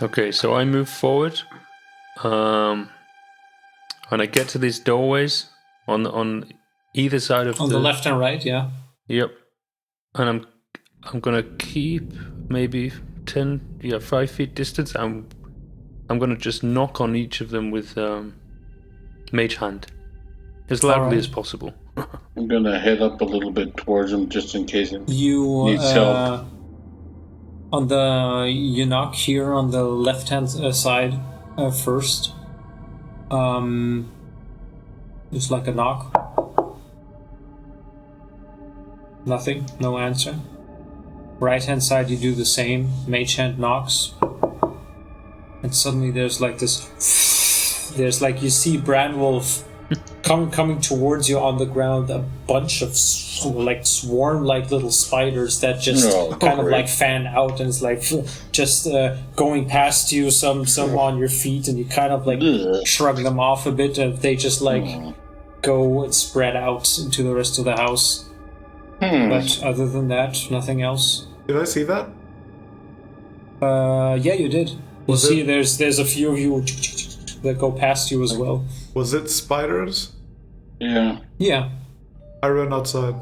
Okay, so I move forward, and I get to these doorways on either side of On the left and right, yeah. Yep, and I'm gonna keep maybe 5 feet distance. I'm gonna just knock on each of them with mage hand as loudly Alright. as possible. I'm gonna head up a little bit towards him just in case it You needs help. you knock here on the left hand side first. It's like a knock. Nothing, no answer. Right hand side you do the same. Mage hand knocks, and suddenly there's like this. There's like you see Branwolf coming towards you on the ground. A bunch of like swarm like little spiders that just kind of great. like fan out, and it's like just going past you. Some on your feet, and you kind of like shrug them off a bit, and they just like go and spread out into the rest of the house. But other than that, nothing else. Did I see that? Yeah, you did. You Was see, it- there's a few of you that go past you as well. Was it spiders? Yeah. Yeah, I ran outside.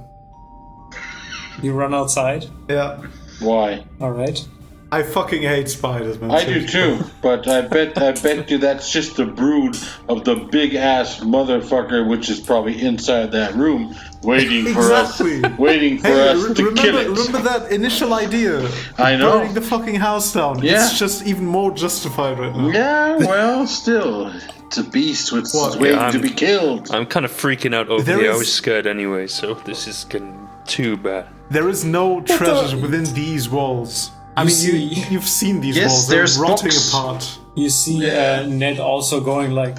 you run outside. Yeah. Why? All right. I fucking hate spiders, man. I do too, but I bet you that's just the brood of the big ass motherfucker, which is probably inside that room, waiting for Exactly. us, waiting for us to kill it. Remember that initial idea? I know. Burning the fucking house down. Yeah. It's just even more justified right now. Yeah, well, still, it's a beast which is What? waiting Yeah, to be killed. I'm kind of freaking out over There here. I is- was scared anyway, so this is getting too bad. There is no treasure within these walls. I mean, see- you've seen these Yes, walls. They're there's rotting books. apart. You see Ned also going like,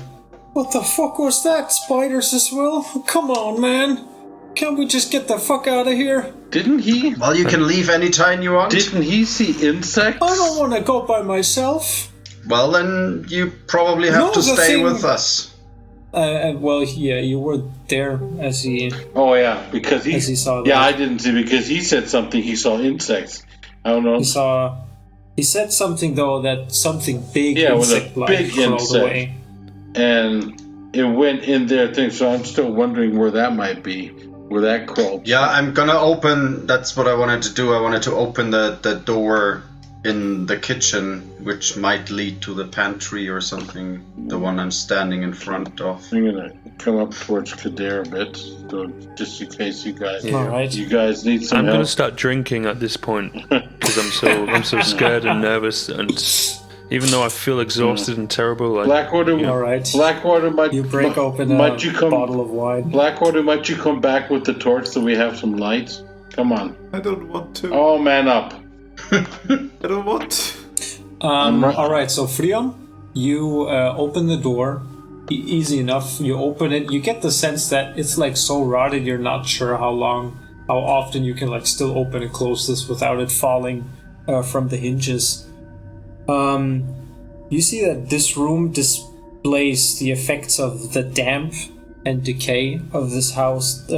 "What the fuck was that? Spiders as well? Come on, man. Can't we just get the fuck out of here? Didn't he? Well, you can leave anytime you want. Didn't he see insects? I don't want to go by myself." Well, then you probably have No, to the stay thing- with us. Well, yeah, you were there as he... Oh yeah, because As he saw Yeah, that. I didn't see because he said something. He saw insects. I don't know. He said something though that something big Yeah, with a insect-like big crawled insect. away. And it went in their thing. So I'm still wondering where that might be, where that crawled. Yeah, I'm gonna open. That's what I wanted to do. I wanted to open the door in the kitchen, which might lead to the pantry or something. The one I'm standing in front of. I'm gonna come up towards Kader a bit, so just in case you guys, All right. you guys need some I'm help. gonna start drinking at this point because I'm so scared and nervous, and even though I feel exhausted and terrible, Blackwater, All right. Blackwater, might You break open might a you come, bottle of wine. Blackwater, might you come back with the torch so we have some light? Come on. I don't want to. Oh, man up. I don't want to. right. All right, so Frion, you open the door. Easy enough. You open it. You get the sense that it's like so rotted. You're not sure how often you can like still open and close this without it falling from the hinges. You see that this room displays the effects of the damp and decay of this house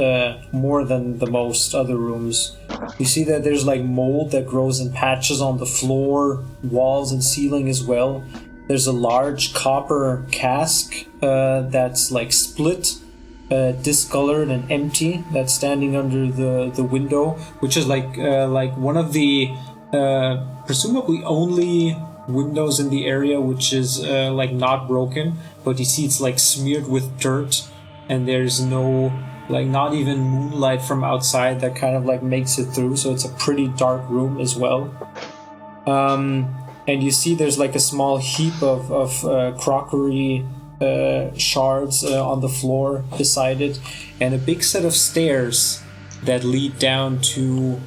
more than the most other rooms. You see that there's like mold that grows in patches on the floor, walls, and ceiling as well. There's a large copper cask that's like split, discolored and empty, that's standing under the window, which is like one of the presumably only windows in the area which is like not broken, but you see it's like smeared with dirt, and there's no like not even moonlight from outside that kind of like makes it through, so it's a pretty dark room as well. And you see there's like a small heap of crockery shards on the floor beside it, and a big set of stairs that lead down to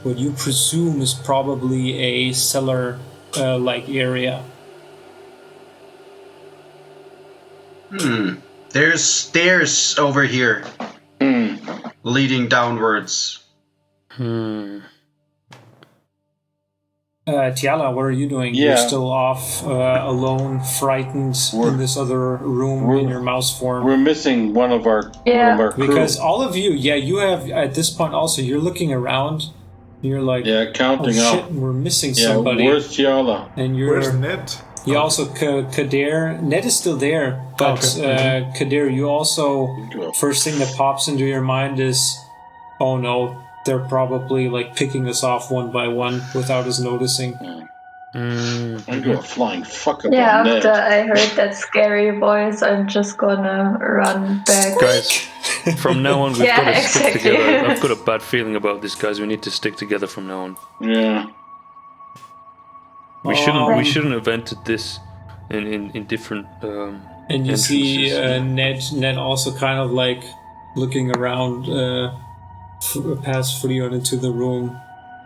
what you presume is probably a cellar like area. There's stairs over here, leading downwards. Tiala, what are you doing? Yeah. You're still off alone, frightened in this other room in your mouse form. We're missing one of our crew. Because all of you, you have at this point also, you're looking around, you're like, counting oh up. shit, we're missing somebody. Where's Tiala? And you're Where's Ned? You also Kader. Ned is still there, but Kader, you also first thing that pops into your mind is, oh no, they're probably like picking us off one by one without us noticing. I'm gonna flying fuck up Yeah, on Ned. after I heard that scary voice, I'm just gonna run back. guys, from now on we've Yeah, got to stick exactly. together. I've got a bad feeling about this, guys. We need to stick together from now on. Yeah. We shouldn't have entered this in different. And you see entrances. Ned also kind of like looking around past Frion into the room.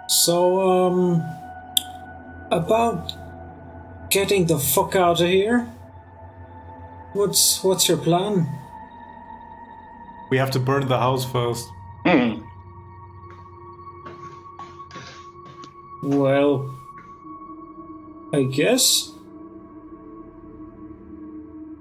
So, about getting the fuck out of here? What's your plan? We have to burn the house first. Well, I guess.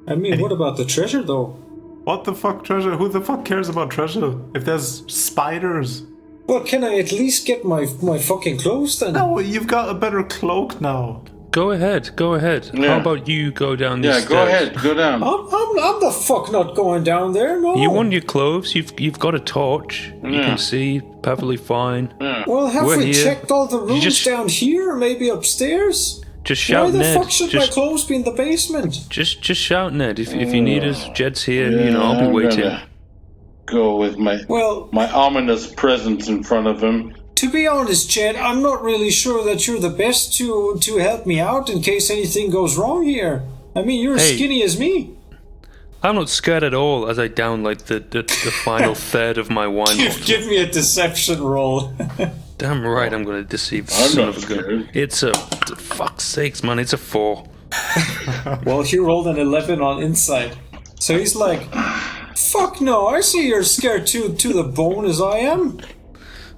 I mean, what about the treasure, though? What the fuck treasure? Who the fuck cares about treasure? If there's spiders. Well, can I at least get my fucking clothes then? No, you've got a better cloak now. Go ahead. Yeah. How about you go down these stairs? Go ahead, go down. I'm the fuck not going down there, no. You want your clothes? You've got a torch. You can see perfectly fine. Well, have We're we here. checked all the rooms just- down here? Maybe upstairs? Just Why shout, the Ned. fuck should my Just, clothes be in the basement? just shout, Ned. If you need us, Jed's here. I'll be I'm waiting. gonna Go with my ominous presence in front of him. To be honest, Jed, I'm not really sure that you're the best to help me out in case anything goes wrong here. I mean, you're as Hey. skinny as me. I'm not scared at all as I down like the final third of my wine bottle. Give me a deception roll. Damn right, I'm going to deceive the I'm son not of a gun. scared. It's a fuck's sakes, man. It's a 4. Well, he rolled an 11 on insight. So he's like, fuck no, I see you're scared to the bone as I am.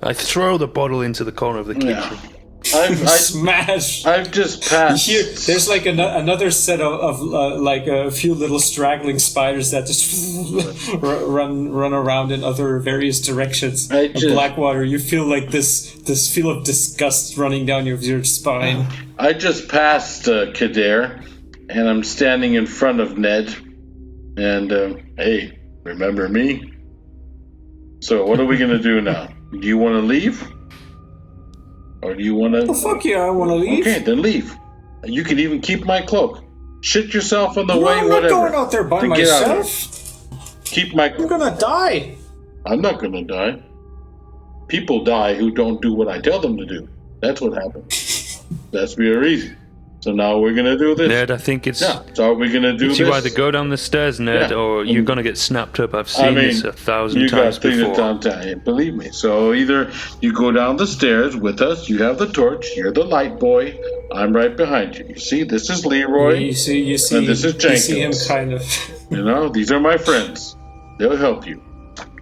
I throw the bottle into the corner of the kitchen. Yeah. Smash. I've just passed. Here, there's like another set of like a few little straggling spiders that just run around in other various directions. Blackwater, you feel like this feel of disgust running down your spine. I just passed Kader, and I'm standing in front of Ned. And hey, remember me? So what are we gonna do now? Do you want to leave? Or do you want to... Oh, fuck yeah, I want to leave. Okay, then leave. You can even keep my cloak. Shit yourself on the way, I'm whatever. not going out there by Then myself. Keep my... I'm gonna die. I'm not gonna die. People die who don't do what I tell them to do. That's what happens. That's very easy. So now we're gonna do this. Ned, I think it's... Yeah, so are we gonna do this? You either go down the stairs, Ned, or you're going to get snapped up. I've seen this 1,000 times before. Believe me. So either you go down the stairs with us, you have the torch, you're the light boy, I'm right behind you. You see, this is Leroy, You see, and this is Jenkins. You see him kind of... You know, these are my friends. They'll help you.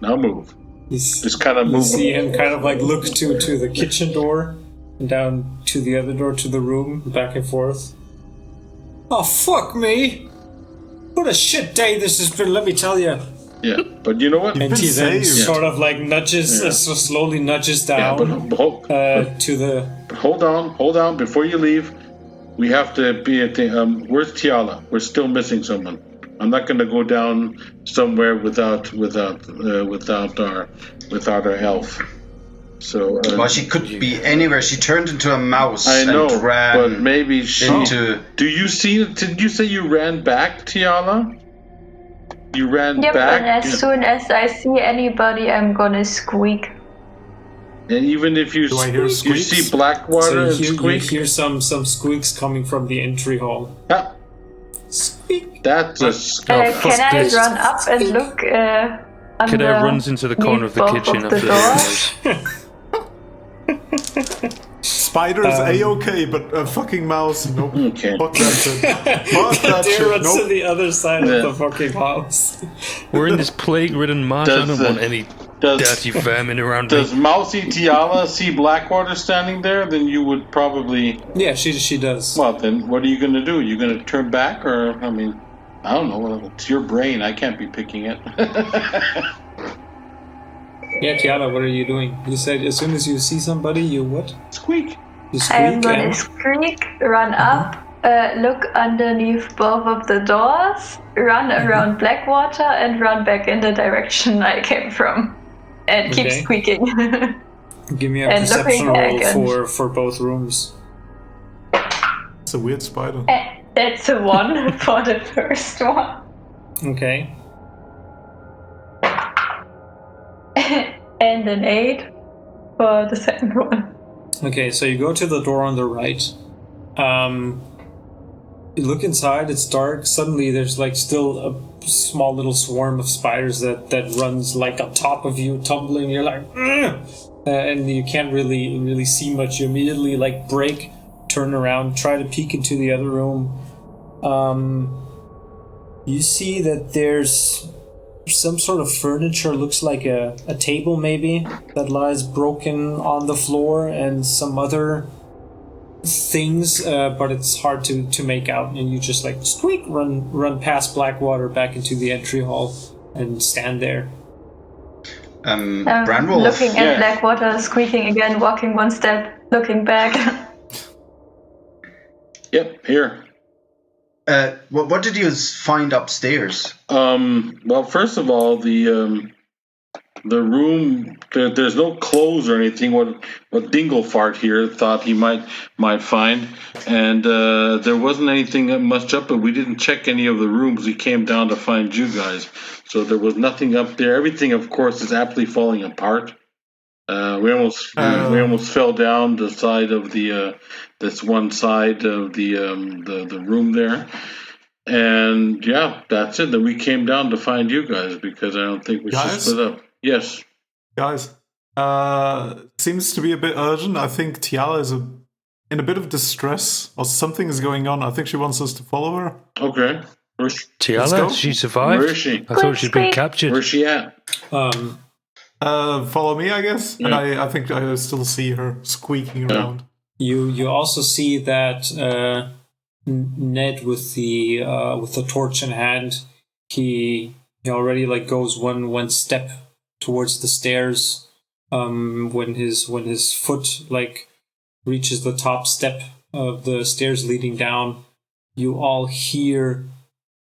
Now move. Just kind of move. You see him kind of like look to the kitchen door, and down to the other door to the room, back and forth. Oh, fuck me! What a shit day this has been, let me tell you. Yeah, but you know what? And he then sort of like nudges, slowly nudges down to the... Hold on, before you leave, we have to be at the... where's Tiala? We're still missing someone. I'm not going to go down somewhere without our elf. So, well, she could be anywhere. She turned into a mouse. I know, and ran but maybe she. Into... Do you see? Did you say you ran back, Tiala? You ran yep, back. And as soon as I see anybody, I'm gonna squeak. And even if you see Blackwater and squeak, you hear some squeaks coming from the entry hall. Ah. Squeak. That's a. Can I run up and look? Kader runs into the corner of the kitchen after the noise. Spider's A-okay, but a fucking mouse, nope. Okay. Fuck that shit. Fuck that Kader shit, runs nope. to the other side of the fucking house. We're in this plague-ridden marsh. I don't want any dirty vermin around me. Does Mousy Tiala see Blackwater standing there? Then you would probably... Yeah, she does. Well, then what are you going to do? You going to turn back? Or, I mean, I don't know. It's your brain. I can't be picking it. Yeah, Tiala, what are you doing? You said as soon as you see somebody, you what? Squeak. You squeak. I'm gonna squeak, run up, look underneath both of the doors, run around Blackwater, and run back in the direction I came from. And keep squeaking. Give me a perception roll for both rooms. It's a weird spider. That's a 1 for the first one. Okay. And an 8 for the second one. Okay, so you go to the door on the right. You look inside, it's dark. Suddenly there's like still a small little swarm of spiders that runs like on top of you, tumbling. You're like, and you can't really see much. You immediately like break, turn around, try to peek into the other room. You see that there's some sort of furniture, looks like a table maybe, that lies broken on the floor, and some other things, but it's hard to make out, and you just like squeak, run past Blackwater back into the entry hall and stand there. Branwolf. Looking at Blackwater, squeaking again, walking one step, looking back. Yep, here. What did you find upstairs? Well, first of all, the room, there's no clothes or anything. What Dinglefart here thought he might find, and there wasn't anything much up, but we didn't check any of the rooms. We came down to find you guys, so there was nothing up there. Everything, of course, is aptly falling apart. We almost fell down the side of the this one side of the room there, and yeah, that's it. Then we came down to find you guys because I don't think we should split up. Yes, guys, Seems to be a bit urgent. I think Tiala is in a bit of distress, or something is going on. I think she wants us to follow her. Okay. go. Tiala, she survived? Where is she? I thought she'd been captured. Where's she at? Follow me, I guess. Yeah. And I think I still see her squeaking around. You also see that Ned with the torch in hand, he already like goes one step towards the stairs. When his foot like reaches the top step of the stairs leading down, you all hear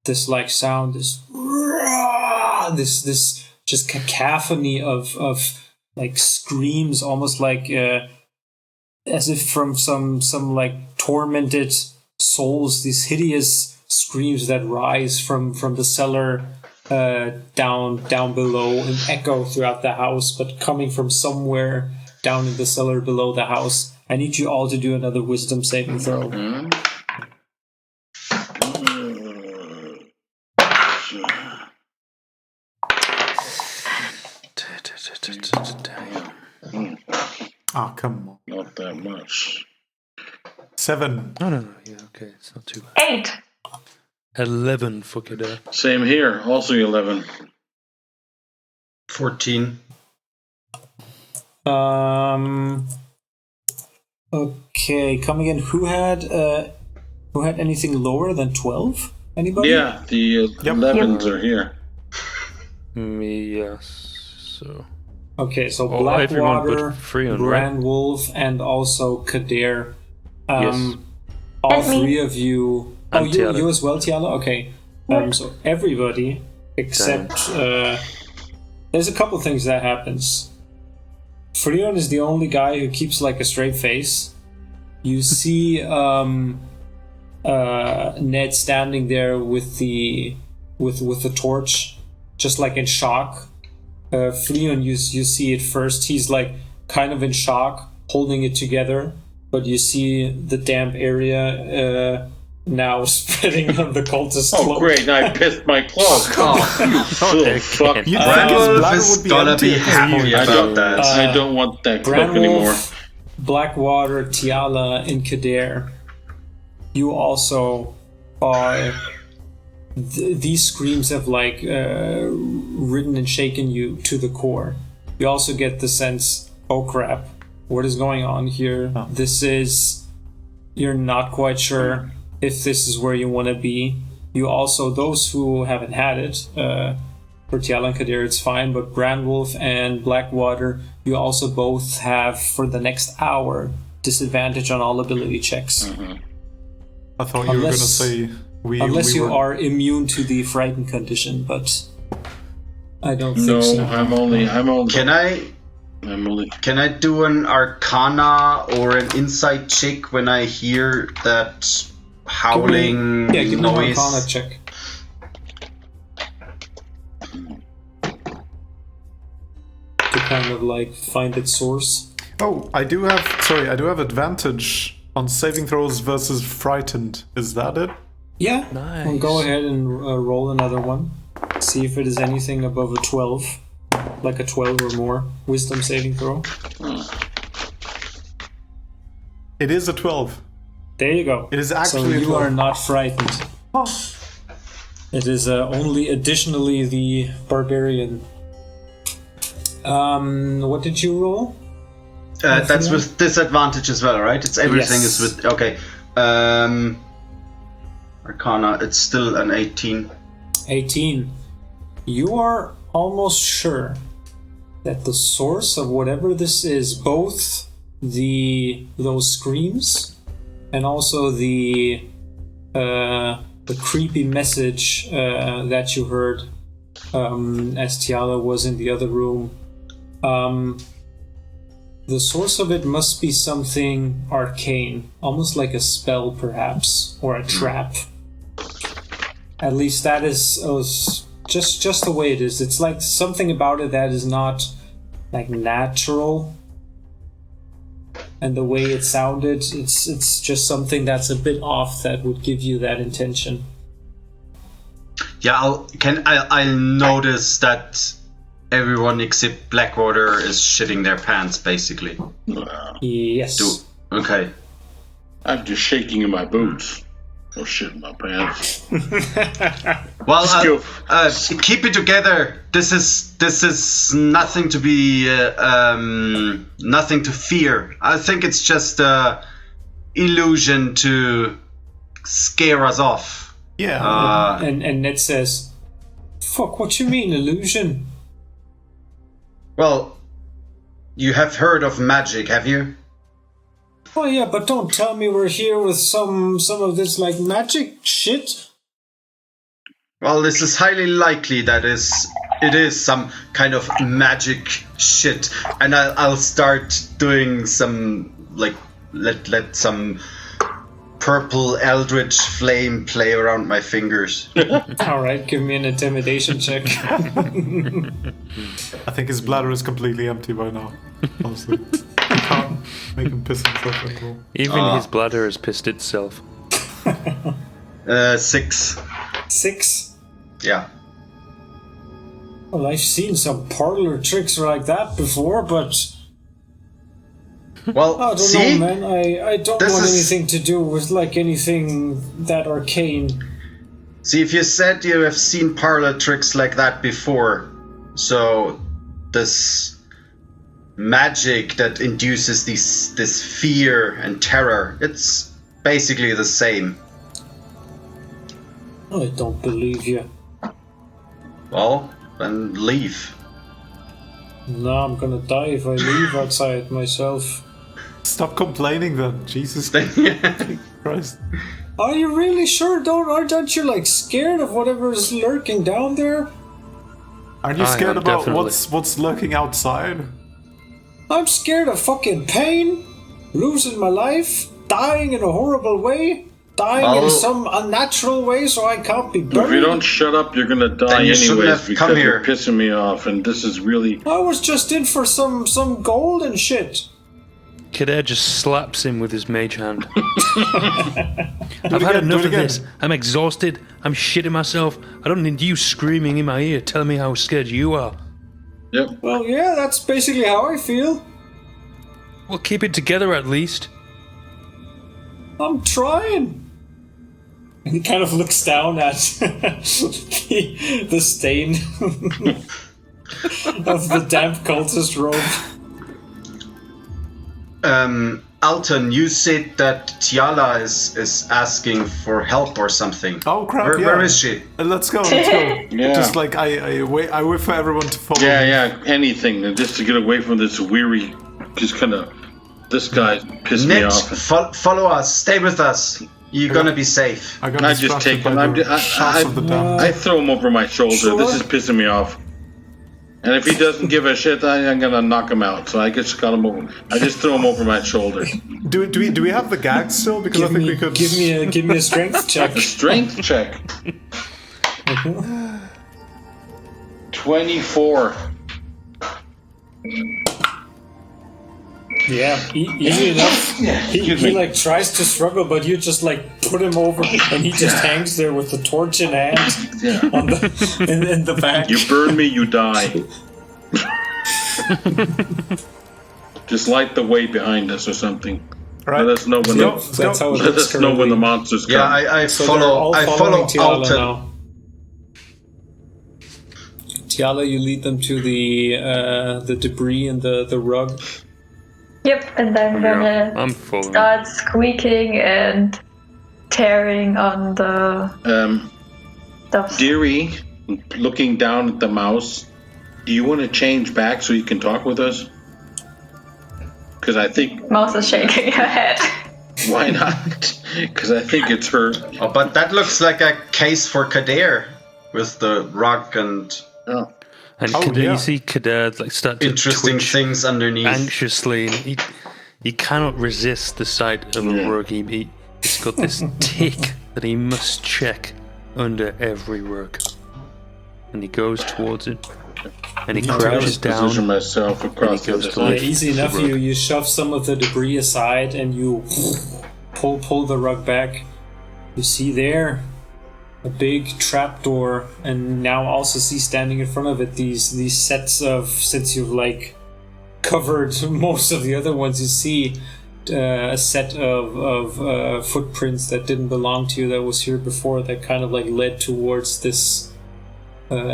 this like sound, this just cacophony of like screams, almost like as if from some like tormented souls. These hideous screams that rise from the cellar down below and echo throughout the house, but coming from somewhere down in the cellar below the house. I need you all to do another wisdom saving throw. Oh, come on. Not that much. 7. No. Yeah, okay, it's not too bad. 8. 11 for Kadar. Same here. Also 11. 14. Okay, come again. Who had anything lower than 12? Anybody? Yeah, the 11s are here. Me, yes. So. Okay, so everyone Blackwater, but Freon, right? Brandwolf, and also Kader. Yes. All And me. three of you. Oh, And you Tiala. as well, Tiala? Okay. So everybody except there's a couple things that happens. Freon is the only guy who keeps like a straight face. You see Ned standing there with the torch, just like in shock. Freon, you see it first. He's like kind of in shock, holding it together, but you see the damp area now spreading on the cultist Oh, cloak. great. Now I pissed my cloak. You fuck. You Brandwolf is would be gonna empty be at this happy point. about that. I don't want that cloak anymore. Brandwolf, Blackwater, Tiala, and Kader. You also are. These screams have like ridden and shaken you to the core. You also get the sense, oh crap, what is going on here? Oh. You're not quite sure if this is where you want to be. You also, those who haven't had it, for Tiala and Kader it's fine, but Brandwolf and Blackwater, you also both have, for the next hour, disadvantage on all ability checks. I thought you were going to say Unless you were... are immune to the frightened condition, but I don't think No, so. I'm only. Can I do an Arcana or an Insight check when I hear that howling Give me an noise? Arcana check. To kind of like find its source. Oh, I do have advantage on saving throws versus frightened. Is that it? Yeah, Nice. well, go ahead and roll another one. See if it is anything above a 12. Like a 12 or more. Wisdom saving throw. It is a 12. There you go. It is So actually a you 12. are not frightened. It is only additionally the barbarian. What did you roll? That's with disadvantage as well, right? It's everything Yes. is with. Okay. Arcana, it's still an 18. 18. You are almost sure that the source of whatever this is, both those screams and also the creepy message that you heard as Tiala was in the other room. The source of it must be something arcane, almost like a spell, perhaps, or a trap. At least that is just the way it is. It's like something about it that is not like natural, and the way it sounded, it's just something that's a bit off that would give you that intention. Yeah, I'll notice that everyone except Blackwater is shitting their pants, basically. Yes. Okay. I'm just shaking in my boots. Oh shit in my pants. Well, keep it together. This is nothing to be, nothing to fear. I think it's just a illusion to scare us off. Yeah. And Ned says, "Fuck, what you mean illusion?" Well, you have heard of magic, have you? Oh yeah, but don't tell me we're here with some of this like magic shit. Well, this is highly likely that it is some kind of magic shit, and I'll start doing some like let some purple eldritch flame play around my fingers. All right, give me an intimidation check. I think his bladder is completely empty by now. Honestly, I can't make him piss himself anymore. Even his bladder has pissed itself. 6. 6. Yeah. Well, I've seen some parlor tricks like that before, but Well, I don't see? know, man. I don't This want is- anything to do with like anything that arcane. See, if you said you have seen parlor tricks like that before, so this magic that induces this fear and terror, it's basically the same. I don't believe you. Well, then leave. No, I'm gonna die if I leave outside myself. Stop complaining then, Jesus Christ. Are you really sure? Aren't you like scared of whatever's lurking down there? Aren't you I scared am, about definitely. what's lurking outside? I'm scared of fucking pain, losing my life, dying in a horrible way, dying in some unnatural way so I can't be buried. If you don't shut up, you're gonna die Then you shouldn't anyways have because come you're here. pissing me off, and this is really. I was just in for some gold and shit. Kader just slaps him with his mage hand. I've had enough of this. I'm exhausted. I'm shitting myself. I don't need you screaming in my ear telling me how scared you are. Yep. Well, yeah, that's basically how I feel. Well, keep it together at least. I'm trying. And he kind of looks down at the stain of the damp cultist robe. Alton, you said that Tiala is asking for help or something. Oh crap! Where is she? Let's go. Yeah. Just like I wait for everyone to follow. Yeah, me. yeah, anything just to get away from this weary, just kind of. This guy pissed me Ned, off. follow us. Stay with us. You're gonna be safe. I got I just distracted take him. by I'm the just, shots of the damn. I throw him over my shoulder. Sure. This is pissing me off. And if he doesn't give a shit, I'm gonna knock him out. So I just got him over. I just throw him over my shoulder. Do we have the gags still? Because I think we could. Give me a strength check. Strength check. 24. Yeah, easy enough. He like tries to struggle, but you just like put him over, and he just hangs there with the torch in hand on in the back. You burn me, you die. Just light the way behind us or something. Right. Let us know when That's how it let looks us know when the currently. monsters come. Yeah, I So they're all follow following Tiala Alton. now. Tiala, you lead them to the debris and the rug. Yep, and I'm gonna I'm full. start squeaking and tearing on the stuff. Deary, looking down at the mouse, do you want to change back so you can talk with us? Because I think... Mouse is shaking her head. Why not? Because I think it's her... Oh, but that looks like a case for Kader with the rug and Oh. And Oh, Kader, yeah. you see Kader like start to interesting twitch things underneath. anxiously. And he cannot resist the sight of a rug. He's got this tick that he must check under every rug. And he goes towards it. And he crouches down. Position myself across the goes other to Yeah, side. life. easy enough. The rug. You shove some of the debris aside, and you pull the rug back. You see there, big trapdoor, and now also see standing in front of it these sets of, since you've like covered most of the other ones, you see a set of footprints that didn't belong to you, that was here before, that kind of like led towards this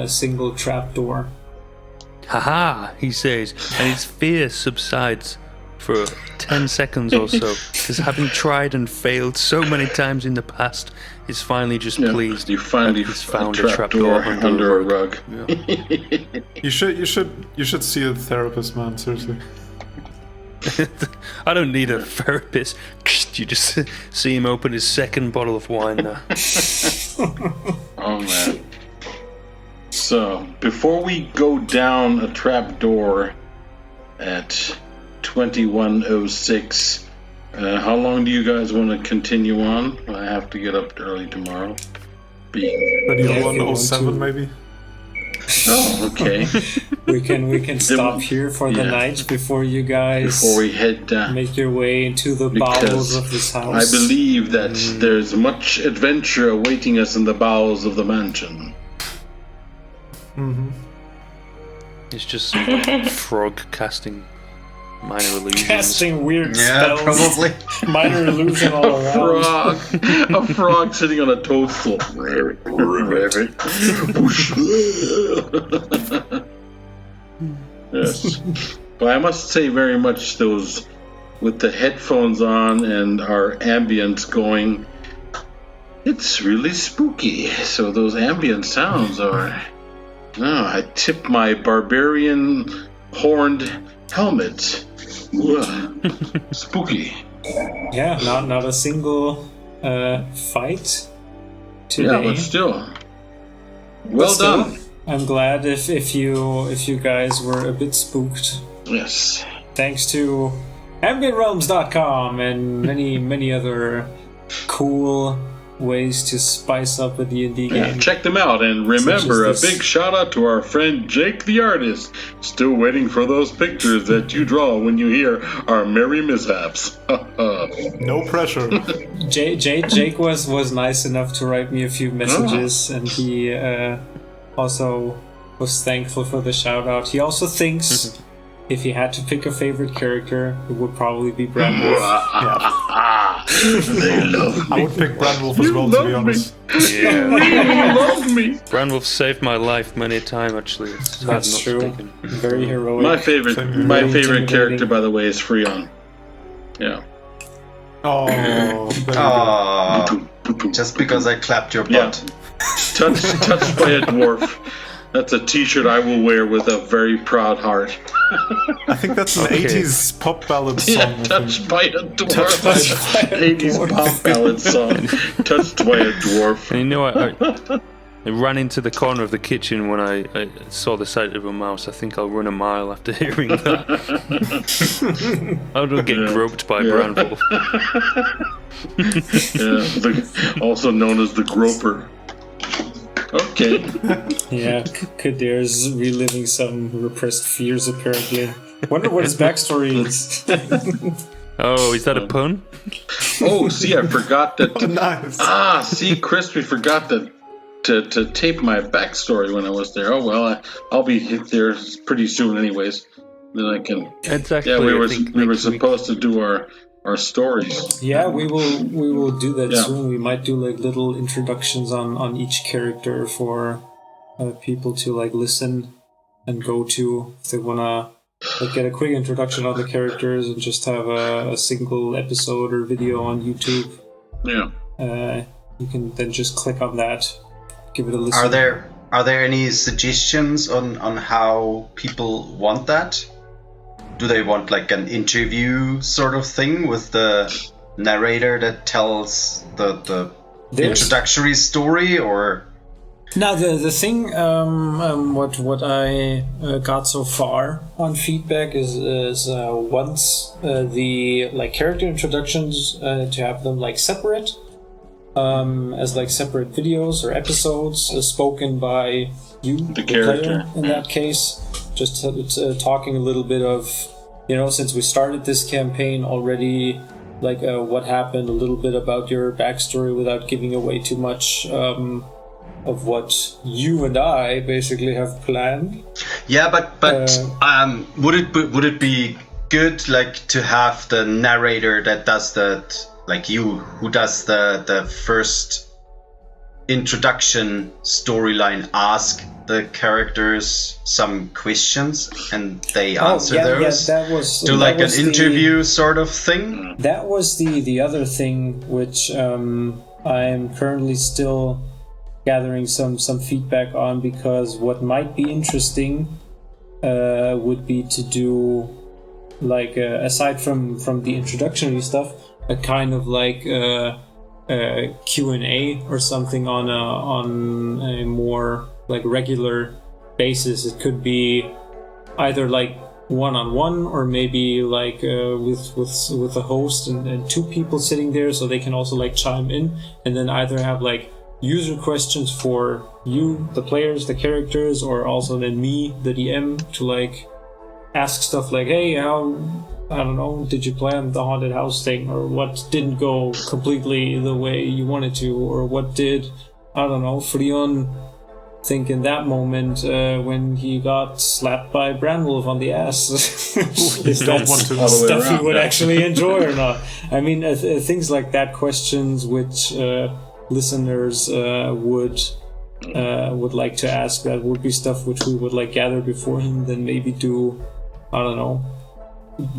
single trapdoor. Haha, he says, and his fear subsides for 10 seconds or so, because having tried and failed so many times in the past, he's finally just pleased. You finally he's found a trapdoor under a rug. Yeah. You should see a therapist, man. Seriously. I don't need a therapist. You just see him open his second bottle of wine now. Oh man. So, before we go down a trapdoor at 21:06, how long do you guys want to continue on? I have to get up early tomorrow. 21:07 maybe? Oh, okay. we can stop here for the night before you guys we head down, make your way into the bowels of this house. I believe that there's much adventure awaiting us in the bowels of the mansion. Mm-hmm. It's just frog casting minor illusions. Casting weird Yeah, spells. probably. Minor illusion all around. A frog sitting on a toadstool. Yes. But I must say very much those, with the headphones on and our ambience going, it's really spooky. So those ambient sounds are... I tip my barbarian horned helmet. Spooky. Yeah, not a single fight today. Yeah, but still. Well done. I'm glad if you guys were a bit spooked. Yes. Thanks to AmbientRealms.com and many other cool ways to spice up a D&D game. Check them out, and remember, a big shout out to our friend Jake the artist. Still waiting for those pictures that you draw when you hear our merry mishaps. No pressure. Jake was nice enough to write me a few messages, and he also was thankful for the shout out. He also thinks if he had to pick a favorite character, it would probably be Brandwolf. They love me. I would pick Brandwolf as well, to be honest. Yeah. They love me. Brandwolf saved my life many a time, actually. It's hard That's not true. to pick him. Very heroic. My favorite intimidating. character, by the way, is Freon. Yeah. Oh, Just because I clapped your butt. Touched by a dwarf. That's a t-shirt I will wear with a very proud heart. I think that's an 80s pop ballad song. Yeah, touched by a dwarf. 80s pop ballad song. Touched by a dwarf. And you know, I ran into the corner of the kitchen when I saw the sight of a mouse. I think I'll run a mile after hearing that. I don't get groped by Brandwolf. Also known as the groper. Okay. Yeah, Kadir's reliving some repressed fears, apparently. Wonder what his backstory is. Oh, is that a pun? Oh, see, I forgot that. Nice. See, Chris, we forgot to tape my backstory when I was there. Oh well, I'll be there pretty soon, anyways. Then I can. Exactly. Yeah, we were supposed to do our stories. Yeah, we will do that soon. We might do like little introductions on each character for people to like listen and go to if they wanna like get a quick introduction on the characters and just have a single episode or video on YouTube. Yeah. You can then just click on that, give it a listen. Are there any suggestions on how people want that? Do they want like an interview sort of thing with the narrator that tells the introductory story, or? Now the thing what I got so far on feedback is once the like character introductions to have them like separate as like separate videos or episodes spoken by you, the character player, in that case. Just talking a little bit of, since we started this campaign already, like what happened, a little bit about your backstory without giving away too much. what you and I basically have planned. Yeah, but would it be good like to have the narrator that does that, like you, who does the first introduction storyline, ask the characters some questions and they answer those? Yeah, that was do like an interview sort of thing. That was the other thing which I'm currently still gathering some feedback on, because what might be interesting would be to do like aside from the introductory stuff, a kind of like Q&A or something on a more like regular basis. It could be either like one-on-one or maybe like with a host and two people sitting there, so they can also like chime in, and then either have like user questions for you, the players, the characters, or also then me, the DM, to like ask stuff like, hey, how, I don't know, did you plan the haunted house thing, or what didn't go completely the way you wanted to, or what did, I don't know, Frion think in that moment when he got slapped by Branwolf on the ass. Is that stuff you would actually enjoy or not? I mean, things like that, questions which listeners would like to ask, that would be stuff which we would like gather beforehand, then maybe do, I don't know,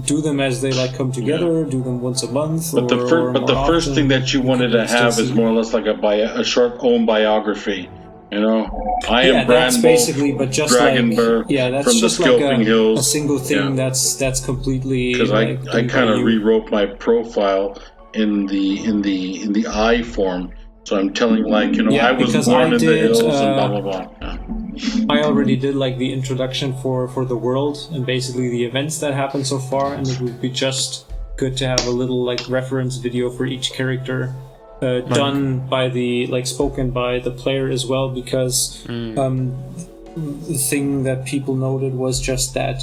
do them as they like come together, do them once a month. But the first thing that you wanted to have is more or less like a short own biography. You know, I am that's Branwolf, basically, but just Dragonberg, like that's from just the like Skelping Hills. A single thing that's completely, because like, I kind of rewrote my profile in the I form. So I'm telling, like, you know, I was born in the hills and blah blah blah. I already did like the introduction for the world and basically the events that happened so far, and it would be just good to have a little like reference video for each character, done by spoken by the player as well, because the thing that people noted was just that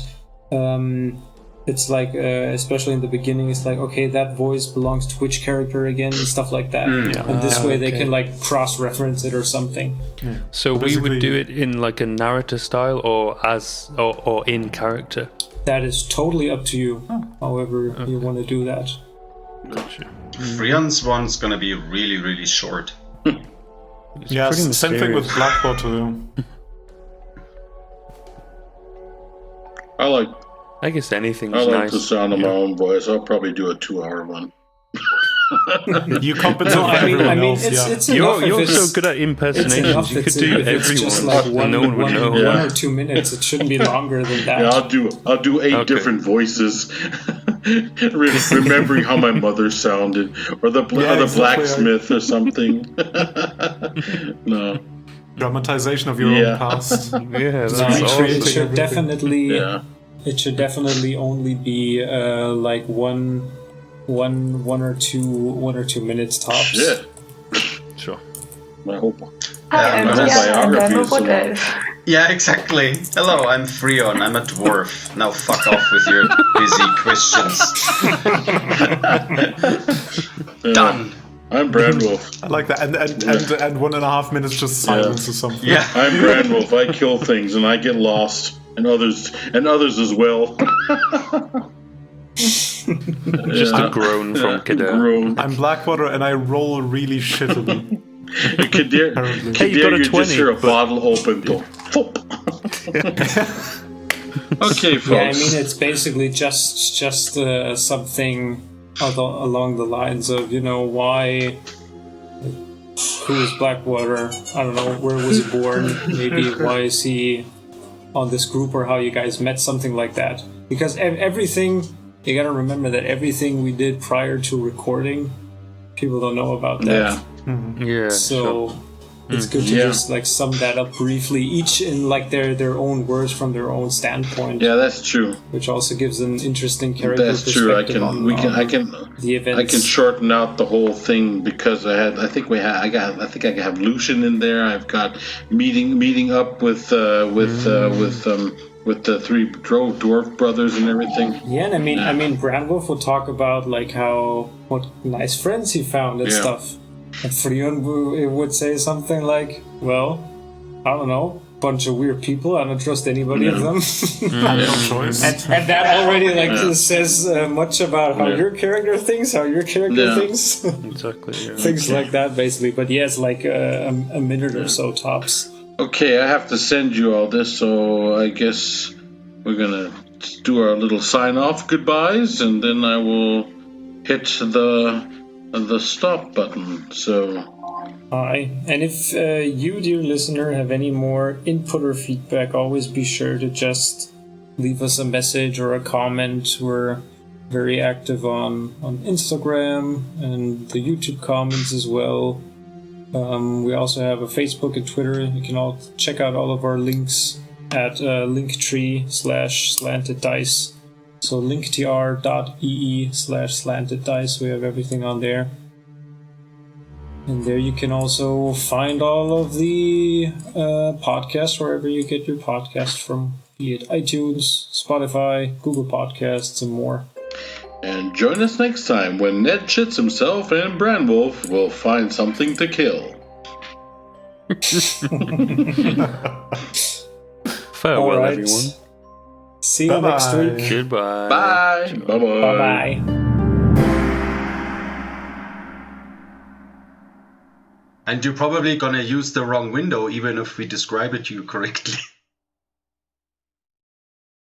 it's like especially in the beginning, it's like, okay, that voice belongs to which character again, and stuff like that. And this way they can like cross-reference it or something. So we would do it in like a narrator style, or in character. That is totally up to you, however you want to do that. Gotcha. Frion's one's gonna be really, really short. Yeah, same thing with Blackwater. I guess anything's I like nice. the sound of my own voice. I'll probably do a 2-hour one. You compensate for everyone else. It's You're so good at impersonations. You could do everyone. Just like no one would know. 1 or 2 minutes. It shouldn't be longer than that. Yeah, I'll do 8 different voices, remembering how my mother sounded, or the blacksmith or something. No. Dramatization of your own past. It should definitely. Yeah. It should definitely only be like one or two minutes tops. Shit. Sure. My whole biography is Yeah, exactly. Hello, I'm Frion. I'm a dwarf. Now fuck off with your busy questions. Done. I'm Branwolf. I like that. And 1.5 minutes just silence or something. Yeah. I'm Branwolf. I kill things and I get lost. And others as well. Just a groan from Kader. I'm Blackwater and I roll really shittily. Kader, you just hear a bottle open. Go. Okay, folks. Yeah, I mean, it's basically just something along the lines of, you know, why. Who is Blackwater? I don't know. Where was he born? Maybe why is he on this group, or how you guys met, something like that. Because everything, you gotta remember that everything we did prior to recording, people don't know about that. Yeah. So it's good to just like sum that up briefly, each in like their own words from their own standpoint. Yeah, that's true. Which also gives an interesting character perspective. That's true. I can the events. I can shorten out the whole thing because I think I have Lucian in there. I've got meeting up with the 3 dwarf brothers and everything. Yeah, and I mean, Branwolf will talk about like what nice friends he found and stuff. And Frion, it would say something like, well, I don't know, bunch of weird people, I don't trust anybody of them. I have no choice. And that already says much about how your character thinks, how your character thinks. Exactly. Yeah. Things like that, basically. But yes, like a minute or so tops. Okay, I have to send you all this, so I guess we're gonna do our little sign-off goodbyes, and then I will hit the stop button. So. Hi. And if you, dear listener, have any more input or feedback, always be sure to just leave us a message or a comment. We're very active on Instagram and the YouTube comments as well. We also have a Facebook and Twitter. You can all check out all of our links at linktree/slanted dice. So linktr.ee/slanted dice. We have everything on there. And there you can also find all of the podcasts wherever you get your podcast from, be it iTunes, Spotify, Google Podcasts, and more. And join us next time when Ned shits himself and Branwolf will find something to kill. Farewell, everyone. See you next week. Goodbye. Bye. Bye-bye. Bye-bye. And you're probably gonna use the wrong window even if we describe it to you correctly.